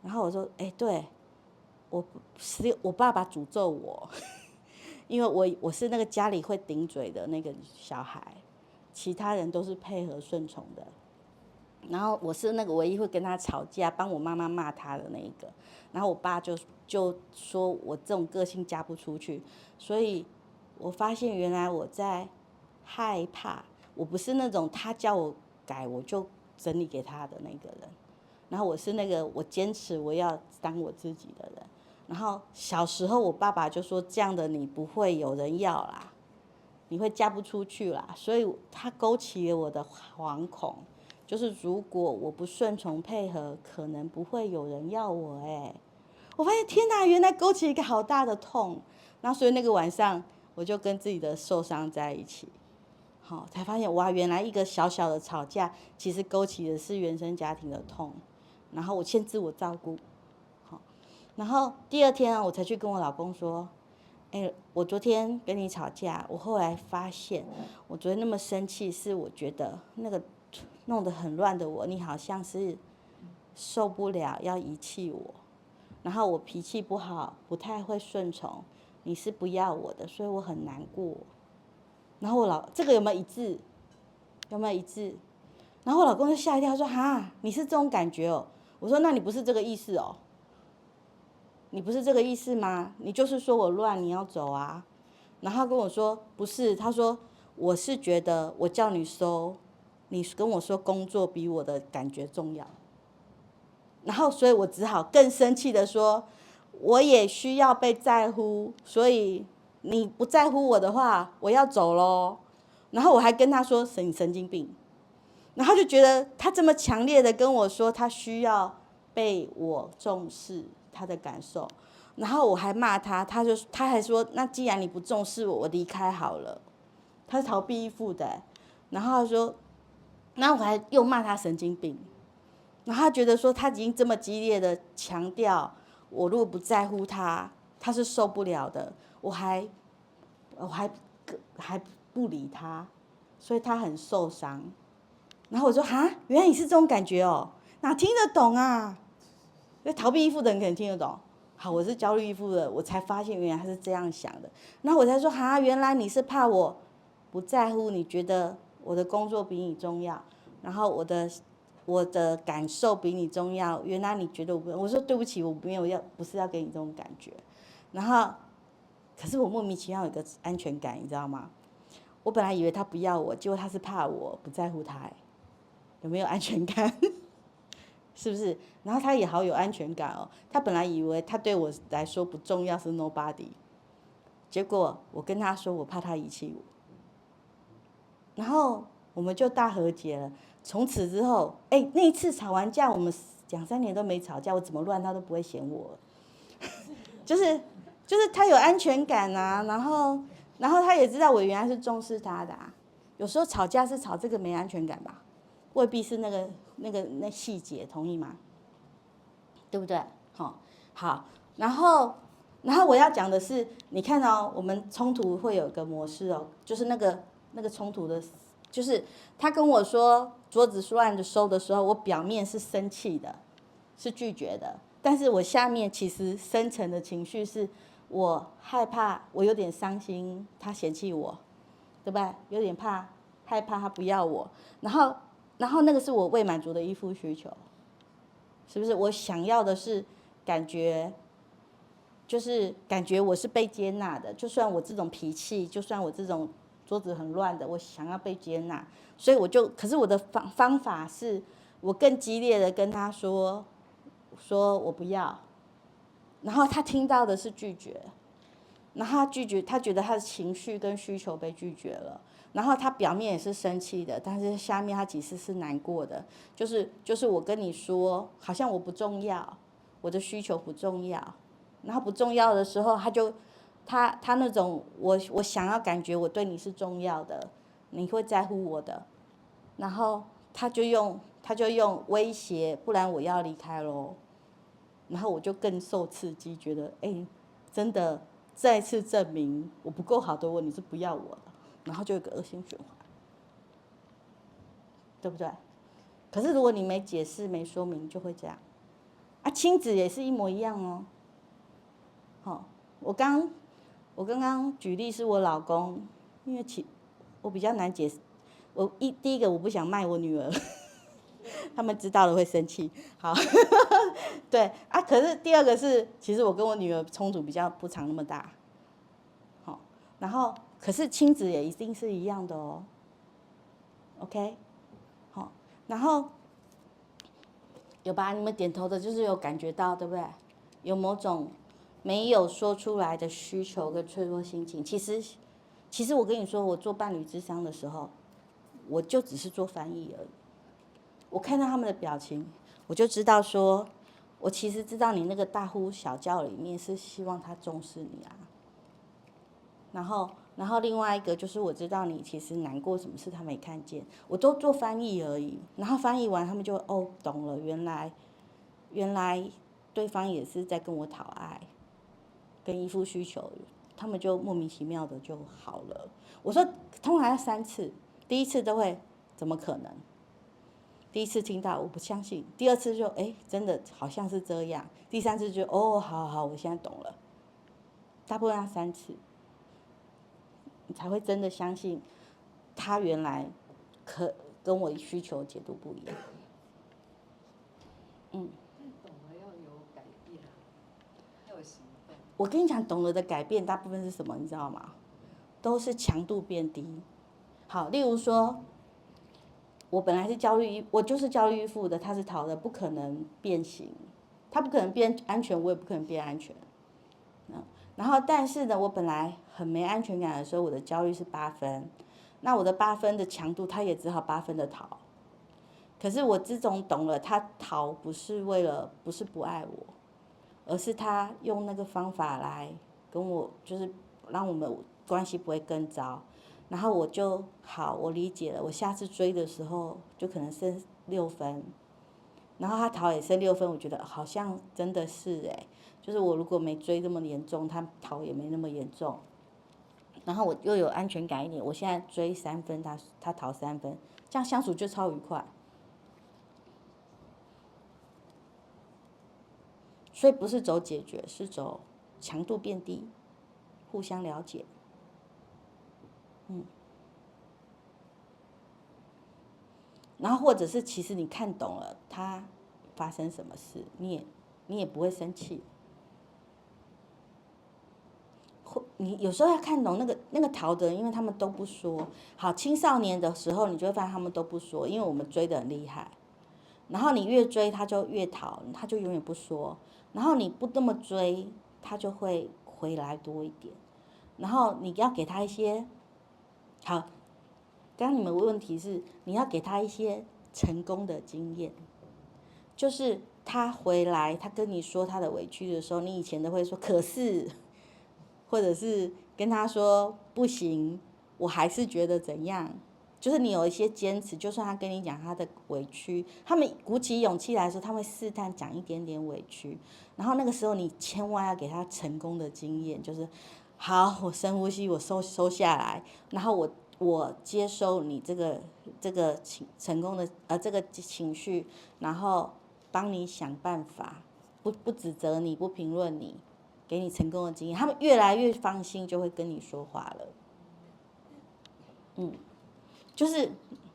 然后我说：“对，我爸爸诅咒我，因为我是那个家里会顶嘴的那个小孩，其他人都是配合顺从的。然后我是那个唯一会跟他吵架，帮我妈妈骂他的那一个。然后我爸就说我这种个性嫁不出去，所以我发现原来我在害怕，我不是那种他叫我改我就整理给他的那个人。然后我是那个我坚持我要当我自己的人。然后小时候我爸爸就说这样的你不会有人要啦，你会嫁不出去啦，所以他勾起了我的惶恐。就是如果我不顺从配合，可能不会有人要我我发现天哪，原来勾起一个好大的痛，然后所以那个晚上我就跟自己的受伤在一起，好，才发现哇，原来一个小小的吵架，其实勾起的是原生家庭的痛，然后我先自我照顾，好，然后第2天我才去跟我老公说，我昨天跟你吵架，我后来发现，我昨天那么生气，是我觉得那个弄得很乱的我，你好像是受不了要遗弃我，然后我脾气不好，不太会顺从，你是不要我的，所以我很难过。然后这个有没有一致？有没有一致？然后我老公就吓一跳，说哈，你是这种感觉哦？我说那你不是这个意思哦？你不是这个意思吗？你就是说我乱，你要走啊。然后他跟我说不是，他说我是觉得我叫你收，你跟我说工作比我的感觉重要。然后所以我只好更生气的说，我也需要被在乎，所以你不在乎我的话，我要走咯。然后我还跟他说你神经病。然后他就觉得他这么强烈的跟我说他需要被我重视他的感受，然后我还骂他，他还说那既然你不重视我，我离开好了。他是逃避依附的然后他说，然后我还又骂他神经病。然后他觉得说他已经这么激烈的强调，我如果不在乎他，他是受不了的。我还不理他，所以他很受伤。然后我说哈，原来你是这种感觉哦，哪听得懂啊？因为逃避依附的人可能听得懂。好，我是焦虑依附的，我才发现原来他是这样想的。然后我才说哈，原来你是怕我不在乎，你觉得我的工作比你重要，然后我的感受比你重要。原来你觉得我说对不起，我不是要给你这种感觉。然后，可是我莫名其妙有个安全感，你知道吗？我本来以为他不要我，结果他是怕我不在乎他有没有安全感？是不是？然后他也好有安全感哦。他本来以为他对我来说不重要是 nobody，结果我跟他说我怕他遗弃我，然后我们就大和解了。从此之后，那一次吵完架，我们2、3年都没吵架，我怎么乱他都不会嫌我，就是他有安全感啊，然后他也知道我原来是重视他的啊。有时候吵架是吵这个没安全感吧，未必是那细节，同意吗？对不对？好，然后我要讲的是，你看哦，我们冲突会有个模式哦，就是那个冲突的，就是他跟我说桌子乱的收的时候，我表面是生气的，是拒绝的，但是我下面其实深层的情绪是我害怕，我有点伤心，他嫌弃我，对不对？有点害怕他不要我，然后那个是我未满足的依附需求，是不是？我想要的是感觉，就是感觉我是被接纳的，就算我这种脾气，就算我这种桌子很乱的，我想要被接纳，所以可是我的方法是我更激烈的跟他说我不要，然后他听到的是拒绝，然后他拒绝，他觉得他的情绪跟需求被拒绝了，然后他表面也是生气的，但是下面他其实是难过的，就是我跟你说，好像我不重要，我的需求不重要，然后不重要的时候，他那种我想要感觉我对你是重要的，你会在乎我的，然后他就用威胁，不然我要离开咯，然后我就更受刺激，觉得真的再次证明我不够好的你是不要我的，然后就有个恶性循环，对不对？可是如果你没解释没说明，就会这样。亲子也是一模一样哦。我刚刚举例是我老公，因为我比较难解释，第一个我不想卖我女儿，他们知道了会生气。好，对啊，可是第二个是，其实我跟我女儿冲突比较不常那么大。好，然后可是亲子也一定是一样的哦。OK， 好，然后有吧？你们点头的，就是有感觉到，对不对？有某种没有说出来的需求跟脆弱心情。其实我跟你说，我做伴侣咨商的时候，我就只是做翻译而已。我看到他们的表情，我就知道说，我其实知道你那个大呼小叫里面是希望他重视你啊。然后另外一个就是我知道你其实难过什么事他没看见，我都做翻译而已。然后翻译完他们就懂了，原来对方也是在跟我讨爱，跟依附需求，他们就莫名其妙的就好了。我说通常要3次，第1次都会怎么可能？第1次听到我不相信，第2次就真的好像是这样，第3次就好，我现在懂了。大部分要3次，你才会真的相信他原来跟我需求解读不一样。懂了要有改变，要有行动。我跟你讲，懂了的改变大部分是什么，你知道吗？都是强度变低。好，例如说，我本来是我就是焦虑依附的，他是逃的，不可能变形，他不可能变安全，我也不可能变安全。然后，但是呢，我本来很没安全感的时候，我的焦虑是8分，那我的8分的强度，他也只好8分的逃。可是我自从懂了，他逃不是不爱我，而是他用那个方法来跟我，就是让我们关系不会更糟。然后我理解了，我下次追的时候就可能剩6分，然后他逃也剩6分，我觉得好像真的是就是我如果没追这么严重，他逃也没那么严重。然后我又有安全感一点，我现在追3分，他逃3分，这样相处就超愉快。所以不是走解决，是走强度变低，互相了解。然后或者是其实你看懂了他发生什么事，你也不会生气。你有时候要看懂那个逃的人，因为他们都不说。好，青少年的时候，你就会发现他们都不说，因为我们追得很厉害。然后你越追，他就越逃，他就永远不说。然后你不这么追，他就会回来多一点。然后你要给他一些，好，刚刚你们问题是你要给他一些成功的经验，就是他回来他跟你说他的委屈的时候，你以前都会说可是，或者是跟他说不行，我还是觉得怎样。就是你有一些坚持，就算他跟你讲他的委屈，他们鼓起勇气来说，他会试探讲一点点委屈，然后那个时候你千万要给他成功的经验，就是好，我深呼吸，我收下来，然后我接收你这个成功的这个情绪，然后帮你想办法，不指责你，不评论你，给你成功的经验，他们越来越放心，就会跟你说话了。就是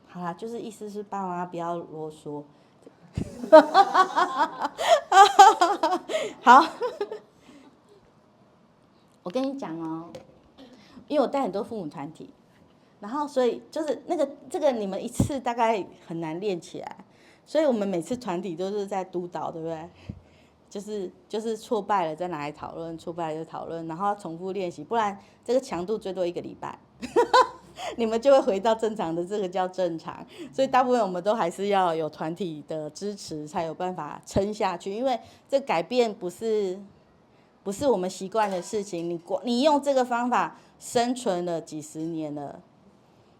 好啦，就是意思是爸妈不要啰嗦。好，我跟你讲哦，因为我带很多父母团体，然后所以就是这个你们一次大概很难练起来，所以我们每次团体都是在督导，对不对？就是挫败了再拿来讨论，挫败了就讨论，然后重复练习，不然这个强度最多1个礼拜。你们就会回到正常的，这个叫正常。所以大部分我们都还是要有团体的支持，才有办法撑下去。因为这改变不是我们习惯的事情。你用这个方法生存了几十年了，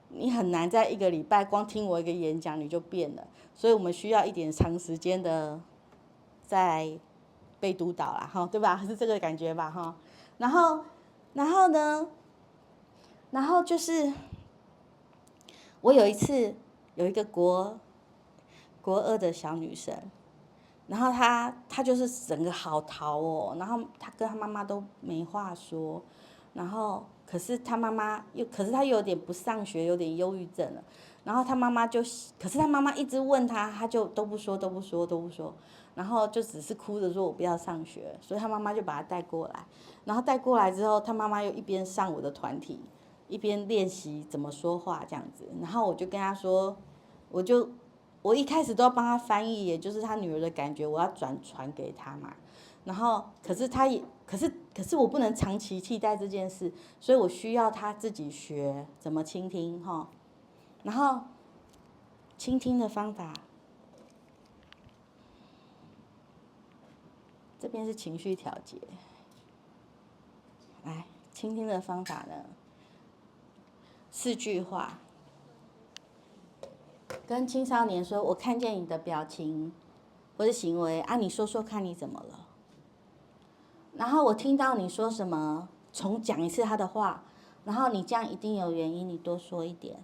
你很难在1个礼拜光听我一个演讲你就变了。所以我们需要一点长时间的在被督导啦，哈，对吧？是这个感觉吧，哈。然后呢？然后就是我有一次有一个国2的小女生，然后她就是整个好淘哦，然后她跟她妈妈都没话说，然后可是她妈妈可是她有点不上学，有点忧郁症了，然后她妈妈可是她妈妈一直问她，她就都不说，然后就只是哭着说我不要上学，所以她妈妈就把她带过来，然后带过来之后，她妈妈又一边上我的团体，一边练习怎么说话这样子，然后我就跟她说，我一开始都要帮她翻译，也就是她女儿的感觉，我要传给她嘛。然后可是我不能长期替代这件事，所以我需要她自己学怎么倾听哈。然后倾听的方法，这边是情绪调节。来，倾听的方法呢，4句话。跟青少年说，我看见你的表情或者行为啊，你说说看你怎么了。然后我听到你说什么，重讲一次他的话，然后你这样一定有原因，你多说一点。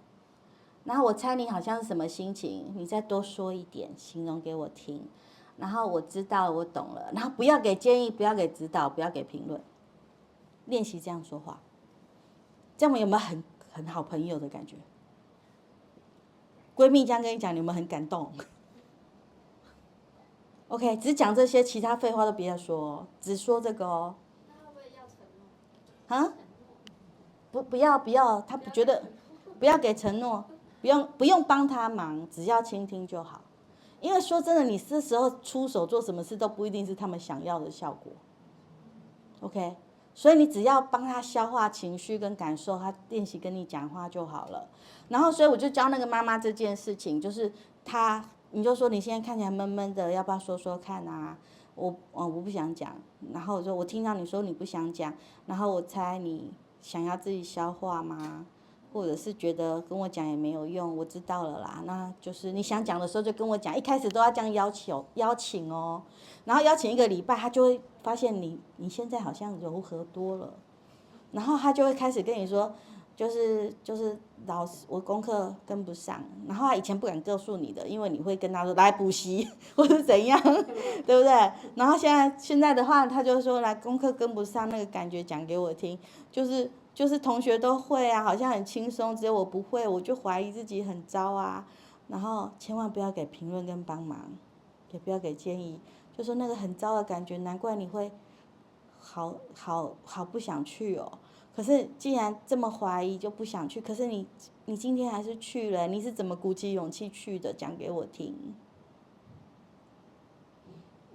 然后我猜你好像是什么心情，你再多说一点，形容给我听。然后我知道，我懂了。然后不要给建议，不要给指导，不要给评论。练习这样说话，这样有没有很好朋友的感觉？闺蜜这样跟你讲，你有没有很感动？OK， 只讲这些，其他废话都不要说，只说这个哦。那会不会要承诺？啊？不要，他不觉得，不要给承诺，不用帮他忙，只要倾听就好。因为说真的，你这时候出手做什么事都不一定是他们想要的效果。OK， 所以你只要帮他消化情绪跟感受，他练习跟你讲话就好了。然后，所以我就教那个妈妈这件事情，就是你就说你现在看起来闷闷的，要不要说说看啊？我不想讲。然后我说我听到你说你不想讲，然后我猜你想要自己消化吗？或者是觉得跟我讲也没有用，我知道了啦。那就是你想讲的时候就跟我讲，一开始都要这样邀请哦。然后邀请1个礼拜，他就会发现你现在好像柔和多了，然后他就会开始跟你说。就是老师，我功课跟不上，然后他以前不敢告诉你的，因为你会跟他说来补习或是怎样，对不对？然后现在的话，他就说来功课跟不上，那个感觉讲给我听，就是同学都会啊，好像很轻松，只有我不会，我就怀疑自己很糟啊。然后千万不要给评论跟帮忙，也不要给建议，就说那个很糟的感觉，难怪你会好不想去哦。可是既然这么怀疑就不想去，可是你今天还是去了，你是怎么鼓起勇气去的？讲给我听。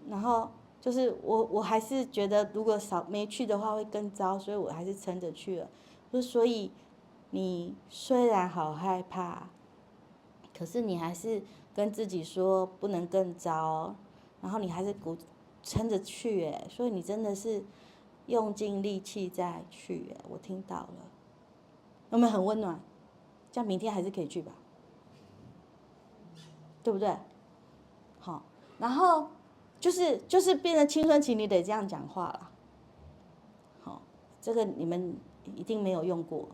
然后就是我还是觉得如果没去的话会更糟，所以我还是撑着去了。所以你虽然好害怕，可是你还是跟自己说不能更糟，然后你还是撑着去，所以你真的是用尽力气再去，我听到了，有没有很温暖？这样明天还是可以去吧，对不对？好，然后就是变成青春期，你得这样讲话了。好，这个你们一定没有用过，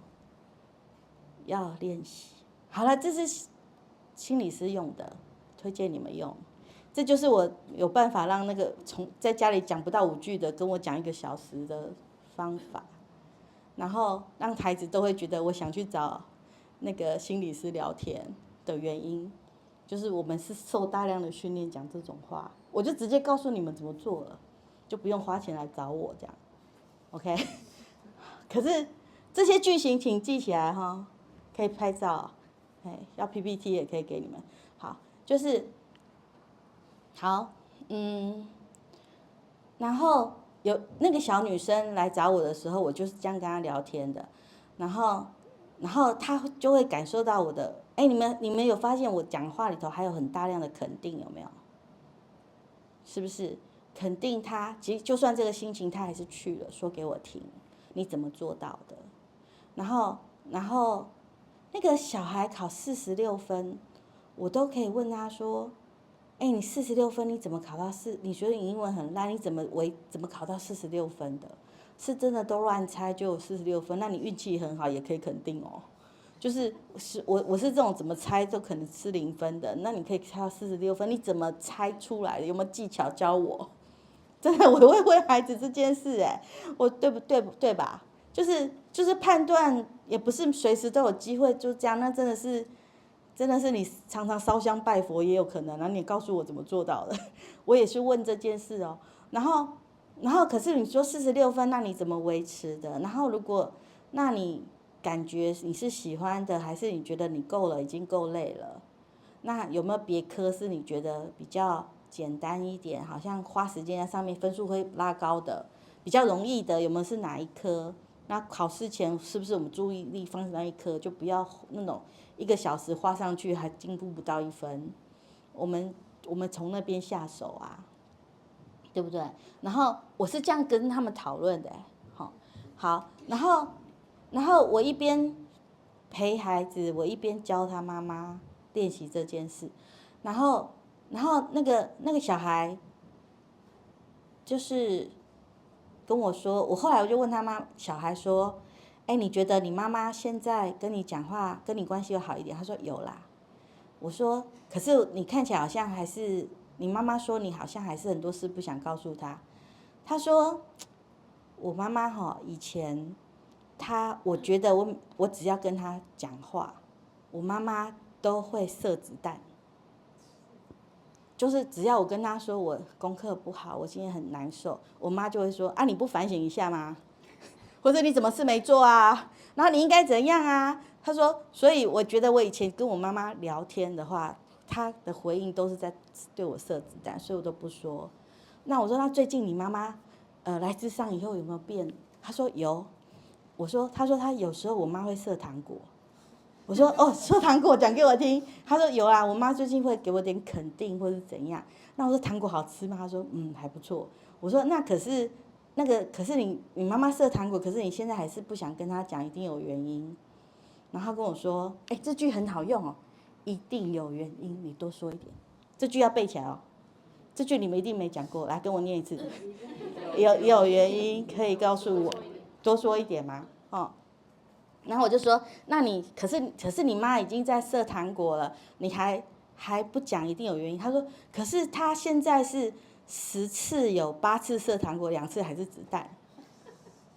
要练习。好了，这是心理师用的，推荐你们用。这就是我有办法让那个在家里讲不到5句的跟我讲1个小时的方法，然后让孩子都会觉得我想去找那个心理师聊天的原因，就是我们是受大量的训练讲这种话，我就直接告诉你们怎么做了，就不用花钱来找我这样 ，OK？ 可是这些句型请记起来哈，可以拍照，要 PPT 也可以给你们。好，就是好，然后有那个小女生来找我的时候，我就是这样跟她聊天的，然后她就会感受到我的，你们有发现我讲话里头还有很大量的肯定，有没有？是不是肯定她？其实就算这个心情，她还是去了，说给我听，你怎么做到的？然后那个小孩考46分，我都可以问他说，你46分你怎么考到你觉得你英文很烂，你怎么考到46分的？是真的都乱猜就有46分，那你运气很好也可以肯定哦。就是我是这种怎么猜都可能是0分的，那你可以猜到46分，你怎么猜出来的？有没有技巧教我？真的，我会问孩子这件事，我对不对？对吧？就是判断也不是随时都有机会就这样，那真的是你常常烧香拜佛也有可能，然后你告诉我怎么做到的，我也是问这件事哦。然后可是你说46分，那你怎么维持的？然后那你感觉你是喜欢的，还是你觉得你够了，已经够累了？那有没有别科是你觉得比较简单一点，好像花时间在上面分数会拉高的，比较容易的，有没有是哪一科？那考试前是不是我们注意力放在那一科，就不要那种1个小时花上去还进步不到1分？我们从那边下手啊，对不对？然后我是这样跟他们讨论的，好，然后我一边陪孩子，我一边教他妈妈练习这件事，然后那个小孩就是跟我说，我后来就问小孩说，你觉得你妈妈现在跟你讲话，跟你关系有好一点？他说有啦。我说，可是你看起来好像还是，你妈妈说你好像还是很多事不想告诉她。他说，我妈妈以前，我觉得我只要跟她讲话，我妈妈都会射子弹。就是只要我跟她说我功课不好，我今天很难受，我妈就会说，你不反省一下吗？或者你怎么事没做啊？然后你应该怎样啊？她说，所以我觉得我以前跟我妈妈聊天的话，她的回应都是在对我射子弹，所以我都不说。那我说，那最近你妈妈来諮商以后有没有变？她说有。她说她有时候我妈会射糖果。我说射糖果讲给我听。她说有啊，我妈最近会给我点肯定或是怎样。那我说糖果好吃吗？她说还不错。我说那可是你妈妈射糖果，可是你现在还是不想跟她讲，一定有原因。然后她跟我说，这句很好用哦，一定有原因，你多说一点。这句要背起来哦。这句你们一定没讲过，来跟我念一次。有原因可以告诉我，多说一点吗？然后我就说，那你可是你妈已经在射糖果了，你还不讲，一定有原因。他说，可是他现在是10次有8次射糖果，2次还是子弹，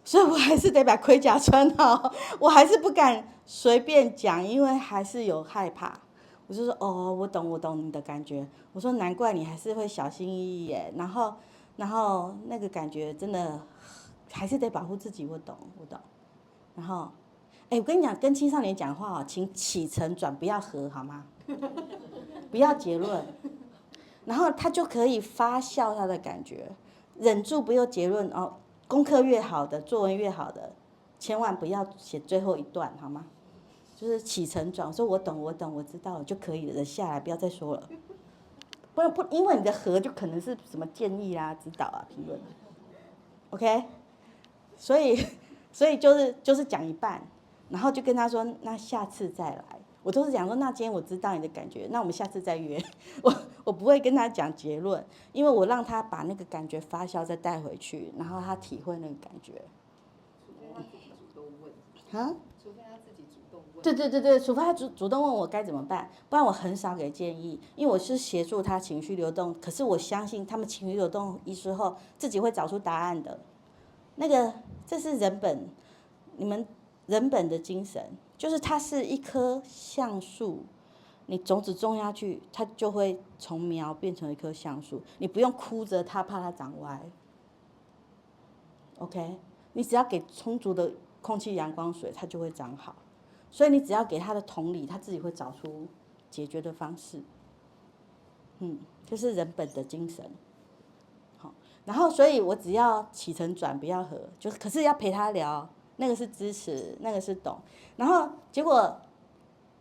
所以我还是得把盔甲穿好，我还是不敢随便讲，因为还是有害怕。我就说我懂你的感觉。我说难怪你还是会小心翼翼耶。然后那个感觉真的还是得保护自己，我懂。然后我跟你讲，跟青少年讲话请起承转，不要合好吗？不要结论，然后他就可以发酵他的感觉。忍住不用结论哦。功课越好的，作文越好的，千万不要写最后一段，好吗？就是起承转，说我懂，我懂，我知道了就可以了，忍下来，不要再说了。不，因为你的和就可能是什么建议啊、指导啊、评论啊 ，OK？所以就是讲一半，然后就跟他说，那下次再来。我都是讲说，那今天我知道你的感觉，那我们下次再约。我不会跟他讲结论，因为我让他把那个感觉发酵再带回去，然后他体会那个感觉。除非他自己主动问。啊？除非他自己主动问。对，除非他主动问我该怎么办，不然我很少给建议，因为我是协助他情绪流动，可是我相信他们情绪流动一之后，自己会找出答案的。那个这是人本，你们人本的精神，就是它是一棵橡树，你种子种下去，它就会从苗变成一棵橡树，你不用哭着它，怕它长歪。OK， 你只要给充足的空气、阳光、水，它就会长好。所以你只要给它的同理，它自己会找出解决的方式。这是人本的精神。好，然后所以我只要起承转，不要合，就是可是要陪他聊，那个是支持，那个是懂。然后结果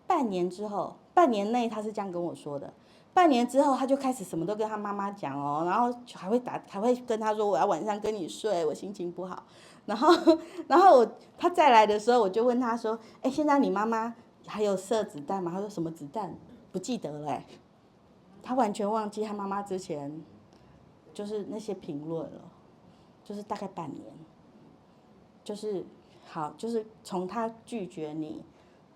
半年之后，半年内他是这样跟我说的。半年之后，他就开始什么都跟他妈妈讲哦，然后还会跟他说我要晚上跟你睡，我心情不好。然后他再来的时候，我就问他说，哎，现在你妈妈还有射子弹吗？他说什么子弹？不记得了哎，他完全忘记他妈妈之前就是那些评论了，就是大概半年，就是好，就是从他拒绝你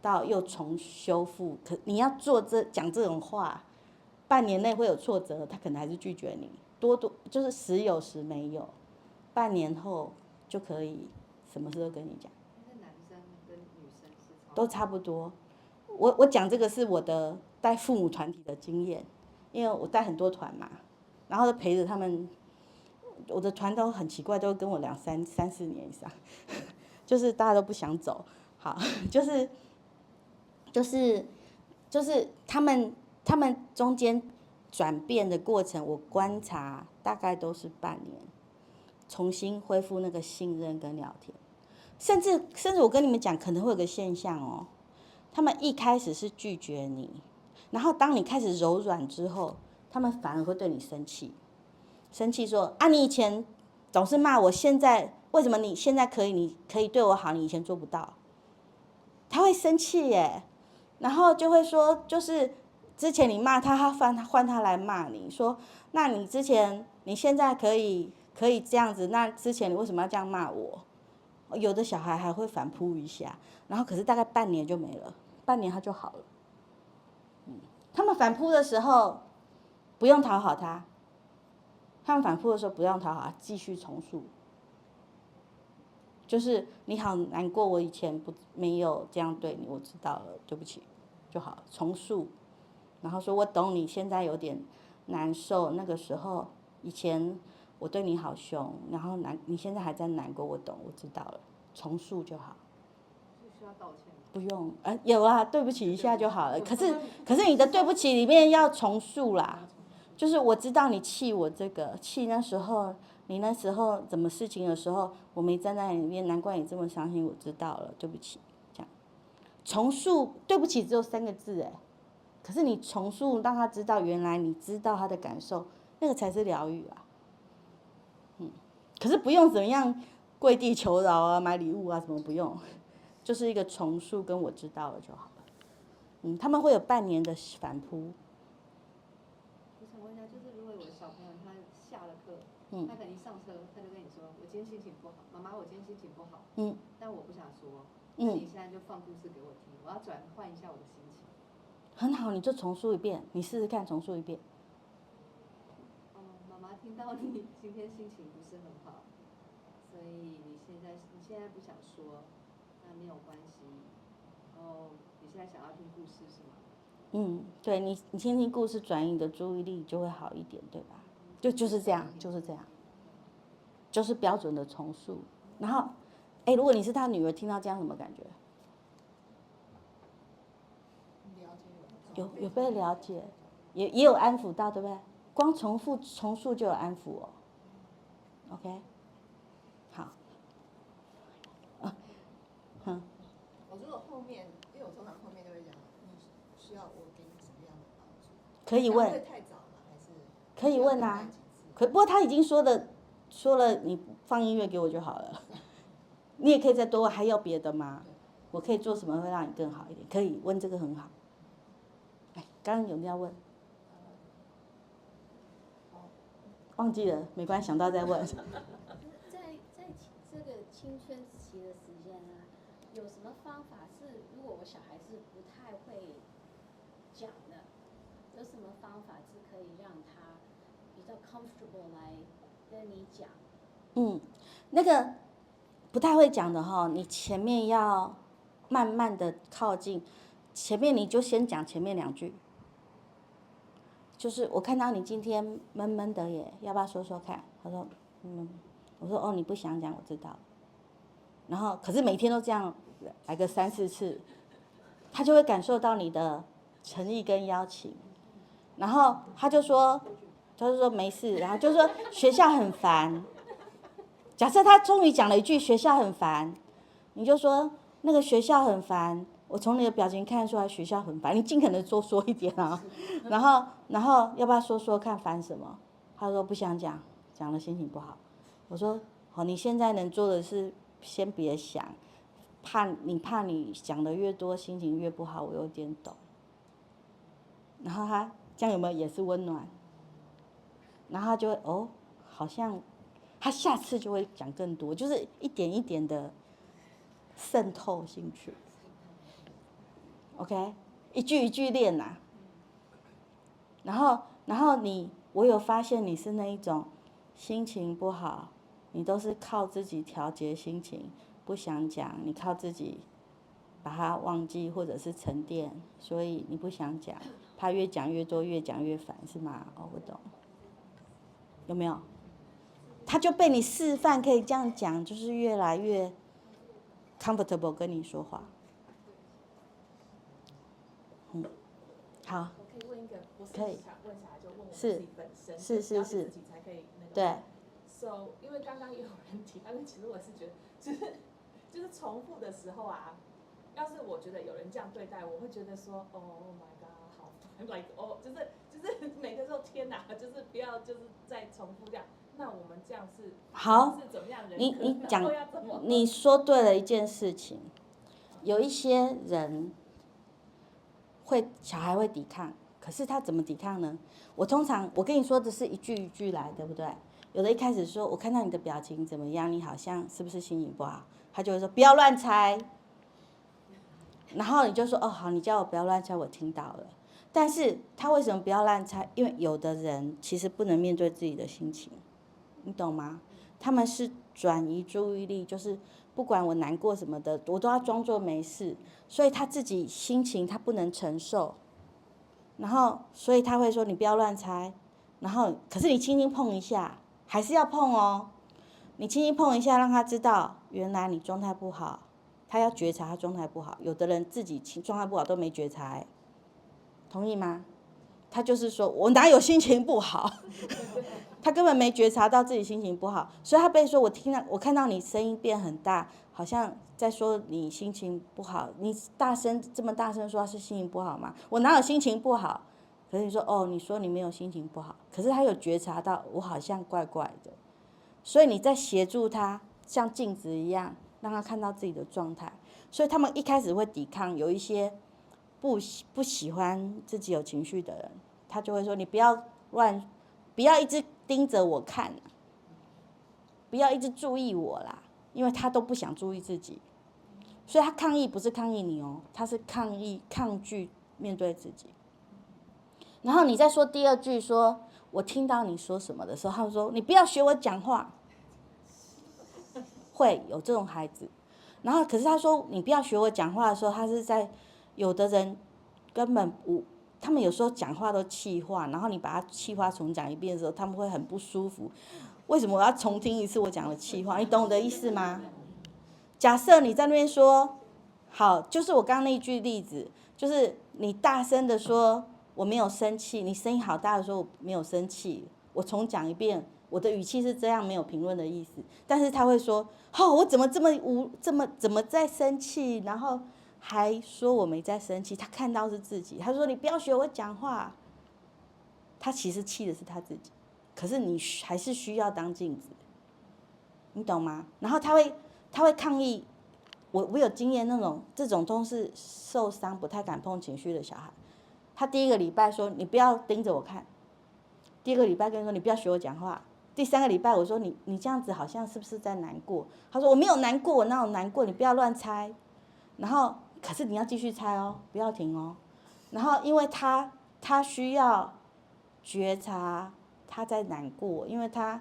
到又重修复，可你要讲这种话，半年内会有挫折，他可能还是拒绝你，就是时有时没有，半年后就可以什么事都跟你讲。那男生跟女生是都差不多。我讲这个是我的带父母团体的经验，因为我带很多团嘛，然后陪着他们，我的团都很奇怪，都跟我三四年以上，就是大家都不想走。好，就是他们中间转变的过程，我观察大概都是半年，重新恢复那个信任跟聊天。甚至我跟你们讲，可能会有个现象哦，他们一开始是拒绝你，然后当你开始柔软之后，他们反而会对你生气，说啊，你以前总是骂我，现在为什么你现在你可以对我好，你以前做不到？他会生气耶，然后就会说，就是之前你骂他，他换他来骂你，说那你现在可以这样子，那之前你为什么要这样骂我？有的小孩还会反扑一下，然后可是大概半年就没了，半年他就好了。他们反扑的时候不用讨好他，不用讨好他，继续重述。就是你好难过，我以前没有这样对你，我知道了，对不起，就好，重述。然后说我懂你现在有点难受，那个时候以前我对你好凶，然后你现在还在难过，我懂，我知道了，重述就好。不需要道歉。不用，有啊，对不起一下就好了。可是你的对不起里面要重述啦，就是我知道你气我这个，气那时候你那时候怎么事情的时候，我没站在你里面，难怪你这么伤心，我知道了，对不起，这样重述对不起只有3个字哎，可是你重述让他知道，原来你知道他的感受，那个才是疗愈啊。可是不用怎么样跪地求饶啊，买礼物啊，什么不用。就是一个重述，跟我知道了就好了。他们会有半年的反扑。我想问一下，就是如果有小朋友他下了课，他可能一上车他就跟你说，我今天心情不好，妈妈，我今天心情不好，但我不想说，那你现在就放故事给我听，我要转换一下我的心情。很好，你就重述一遍，你试试看重述一遍。妈妈听到你今天心情不是很好，所以你现在不想说。那没有关系，然后你现在想要听故事是吗？对，你听听故事，转移你的注意力就会好一点，对吧？就是这样，就是标准的重述。然后，如果你是他女儿，听到这样什么感觉？有被了解，也有安抚到，对不对？光重复就有安抚哦。OK， 好，我如果后面，因为我通常后面就会讲，你需要我给你什么样的帮助？可以问，会太早吗？还是可以问啊。不过他已经说了，你放音乐给我就好了。你也可以再多问，还有别的吗？我可以做什么会让你更好一点？可以问这个很好。哎，刚刚有没有要问？忘记了，没关系，想到再问。在这个青春期的时间啊，有什么方法是如果我小孩是不太会讲的，有什么方法是可以让他比较 comfortable 来跟你讲？那个不太会讲的哈，你前面要慢慢的靠近，前面你就先讲前面2句。就是我看到你今天闷闷的耶，要不要说说看？他说，我说哦，你不想讲，我知道。然后可是每天都这样来个3、4次，他就会感受到你的诚意跟邀请。然后他就说没事，然后就说学校很烦。假设他终于讲了一句学校很烦，你就说那个学校很烦，我从你的表情看出来学校很烦，你尽可能多说一点啊。然后要不要说说看烦什么？他说不想讲，讲了心情不好。我说好，你现在能做的是先别想，怕你讲的越多心情越不好，我有点懂。然后他这样有没有也是温暖？然后他就会好像他下次就会讲更多，就是一点一点的渗透进去。OK， 一句一句练呐。然后我有发现你是那一种心情不好，你都是靠自己调节心情，不想讲，你靠自己把它忘记或者是沉淀，所以你不想讲，怕越讲越多，越讲越烦，是吗？我懂。有没有？他就被你示范可以这样讲，就是越来越 comfortable 跟你说话。好。我可以问一个，不是可以想问小孩，就问我们是自己本身，是自己才可以那个。对。So， 因为刚刚也有人提，但是其实我是觉得，就是重复的时候啊，要是我觉得有人这样对待我，会觉得说，Oh my god， 好烦 ，like 就是每个时候天哪，就是不要就是再重复这样。那我们这样是好，是怎么样人？你讲，你说对了一件事情，有一些人小孩会抵抗，可是他怎么抵抗呢？我跟你说的是一句一句来，对不对？有的一开始说，我看到你的表情怎么样，你好像是不是心情不好？他就会说不要乱猜，然后你就说哦好，你叫我不要乱猜，我听到了。但是他为什么不要乱猜？因为有的人其实不能面对自己的心情，你懂吗？他们是转移注意力，就是不管我难过什么的，我都要装作没事，所以他自己心情他不能承受，然后所以他会说你不要乱猜，然后可是你轻轻碰一下，还是要碰哦，你轻轻碰一下，让他知道原来你状态不好，他要觉察他状态不好。有的人自己状态不好都没觉察，同意吗？他就是说我哪有心情不好，他根本没觉察到自己心情不好，所以他被说我看到你声音变很大，好像在说你心情不好，你这么大声说他是心情不好吗？我哪有心情不好？可是你说哦，你说你没有心情不好，可是他有觉察到我好像怪怪的，所以你在协助他像镜子一样，让他看到自己的状态。所以他们一开始会抵抗，有一些不喜欢自己有情绪的人，他就会说你不要一直盯着我看，不要一直注意我啦，因为他都不想注意自己，所以他抗议不是抗议你哦，他是抗拒面对自己。然后你再说第2句说我听到你说什么的时候，他说你不要学我讲话，会有这种孩子。然后可是他说你不要学我讲话的时候，他是在有的人根本他们有时候讲话都气话，然后你把他气话重讲一遍的时候，他们会很不舒服。为什么我要重听一次我讲的气话？你懂我的意思吗？假设你在那边说，好，就是我刚刚那一句例子，就是你大声的说我没有生气，你声音好大的说我没有生气，我重讲一遍，我的语气是这样，没有评论的意思，但是他会说，我怎么怎么在生气，然后还说我没在生气，他看到是自己，他说你不要学我讲话，他其实气的是他自己，可是你还是需要当镜子，你懂吗？然后他会抗议，我有经验，这种都是受伤不太敢碰情绪的小孩，他第1个礼拜说你不要盯着我看，第2个礼拜跟你说你不要学我讲话。第3个礼拜我说你这样子好像是不是在难过？他说我没有难过，我哪有难过？你不要乱猜。然后可是你要继续猜哦，不要停哦。然后因为他需要觉察他在难过，因为他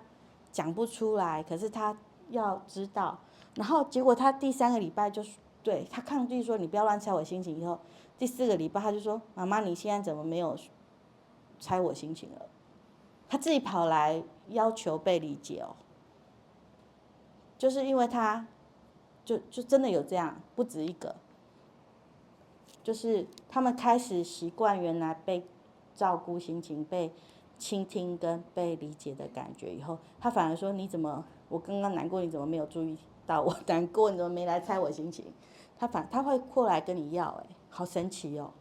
讲不出来，可是他要知道。然后结果他第3个礼拜就对他抗拒说你不要乱猜我心情，以后第4个礼拜他就说妈妈你现在怎么没有猜我心情了？他自己跑来要求被理解哦，就是因为他就真的有这样，不止一个，就是他们开始习惯原来被照顾心情、被倾听跟被理解的感觉以后，他反而说你怎么我刚刚难过，你怎么没有注意到我难过？你怎么没来猜我心情？他会过来跟你要，好神奇哦，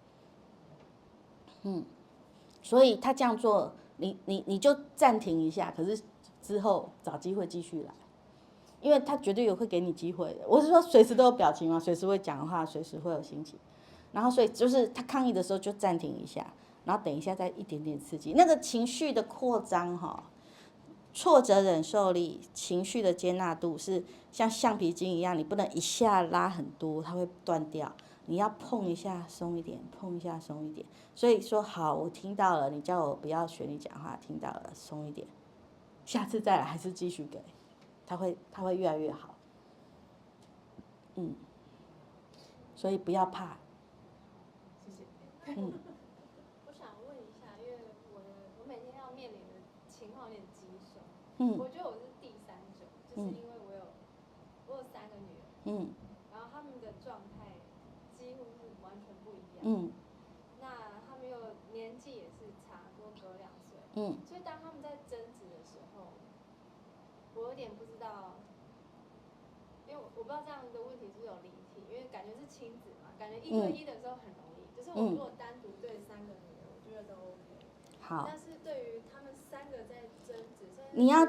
所以他这样做。你就暂停一下，可是之后找机会继续来，因为他绝对会给你机会的。我是说随时都有表情嘛，随时会讲话，随时会有心情。然后所以就是他抗议的时候就暂停一下，然后等一下再一点点刺激。那个情绪的扩张挫折忍受力、情绪的接纳度是像橡皮筋一样，你不能一下拉很多，它会断掉。你要碰一下松一点，碰一下松一点。所以说好，我听到了，你叫我不要学你讲话，听到了，松一点，下次再来还是继续给，他会越来越好。所以不要怕。谢谢。我想问一下，因为我每天要面临的情况有点棘手。我觉得我是第三者，就是因为我有3个女儿。然后他们的状态几乎是完全不一样。那他们又年纪也是差，多隔2岁。所以当他们在争执的时候，我有点不知道，因为我不知道这样的问题是不是有离题，因为感觉是亲子嘛，感觉1对1的时候很容易，就是我如果单独对3个女儿，我觉得都 OK。好。但是对于他们3个在争执，你要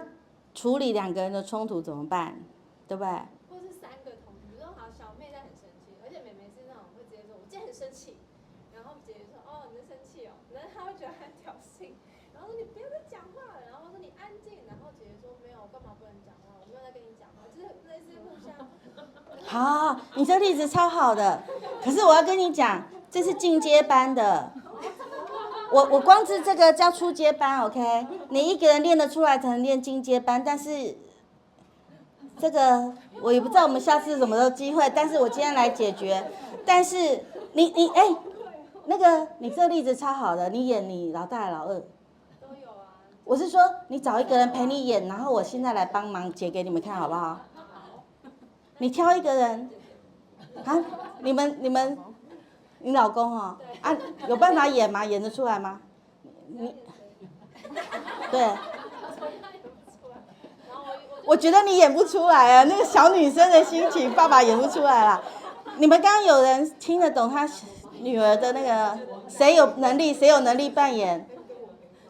处理2个人的冲突怎么办？对不对？或是3个同时，比如说好，小妹在很生气，而且妹妹是那种会直接说我今天很生气，然后姐姐说哦你在生气哦，然后她会觉得很挑衅，然后说你不要再讲话了，然后说你安静，然后姐姐说没有，我干嘛不能讲话？我没有在跟你讲话，就是类似互相。好，你这例子超好的，可是我要跟你讲，这是进阶班的。我光是这个叫初阶班 ，OK？ 你一个人练得出来才能练进阶班，但是这个我也不知道我们下次什么时候机会，但是我今天来解决。但是那个你这个例子超好的，你演你老大还是老二？都有啊。我是说你找一个人陪你演，然后我现在来帮忙解给你们看好不好？你挑一个人，你老公有办法演吗？演得出来吗？对。我觉得你演不出来啊，那个小女生的心情，爸爸演不出来啦。你们刚刚有人听得懂他女儿的那个谁有能力扮演？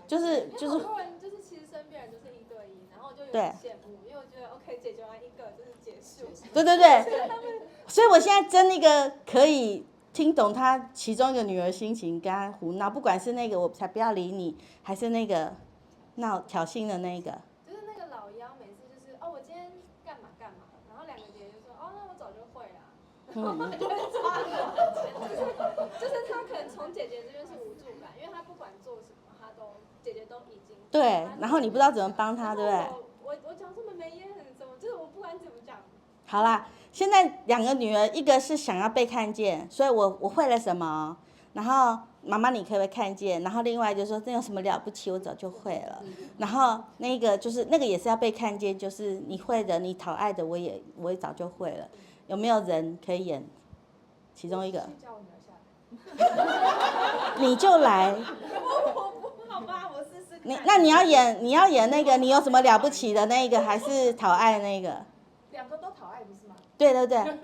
就是好多人就是其实身边人就是1对1，然后就有点羡慕，因为我觉得 OK 解决完一个就是结束。对，所以我现在争一个可以听懂他其中一个女儿心情，跟他胡闹，不管是那个我才不要理你，还是那个闹挑衅的那个。就是那个老幺每次就是我今天干嘛，然后2个姐姐就说那我早就会啦。就是他可能从姐姐这边是无助感，因为他不管做什么，姐姐都已经对，然后你不知道怎么帮他，对不对？我讲说妹妹也很什么，就是我不管怎么讲。好啦，现在2个女儿，一个是想要被看见，所以我会了什么，然后妈妈你可不可以看见？然后另外就说这有什么了不起，我早就会了。然后那个就是那个也是要被看见，就是你会的，你讨爱的，我也早就会了。有没有人可以演其中一个？你就来。好吧，我试试那你要演那个你有什么了不起的那个，还是讨爱那个？两个都讨爱不是吗？对对对，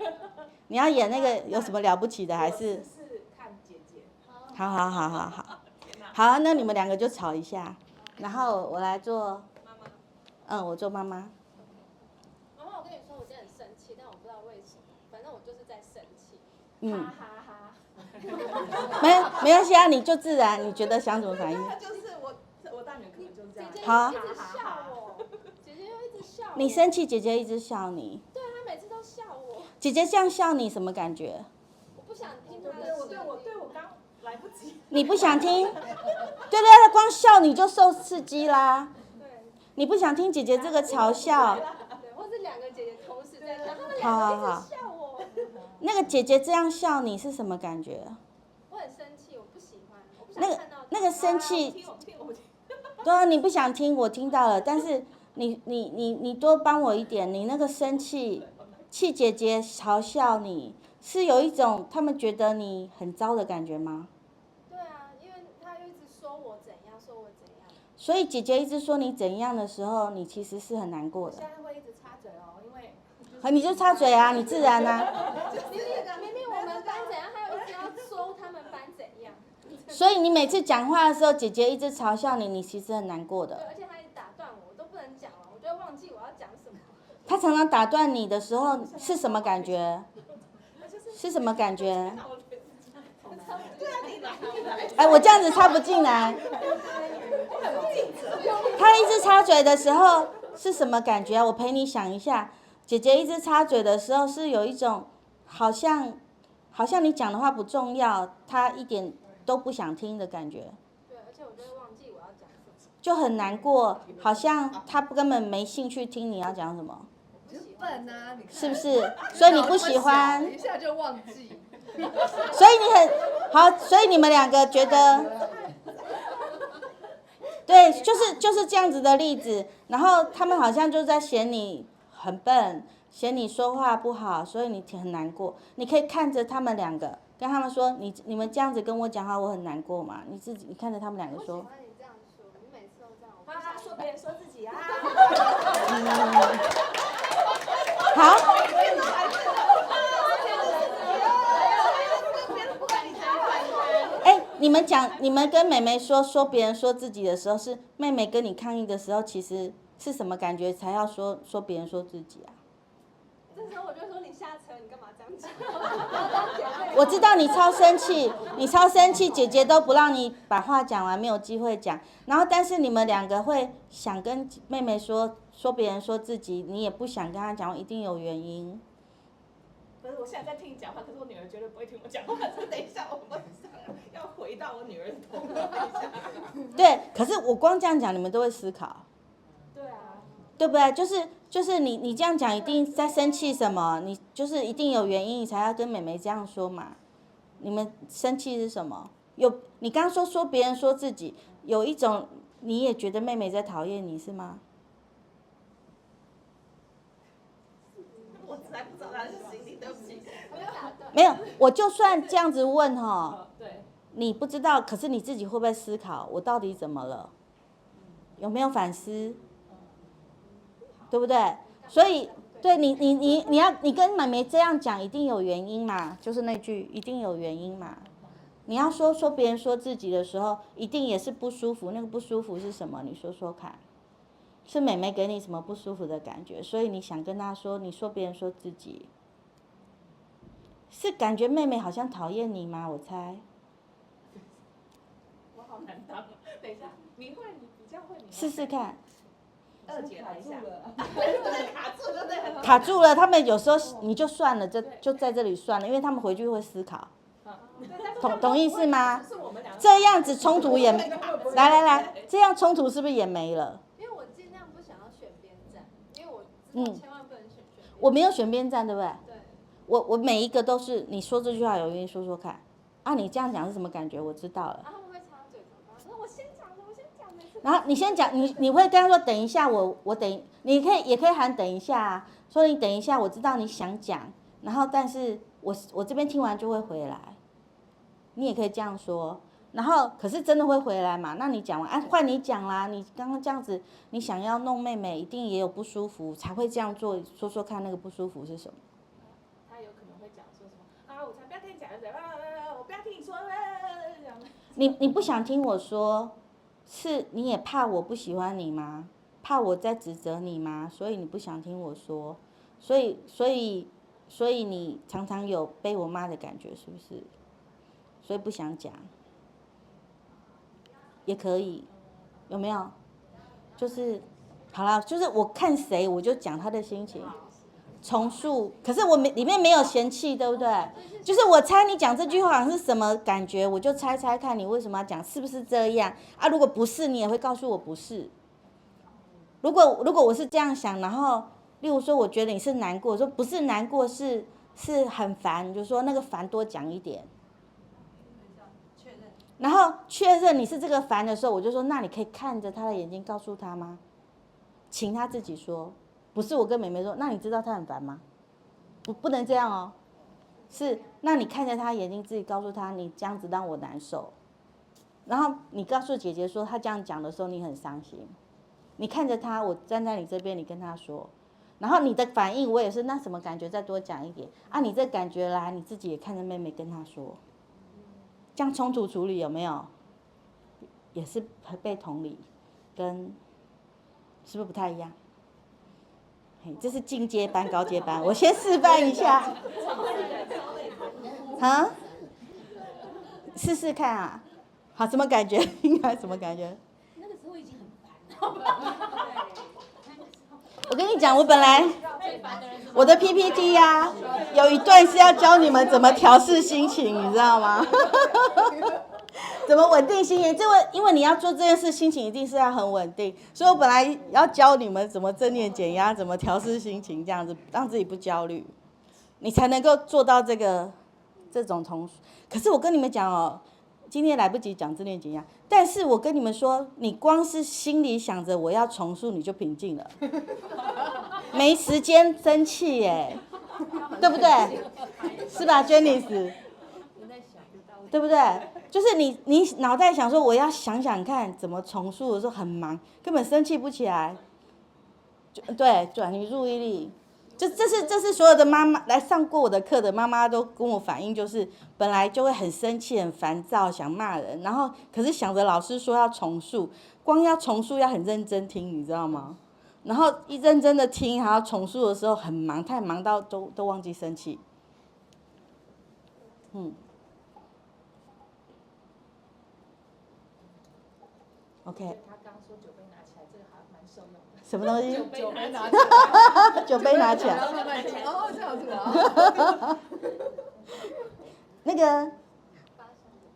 你要演那个有什么了不起的，还是？是看姐姐。好好好好好，好，那你们两个就吵一下，然后我来做妈妈。我做妈妈。妈妈，我跟你说，我今天很生气，但我不知道为什么，反正我就是在生气，哈哈哈。没关系啊，你就自然，你觉得想怎么反应？就是我大女儿可能就是这样。姐姐好一直笑我，姐姐又一直笑我。你生气，姐姐一直笑你。对，她每次都笑我。姐姐这样笑你什么感觉？我不想听她的声音。我刚来不及。你不想听？对，她光笑你就受刺激啦。对。你不想听姐姐这个嘲笑？对，或是两个姐姐同时在笑，她们好两个一直笑我。那个姐姐这样笑你是什么感觉？我很生气，我不喜欢，我不想看到她。那个生气，听。对啊，你不想听，我听到了，但是你多帮我一点，你那个生气姐姐嘲笑你，是有一种他们觉得你很糟的感觉吗？对啊，因为她又一直说我怎样，说我怎样。所以姐姐一直说你怎样的时候，你其实是很难过的。现在会一直插嘴哦，因为。你就插嘴啊，你自然啊。明明我们班怎样，她又一直要说他们班怎样。所以你每次讲话的时候，姐姐一直嘲笑你，你其实很难过对，的。而且她一直打断我，我都不能讲了，我就会忘记我要讲什么。她常常打断你的时候是什么感觉？是什么感觉？哎，我这样子插不进来。她一直插嘴的时候是什么感觉？我陪你想一下。姐姐一直插嘴的时候是有一种好像你讲的话不重要，她一点都不想听的感觉。对，而且我就会忘记我要讲什么。就很难过，好像她根本没兴趣听你要讲什么。笨啊，你看。是不是？所以你不喜欢。一下就忘记。所以你很好，所以你们两个觉得，对，就是这样子的例子。然后他们好像就在嫌你很笨，嫌你说话不好，所以你很难过。你可以看着他们两个，跟他们说，你们这样子跟我讲话，我很难过嘛。你看着他们两个说。我喜欢你这样说，你每次都这样。他说别人说自己啊。好。你们跟妹妹说别人说自己的时候，是妹妹跟你抗议的时候，其实是什么感觉才要说别人说自己啊？这时候我就说你下车，你干嘛这样讲？我知道你超生气，姐姐都不让你把话讲完，没有机会讲。然后，但是你们两个会想跟妹妹说别人说自己，你也不想跟她讲，一定有原因。不是，我现在在听你讲话，可是我女儿绝对不会听我讲话。等一下，我们要回到我女儿的头了。等一下。对，可是我光这样讲，你们都会思考。对啊。对不对？就是你这样讲，一定在生气什么？你就是一定有原因，你才要跟妹妹这样说嘛。你们生气是什么？你刚刚说别人说自己，有一种你也觉得妹妹在讨厌你是吗？我才不知道她是心里，对不起。没有，我就算这样子问哈，对，你不知道，可是你自己会不会思考，我到底怎么了？有没有反思？对不对？所以，对你跟妹妹这样讲，一定有原因嘛，就是那句一定有原因嘛。你要说别人说自己的时候，一定也是不舒服，那个不舒服是什么？你说说看，是妹妹给你什么不舒服的感觉？所以你想跟她说，你说别人说自己，是感觉妹妹好像讨厌你吗？我猜。我好难当。等一下，你比较会。试试看。二姐来一下。卡住了，他们有时候你就算了，就在这里算了，因为他们回去会思考。懂意思吗？这样子冲突也来，这样冲突是不是也没了？因为我尽量不想要选边站，因为我知道千万不能选边站。我没有选边站，对不对？对。我每一个都是你说这句话有原因，说说看。啊，你这样讲是什么感觉？我知道了。他们会插嘴怎么办？说我先讲的。然后你先讲，你会跟他说等一下，我等，你也可以喊等一下啊，说你等一下，我知道你想讲，然后但是我这边听完就会回来，你也可以这样说，然后可是真的会回来嘛？那你讲完，啊，换你讲啦。你刚刚这样子，你想要弄妹妹，一定也有不舒服，才会这样做。说说看，那个不舒服是什么？他有可能会讲说什么啊，我才不要听你讲，我不要听你说，这样。你不想听我说，是你也怕我不喜欢你吗？怕我在指责你吗？所以你不想听我说，所以你常常有被我骂的感觉，是不是？所以不想讲，也可以，有没有？就是好了，就是我看谁我就讲他的心情，重述。可是我里面没有嫌弃，对不对？就是我猜你讲这句话是什么感觉，我就猜猜看你为什么要讲，是不是这样啊？如果不是，你也会告诉我不是。如果我是这样想，然后例如说我觉得你是难过，说不是难过，是很烦，你就说那个烦多讲一点。然后确认你是这个烦的时候，我就说那你可以看着他的眼睛告诉他吗？请他自己说，不是我跟妹妹说，那你知道他很烦吗？不能这样哦，是那你看着他眼睛自己告诉他，你这样子让我难受。然后你告诉姐姐说他这样讲的时候你很伤心，你看着他，我站在你这边，你跟他说，然后你的反应我也是那什么感觉再多讲一点啊，你这感觉来你自己也看着妹妹跟他说。这样冲突处理有没有？也是被同理，跟是不是不太一样？嘿，这是进阶班、高阶班，我先示范一下。啊？试试看啊。好，什么感觉？应该什么感觉？那个时候已经很烦了。我跟你讲，我本来我的 PPT 呀，有一段是要教你们怎么调试心情，你知道吗？怎么稳定心情？因为你要做这件事，心情一定是要很稳定，所以我本来要教你们怎么正念减压，怎么调试心情，这样子让自己不焦虑，你才能够做到这种重塑。可是我跟你们讲哦，今天来不及讲正念减压，但是我跟你们说，你光是心里想着我要重塑，你就平静了，没时间生气耶，对不对？是吧 ，Janice？ 对不对？就是你脑袋想说我要想想看怎么重塑的时候很忙，根本生气不起来。对，转移注意力，这是所有的妈妈来上过我的课的妈妈都跟我反映，就是本来就会很生气、很烦躁，想骂人，然后可是想着老师说要重塑，光要重塑要很认真听，你知道吗？然后一认真的听，还要重塑的时候很忙，太忙到都忘记生气。OK。他刚说酒杯拿起来，这个还蛮受用的。什么东西？酒杯拿起来。酒杯拿起来。哦，这样子啊。那个，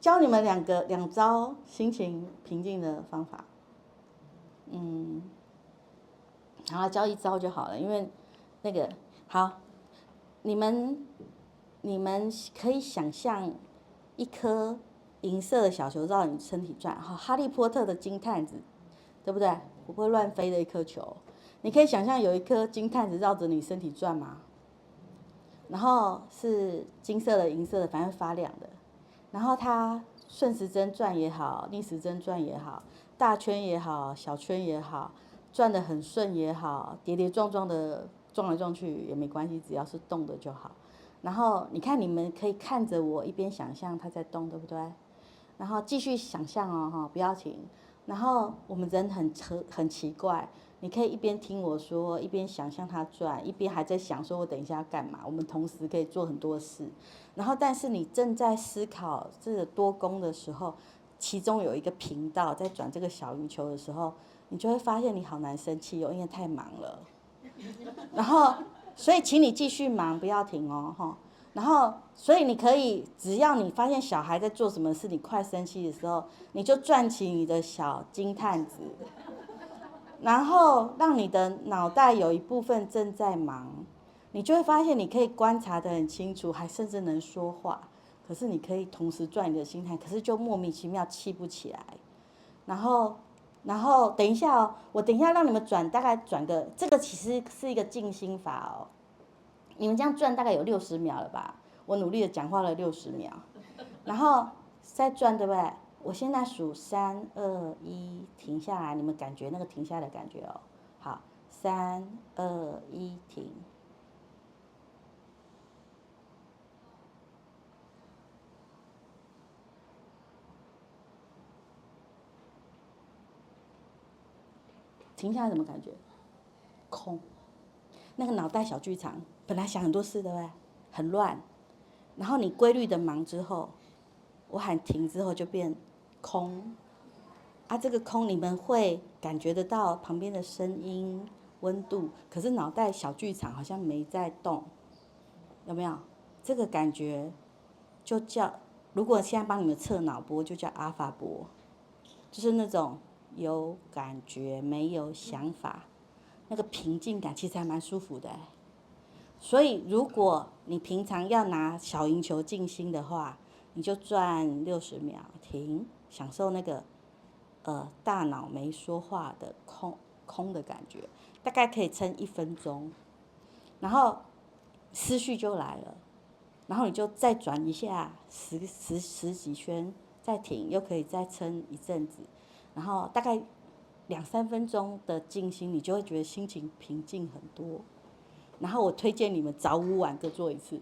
教你们两招心情平静的方法。好，教一招就好了，因为那个好，你们可以想象一颗银色的小球绕你身体转，好，哈利波特的金探子，对不对？不会乱飞的一颗球，你可以想象有一颗金探子绕着你身体转吗？然后是金色的、银色的，反正发亮的。然后它顺时针转也好，逆时针转也好，大圈也好，小圈也好，转得很顺也好，跌跌撞撞的撞来撞去也没关系，只要是动的就好。然后你看，你们可以看着我一边想象它在动，对不对？然后继续想象哦，不要停。然后我们人很奇怪，你可以一边听我说，一边想象它转，一边还在想说我等一下要干嘛。我们同时可以做很多事。然后，但是你正在思考这个多功的时候，其中有一个频道在转这个小鱼球的时候，你就会发现你好难生气哦，因为太忙了。然后，所以请你继续忙，不要停哦，哈。然后，所以你可以，只要你发现小孩在做什么事，你快生气的时候，你就转起你的小金探子，然后让你的脑袋有一部分正在忙，你就会发现你可以观察得很清楚，还甚至能说话。可是你可以同时转你的心态，可是就莫名其妙气不起来。然后等一下哦，我等一下让你们转，大概转个，这个其实是一个静心法哦。你们这样转大概有60秒了吧？我努力的讲话了60秒，然后再转，对不对？我现在数3、2、1，停下来，你们感觉那个停下来的感觉哦。好，3、2、1，停。停下来什么感觉？空。那个脑袋小剧场，本来想很多事，对不对？很乱。然后你规律的忙之后，我喊停之后就变空。啊，这个空你们会感觉得到旁边的声音、温度，可是脑袋小剧场好像没在动，有没有？这个感觉就叫，如果现在帮你们测脑波，就叫阿法波，就是那种有感觉没有想法，那个平静感其实还蛮舒服的。所以如果你平常要拿小银球静心的话，你就转60秒，停，享受那个大脑没说话的空的感觉，大概可以撑1分钟，然后思绪就来了，然后你就再转一下十几圈，再停，又可以再撑一阵子，然后大概2、3分钟的静心，你就会觉得心情平静很多。然后我推荐你们早午晚各做一次，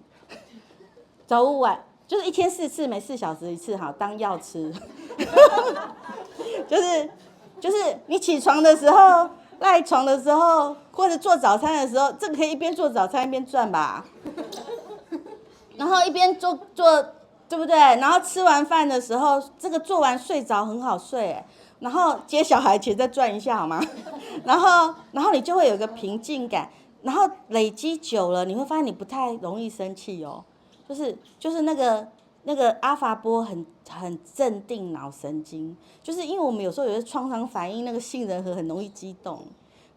早午晚就是1天4次，每4小时1次，好当药吃。就是你起床的时候、赖床的时候，或者做早餐的时候，这个可以一边做早餐一边转吧。然后一边做，对不对？然后吃完饭的时候，这个做完睡着很好睡哎。然后接小孩前再转一下好吗？然后你就会有个平静感，然后累积久了，你会发现你不太容易生气哦。就是那个阿法波很镇定脑神经，就是因为我们有时候有些创伤反应，那个杏仁核很容易激动，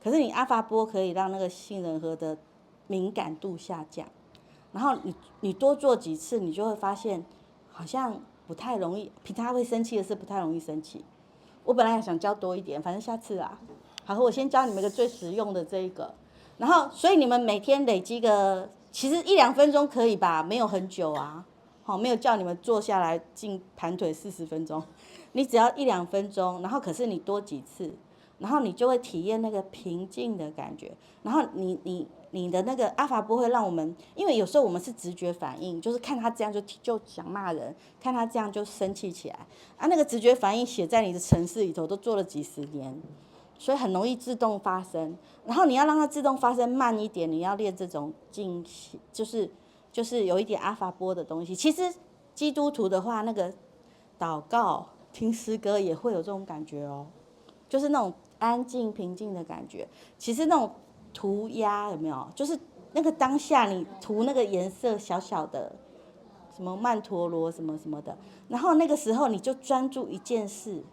可是你阿法波可以让那个杏仁核的敏感度下降，然后你多做几次，你就会发现好像不太容易，平常会生气的事不太容易生气。我本来还想教多一点，反正下次啊。好，我先教你们一个最实用的这一个，然后所以你们每天累积个，其实1、2分钟可以吧，没有很久啊。好，没有叫你们坐下来静盘腿40分钟，你只要1、2分钟，然后可是你多几次，然后你就会体验那个平静的感觉，然后你的那个阿法波会让我们，因为有时候我们是直觉反应，就是看他这样就想骂人，看他这样就生气起来，啊，那个直觉反应写在你的程式里头，都做了几十年，所以很容易自动发生。然后你要让它自动发生慢一点，你要练这种静心，就是有一点阿法波的东西。其实基督徒的话，那个祷告、听诗歌也会有这种感觉哦，就是那种安静平静的感觉。其实那种涂鸦有没有？就是那个当下你涂那个颜色小小的，什么曼陀罗什么什么的，然后那个时候你就专注一件事，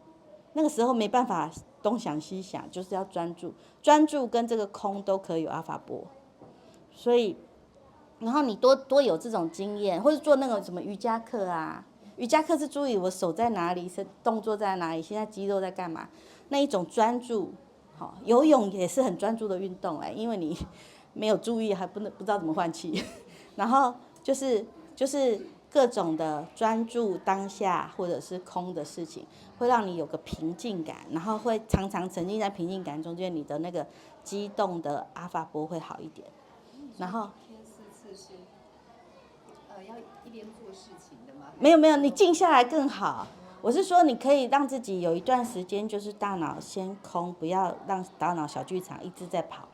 那个时候没办法东想西想，就是要专注跟这个空都可以有阿法波，所以。然后你多有这种经验，或者做那种什么瑜伽课啊，瑜伽课是注意我手在哪里，动作在哪里，现在肌肉在干嘛，那一种专注。好，游泳也是很专注的运动因为你没有注意，还不知道怎么换气。然后就是各种的专注当下或者是空的事情，会让你有个平静感，然后会常常沉浸在平静感中间，你的那个激动的阿法波会好一点。然后。要一边做事情的吗？没有，你静下来更好。我是说，你可以让自己有一段时间，就是大脑先空，不要让大脑小剧场一直在跑，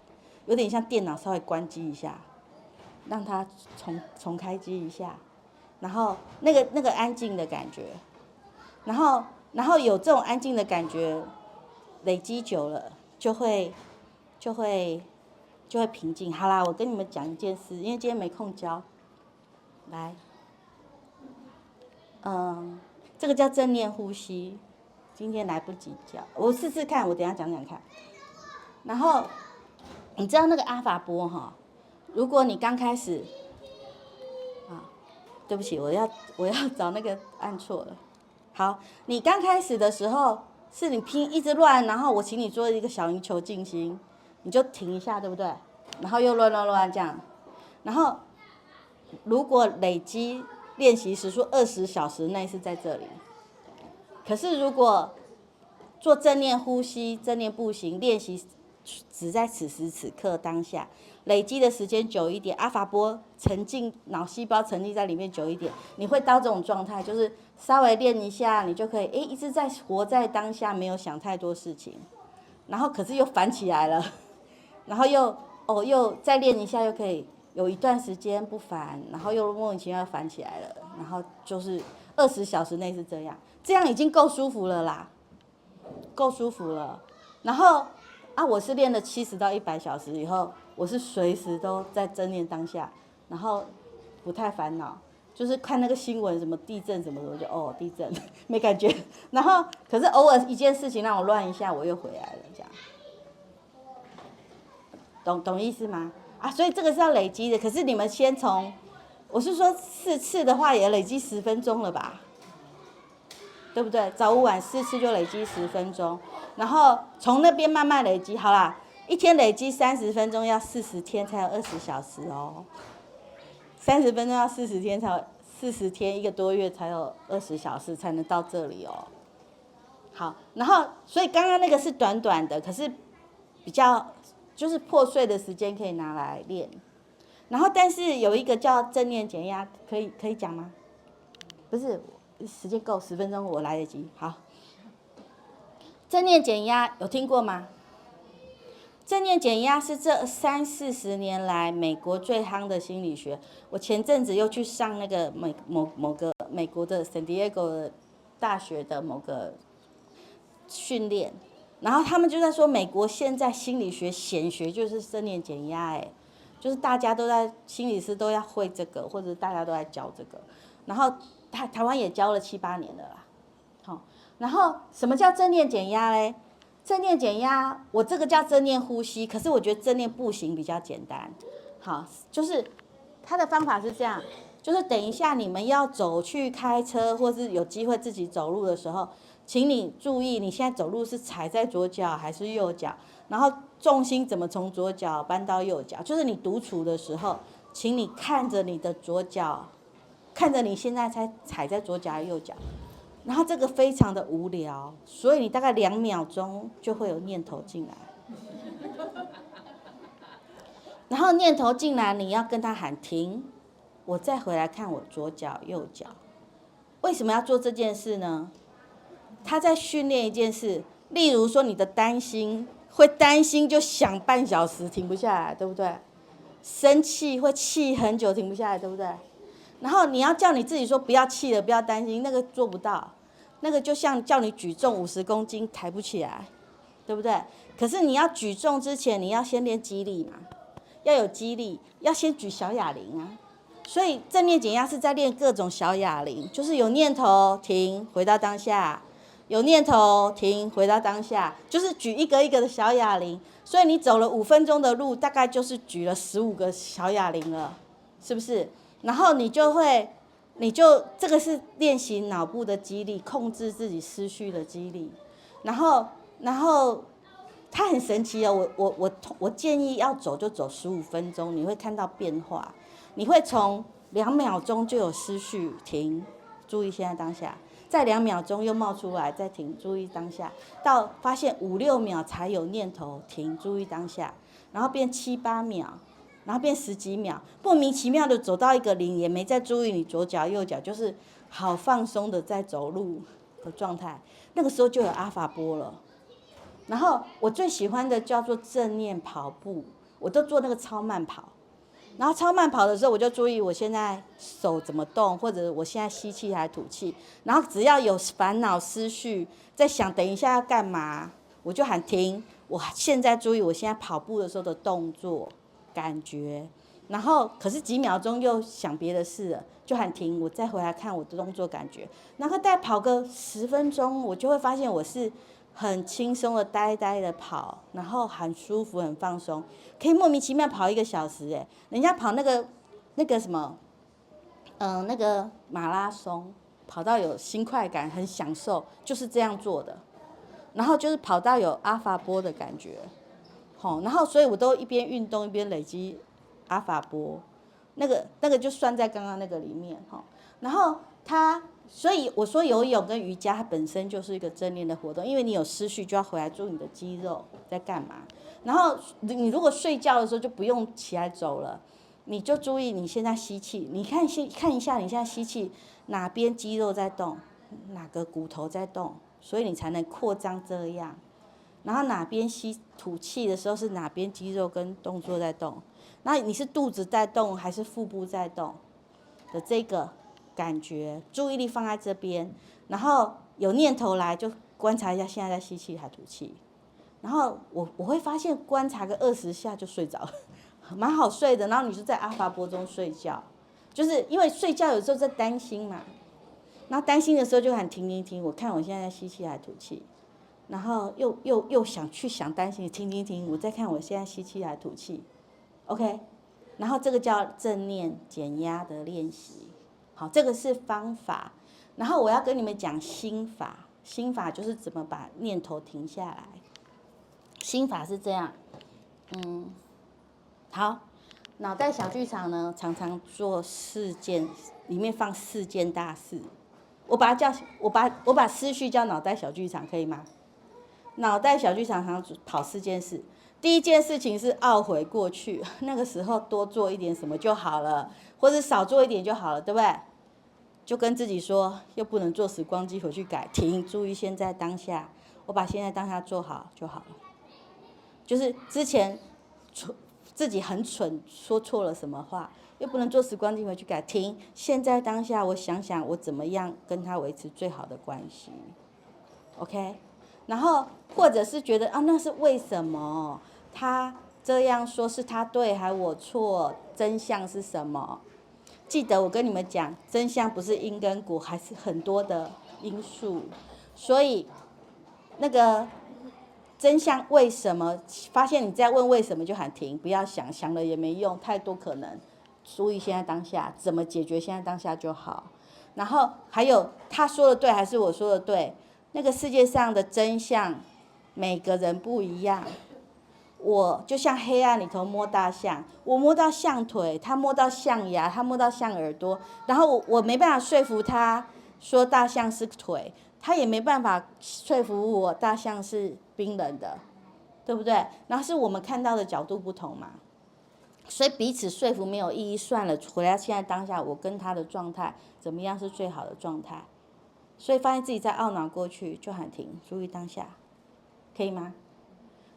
有点像电脑稍微关机一下，让它重开机一下，然后那个安静的感觉，然后有这种安静的感觉，累积久了就会平静。好啦，我跟你们讲一件事，因为今天没空教。来，这个叫正念呼吸，今天来不及教，我试试看，我等一下讲讲看。然后，你知道那个阿法波哈，如果你刚开始，对不起，我要找那个按错了。好，你刚开始的时候是你一直乱，然后我请你做一个小银球静心，你就停一下，对不对？然后又乱这样，然后。如果累积练习时数20小时内是在这里，可是如果做正念呼吸、正念步行练习，只在此时此刻当下，累积的时间久一点，阿法波沉浸脑细胞沉浸在里面久一点，你会到这种状态，就是稍微练一下，你就可以一直在活在当下，没有想太多事情，然后可是又烦起来了，然后又再练一下，又可以有一段时间不烦，然后又莫名其妙烦起来了，然后就是20小时内是这样，这样已经够舒服了啦，够舒服了。然后我是练了70到100小时以后，我是随时都在正念当下，然后不太烦恼，就是看那个新闻什么地震什么的，我就地震没感觉，然后可是偶尔一件事情让我乱一下，我又回来了，这样，懂意思吗？所以这个是要累积的，可是你们先从，我是说4次的话也累积10分钟了吧，对不对？早午晚4次就累积10分钟，然后从那边慢慢累积，好啦，一天累积30分钟要40天才有20小时哦，30分钟要40天才有40天1个多月才有20小时才能到这里哦。好，然后所以刚刚那个是短短的，可是比较就是破碎的时间可以拿来练，然后但是有一个叫正念减压，可以讲吗？不是，时间够10分钟，我来得及。好，正念减压有听过吗？正念减压是这30-40年来美国最夯的心理学。我前阵子又去上那个某个美国的 San Diego 大学的某个训练，然后他们就在说美国现在心理学显学就是正念减压，就是大家都在心理师都要会这个，或者大家都在教这个，然后台湾也教了7-8年了啦。好，然后什么叫正念减压嘞？正念减压，我这个叫正念呼吸，可是我觉得正念步行比较简单。好，就是他的方法是这样，就是等一下你们要走去开车，或是有机会自己走路的时候，请你注意你现在走路是踩在左脚还是右脚，然后重心怎么从左脚搬到右脚，就是你独处的时候，请你看着你的左脚，看着你现在才踩在左脚还是右脚。然后这个非常的无聊，所以你大概2秒钟就会有念头进来，然后念头进来你要跟他喊停，我再回来看我左脚右脚。为什么要做这件事呢？他在训练一件事，例如说你的担心，会担心就想半小时停不下来，对不对？生气会气很久停不下来，对不对？然后你要叫你自己说不要气了，不要担心，那个做不到，那个就像叫你举重50公斤抬不起来，对不对？可是你要举重之前，你要先练肌力嘛，要有肌力，要先举小哑铃啊。所以正念减压是在练各种小哑铃，就是有念头停，回到当下，有念头停，回到当下，就是举一个一个的小哑铃。所以你走了5分钟的路，大概就是举了15个小哑铃了，是不是？然后你就这个是练习脑部的肌力，控制自己思绪的肌力。然后它很神奇哦，我建议要走就走15分钟，你会看到变化。你会从2秒钟就有思绪停，注意现在当下，再2秒钟又冒出来再停，注意当下，到发现5-6秒才有念头停，注意当下，然后变7-8秒。然后变10几秒，莫名其妙的走到一个0，也没再注意你左脚右脚，就是好放松的在走路的状态。那个时候就有阿法波了。然后我最喜欢的叫做正念跑步，我都做那个超慢跑。然后超慢跑的时候，我就注意我现在手怎么动，或者我现在吸气还吐气。然后只要有烦恼思绪，在想等一下要干嘛，我就喊停。我现在注意我现在跑步的时候的动作。感觉，然后可是几秒钟又想别的事了，就喊停，我再回来看我的动作感觉，然后再跑个10分钟，我就会发现我是很轻松的呆呆的跑，然后很舒服很放松，可以莫名其妙跑1个小时人家跑那个什么，那个马拉松，跑到有新快感，很享受，就是这样做的，然后就是跑到有阿法波的感觉。然后所以我都一边运动一边累积阿法波，那个就算在刚刚那个里面然后它所以我说游泳跟瑜伽它本身就是一个正念的活动，因为你有思绪就要回来注意你的肌肉在干嘛。然后你如果睡觉的时候就不用起来走了，你就注意你现在吸气，你看一下你现在吸气哪边肌肉在动，哪个骨头在动，所以你才能扩张这样。然后哪边吐气的时候是哪边肌肉跟动作在动，那你是肚子在动还是腹部在动的这个感觉，注意力放在这边，然后有念头来就观察一下现在在吸气还吐气，然后我会发现观察个20下就睡着了，蛮好睡的。然后你就在阿法波中睡觉，就是因为睡觉有时候在担心嘛，然后担心的时候就喊停，我看我现在在吸气还吐气。然后又想担心，停，我再看我现在吸气还吐气 ，OK， 然后这个叫正念减压的练习，好，这个是方法。然后我要跟你们讲心法，心法就是怎么把念头停下来。心法是这样，好，脑袋小剧场呢，常常做4件，里面放4件大事。我把思绪叫脑袋小剧场，可以吗？脑袋小剧场常跑4件事。第一件事情是懊悔过去，那个时候多做一点什么就好了，或者少做一点就好了，对不对？就跟自己说，又不能坐时光机回去改，停，注意现在当下，我把现在当下做好就好了。就是之前自己很蠢，说错了什么话，又不能坐时光机回去改，停，现在当下，我想想我怎么样跟他维持最好的关系 ，OK？ 然后或者是觉得啊，那是为什么他这样说，是他对还我错？真相是什么？记得我跟你们讲，真相不是因跟果，还是很多的因素。所以那个真相为什么？发现你在问为什么就喊停，不要想，想了也没用，太多可能。注意现在当下，怎么解决现在当下就好。然后还有他说的对还是我说的对？那个世界上的真相，每个人不一样。我就像黑暗里头摸大象，我摸到象腿，他摸到象牙，他摸到象耳朵，然后我没办法说服他说大象是腿，他也没办法说服我大象是冰冷的，对不对？然后是我们看到的角度不同嘛，所以彼此说服没有意义，算了，回来现在当下我跟他的状态怎么样是最好的状态。所以发现自己在懊恼过去就喊停，注意当下，可以吗？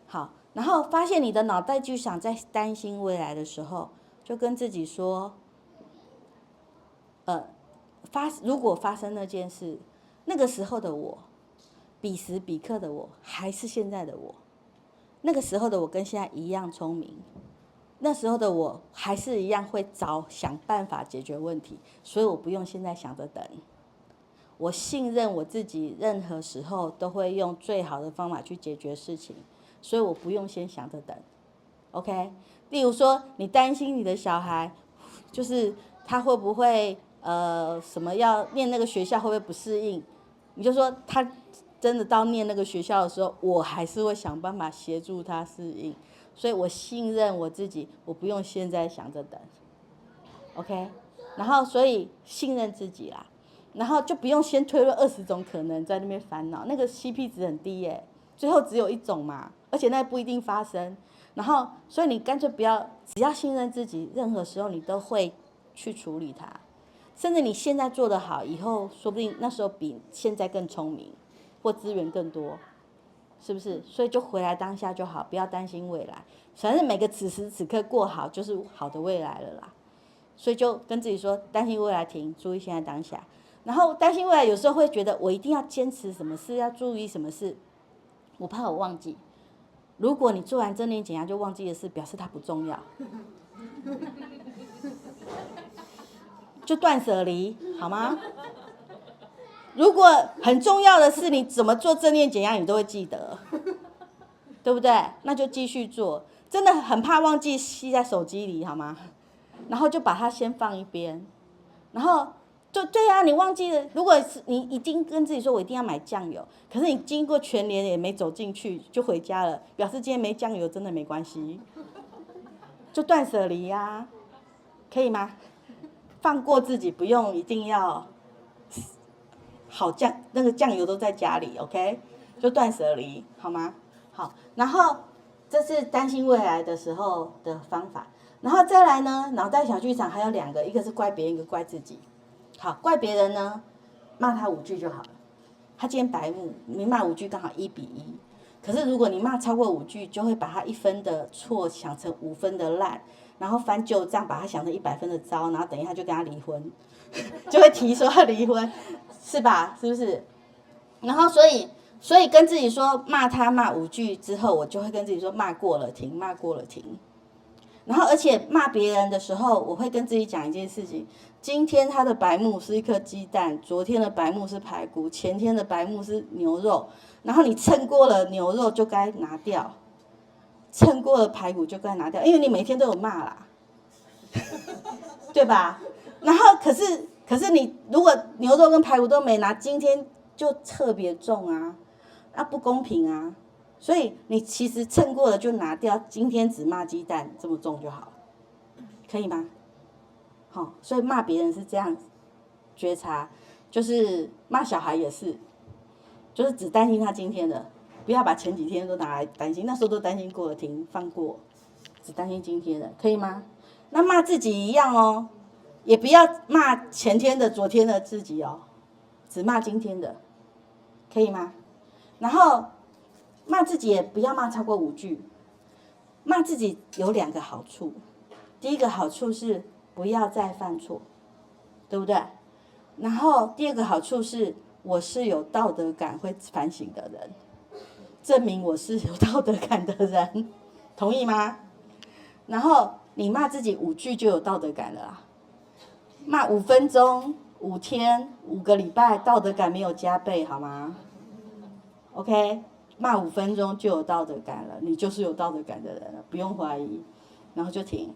好，然后发现你的脑袋剧场在担心未来的时候，就跟自己说，如果发生那件事，那个时候的我，彼时彼刻的我，还是现在的我，那个时候的我跟现在一样聪明，那时候的我还是一样会想办法解决问题，所以我不用现在想着等。我信任我自己，任何时候都会用最好的方法去解决事情，所以我不用先想着等 ，OK？ 例如说，你担心你的小孩，就是他会不会什么要念那个学校会不会不适应，你就说他真的到念那个学校的时候，我还是会想办法协助他适应，所以我信任我自己，我不用现在想着等 ，OK？ 然后所以信任自己啦。然后就不用先推论20种可能在那边烦恼，那个 CP 值很低耶，最后只有1种嘛，而且那不一定发生。然后，所以你干脆不要，只要信任自己，任何时候你都会去处理它，甚至你现在做得好，以后说不定那时候比现在更聪明，或资源更多，是不是？所以就回来当下就好，不要担心未来，反正每个此时此刻过好就是好的未来了啦。所以就跟自己说，担心未来停，注意现在当下。然后担心未来，有时候会觉得我一定要坚持什么事，要注意什么事，我怕我忘记。如果你做完正念减压就忘记的事，表示它不重要，就断舍离，好吗？如果很重要的事，你怎么做正念减压你都会记得，对不对？那就继续做。真的很怕忘记，吸在手机里，好吗？然后就把它先放一边，然后。对啊，你忘记了。如果是你已经跟自己说我一定要买酱油，可是你经过全联也没走进去就回家了，表示今天没酱油真的没关系，就断舍离啊，可以吗？放过自己，不用一定要好那个酱油都在家里 ，OK， 就断舍离，好吗？好，然后这是担心未来的时候的方法，然后再来呢，脑袋小剧场还有2个，一个是怪别人，一个怪自己。好，怪别人呢，骂他5句就好了。他今天白目，你骂5句刚好1比1。可是如果你骂超过5句，就会把他1分的错想成5分的烂，然后翻旧账，把他想成100分的糟，然后等一下就跟他离婚，就会提说要离婚，是吧？是不是？然后所以跟自己说骂他骂5句之后，我就会跟自己说骂过了停，骂过了停。然后而且骂别人的时候，我会跟自己讲一件事情：今天他的白目是1颗鸡蛋，昨天的白目是排骨，前天的白目是牛肉。然后你称过了牛肉就该拿掉，称过了排骨就该拿掉，因为你每天都有骂啦，对吧？然后可是你如果牛肉跟排骨都没拿，今天就特别重啊，那不公平啊。所以你其实称过了就拿掉，今天只骂鸡蛋这么重就好，可以吗？好，所以骂别人是这样觉察，就是骂小孩也是。就是只担心他今天的，不要把前几天都拿来担心，那时候都担心过了停放过，只担心今天的，可以吗？那骂自己一样哦，也不要骂前天的、昨天的自己哦，只骂今天的，可以吗？然后骂自己也不要骂超过5句，骂自己有2个好处，第一个好处是不要再犯错，对不对？然后第2个好处是，我是有道德感、会反省的人，证明我是有道德感的人，同意吗？然后你骂自己5句就有道德感了啦，骂5分钟、5天、5个礼拜，道德感没有加倍，好吗 ？OK， 骂5分钟就有道德感了，你就是有道德感的人了，不用怀疑，然后就停。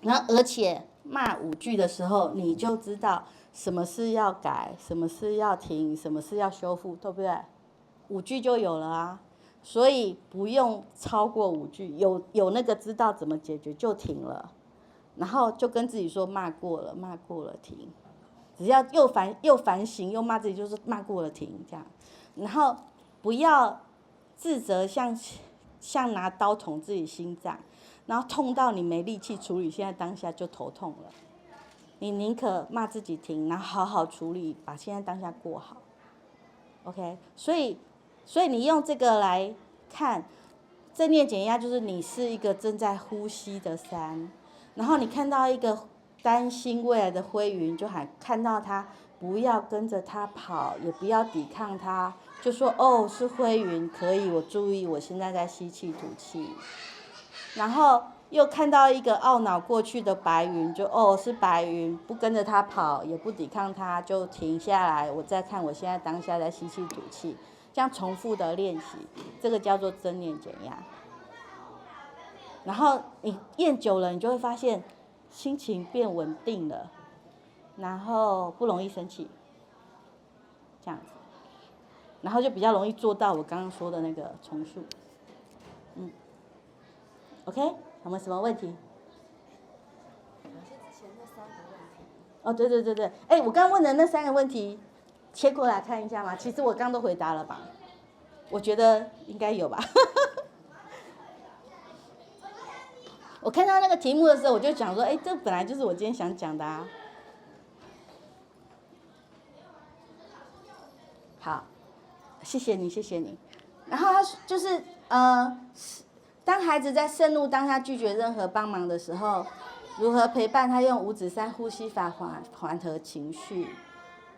然后而且骂5句的时候，你就知道什么事要改，什么事要停，什么事要修复，对不对？5句就有了啊，所以不用超过5句，有那个知道怎么解决就停了，然后就跟自己说骂过了，骂过了停，只要又反省又骂自己，就是骂过了停这样，然后不要自责像拿刀捅自己心脏，然后痛到你没力气处理，现在当下就头痛了。你宁可骂自己停，然后好好处理，把现在当下过好。OK， 所以你用这个来看正念减压，就是你是一个正在呼吸的山，然后你看到一个担心未来的灰云，就看到它，不要跟着它跑，也不要抵抗它，就说哦是灰云，可以，我注意，我现在在吸气吐气，然后又看到一个懊恼过去的白云，就哦是白云，不跟着它跑，也不抵抗它，就停下来，我再看我现在当下在吸气吐气，这样重复的练习，这个叫做正念减压。然后你练久了，你就会发现心情变稳定了，然后不容易生气，这样子，然后就比较容易做到我刚刚说的那个重塑。OK， 有没有什么问题？哦，对，哎，我刚问的那3个问题，切过来看一下嘛。其实我刚都回答了吧？我觉得应该有吧。我看到那个题目的时候，我就想说，哎，这本来就是我今天想讲的啊。好，谢谢你。然后他就是当孩子在盛怒当下拒绝任何帮忙的时候，如何陪伴他用5指3呼吸法缓和情绪？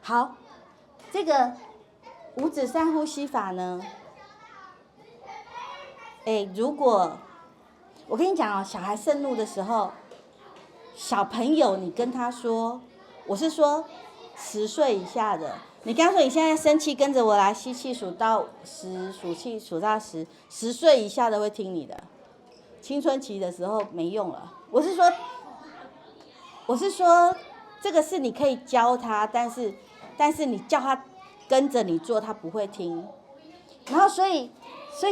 好，这个5指3呼吸法呢，如果我跟你讲哦，小孩盛怒的时候，小朋友你跟他说，我是说10岁以下的，你跟他说你现在生气，跟着我来吸气数到10，数气数到10，10岁以下的会听你的。青春期的时候没用了。我是说，这个是你可以教他，但是你叫他跟着你做，他不会听。然后所以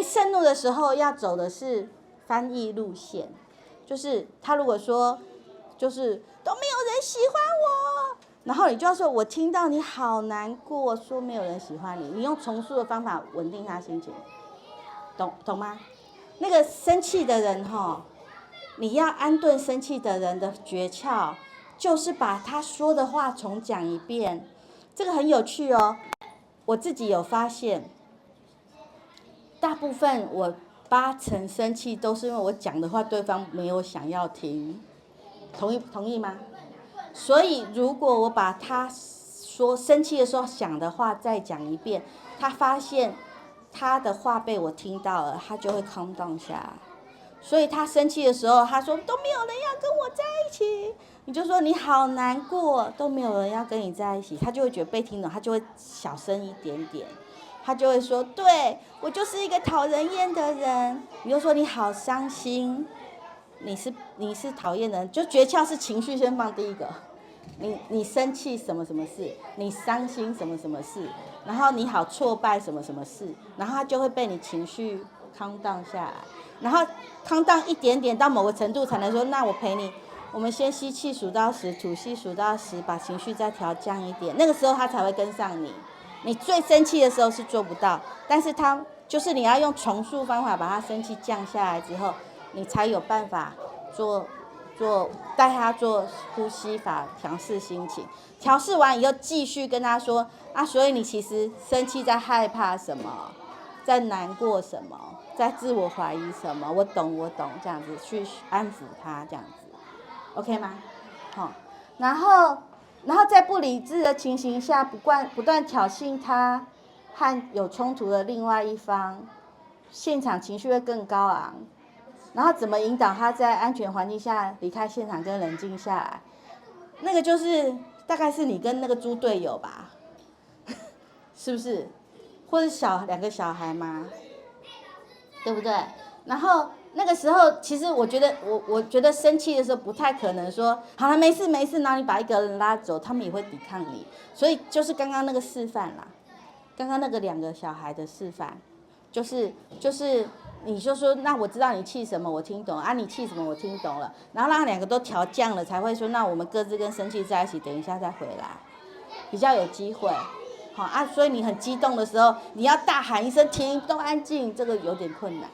盛怒的时候要走的是翻译路线，就是他如果说就是都没有人喜欢我，然后你就要说，我听到你好难过，说没有人喜欢你，你用重述的方法稳定他心情，懂吗？那个生气的人你要安顿生气的人的诀窍，就是把他说的话重讲一遍。这个很有趣哦，我自己有发现，大部分我80%生气都是因为我讲的话对方没有想要听，同意吗？所以如果我把他说生气的时候想的话再讲一遍，他发现他的话被我听到了，他就会 calm down 下来。所以他生气的时候，他说都没有人要跟我在一起，你就说你好难过，都没有人要跟你在一起，他就会觉得被听懂，他就会小声一点点，他就会说，对，我就是一个讨人厌的人。你就说你好伤心，你是讨厌的人，就诀窍是情绪先放第一个。你生气什么什么事，你伤心什么什么事，然后你好挫败什么什么事，然后他就会被你情绪calm down下来，然后calm down一点点到某个程度才能说，那我陪你，我们先吸气数到10，吐气数到10，把情绪再调降一点，那个时候他才会跟上你。你最生气的时候是做不到，但是他就是你要用重述方法把他生气降下来之后，你才有办法带他做呼吸法调试心情，调试完以后继续跟他说所以你其实生气在害怕什么，在难过什么，在自我怀疑什么，我懂，这样子去安抚他，这样子 ，OK 吗？好，然后在不理智的情形下不断挑衅他和有冲突的另外一方，现场情绪会更高昂。然后怎么引导他在安全环境下离开现场跟冷静下来，那个就是大概是你跟那个猪队友吧，是不是？或者2个小孩嘛，对不对？然后那个时候其实我觉得生气的时候不太可能说好了没事，然后你把一个人拉走，他们也会抵抗你。所以就是刚刚那个示范啦，刚刚那个2个小孩的示范，就是你就说，那我知道你气什么，我听懂啊，你气什么我听懂了，然后让2个都调降了，才会说，那我们各自跟生气在一起，等一下再回来，比较有机会。好所以你很激动的时候，你要大喊一声停，都安静，这个有点困难。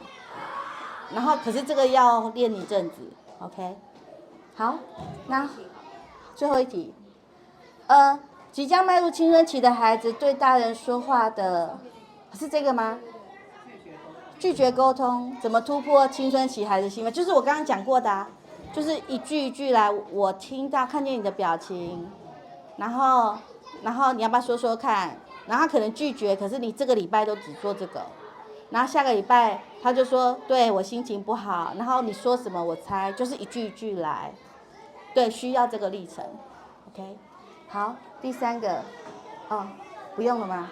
然后可是这个要练一阵子 ，OK？ 好，那最后一题，即将迈入青春期的孩子对大人说话的，是这个吗？拒绝沟通，怎么突破青春期孩子行为？就是我刚刚讲过的就是一句一句来，我听到看见你的表情，然后你要不要说说看？然后他可能拒绝，可是你这个礼拜都只做这个，然后下个礼拜他就说，对我心情不好，然后你说什么我猜，就是一句一句来，对，需要这个历程 ，OK？ 好，第3个，不用了吗？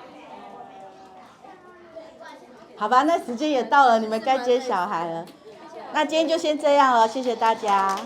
好吧，那时间也到了，你们该接小孩了。那今天就先这样了，谢谢大家。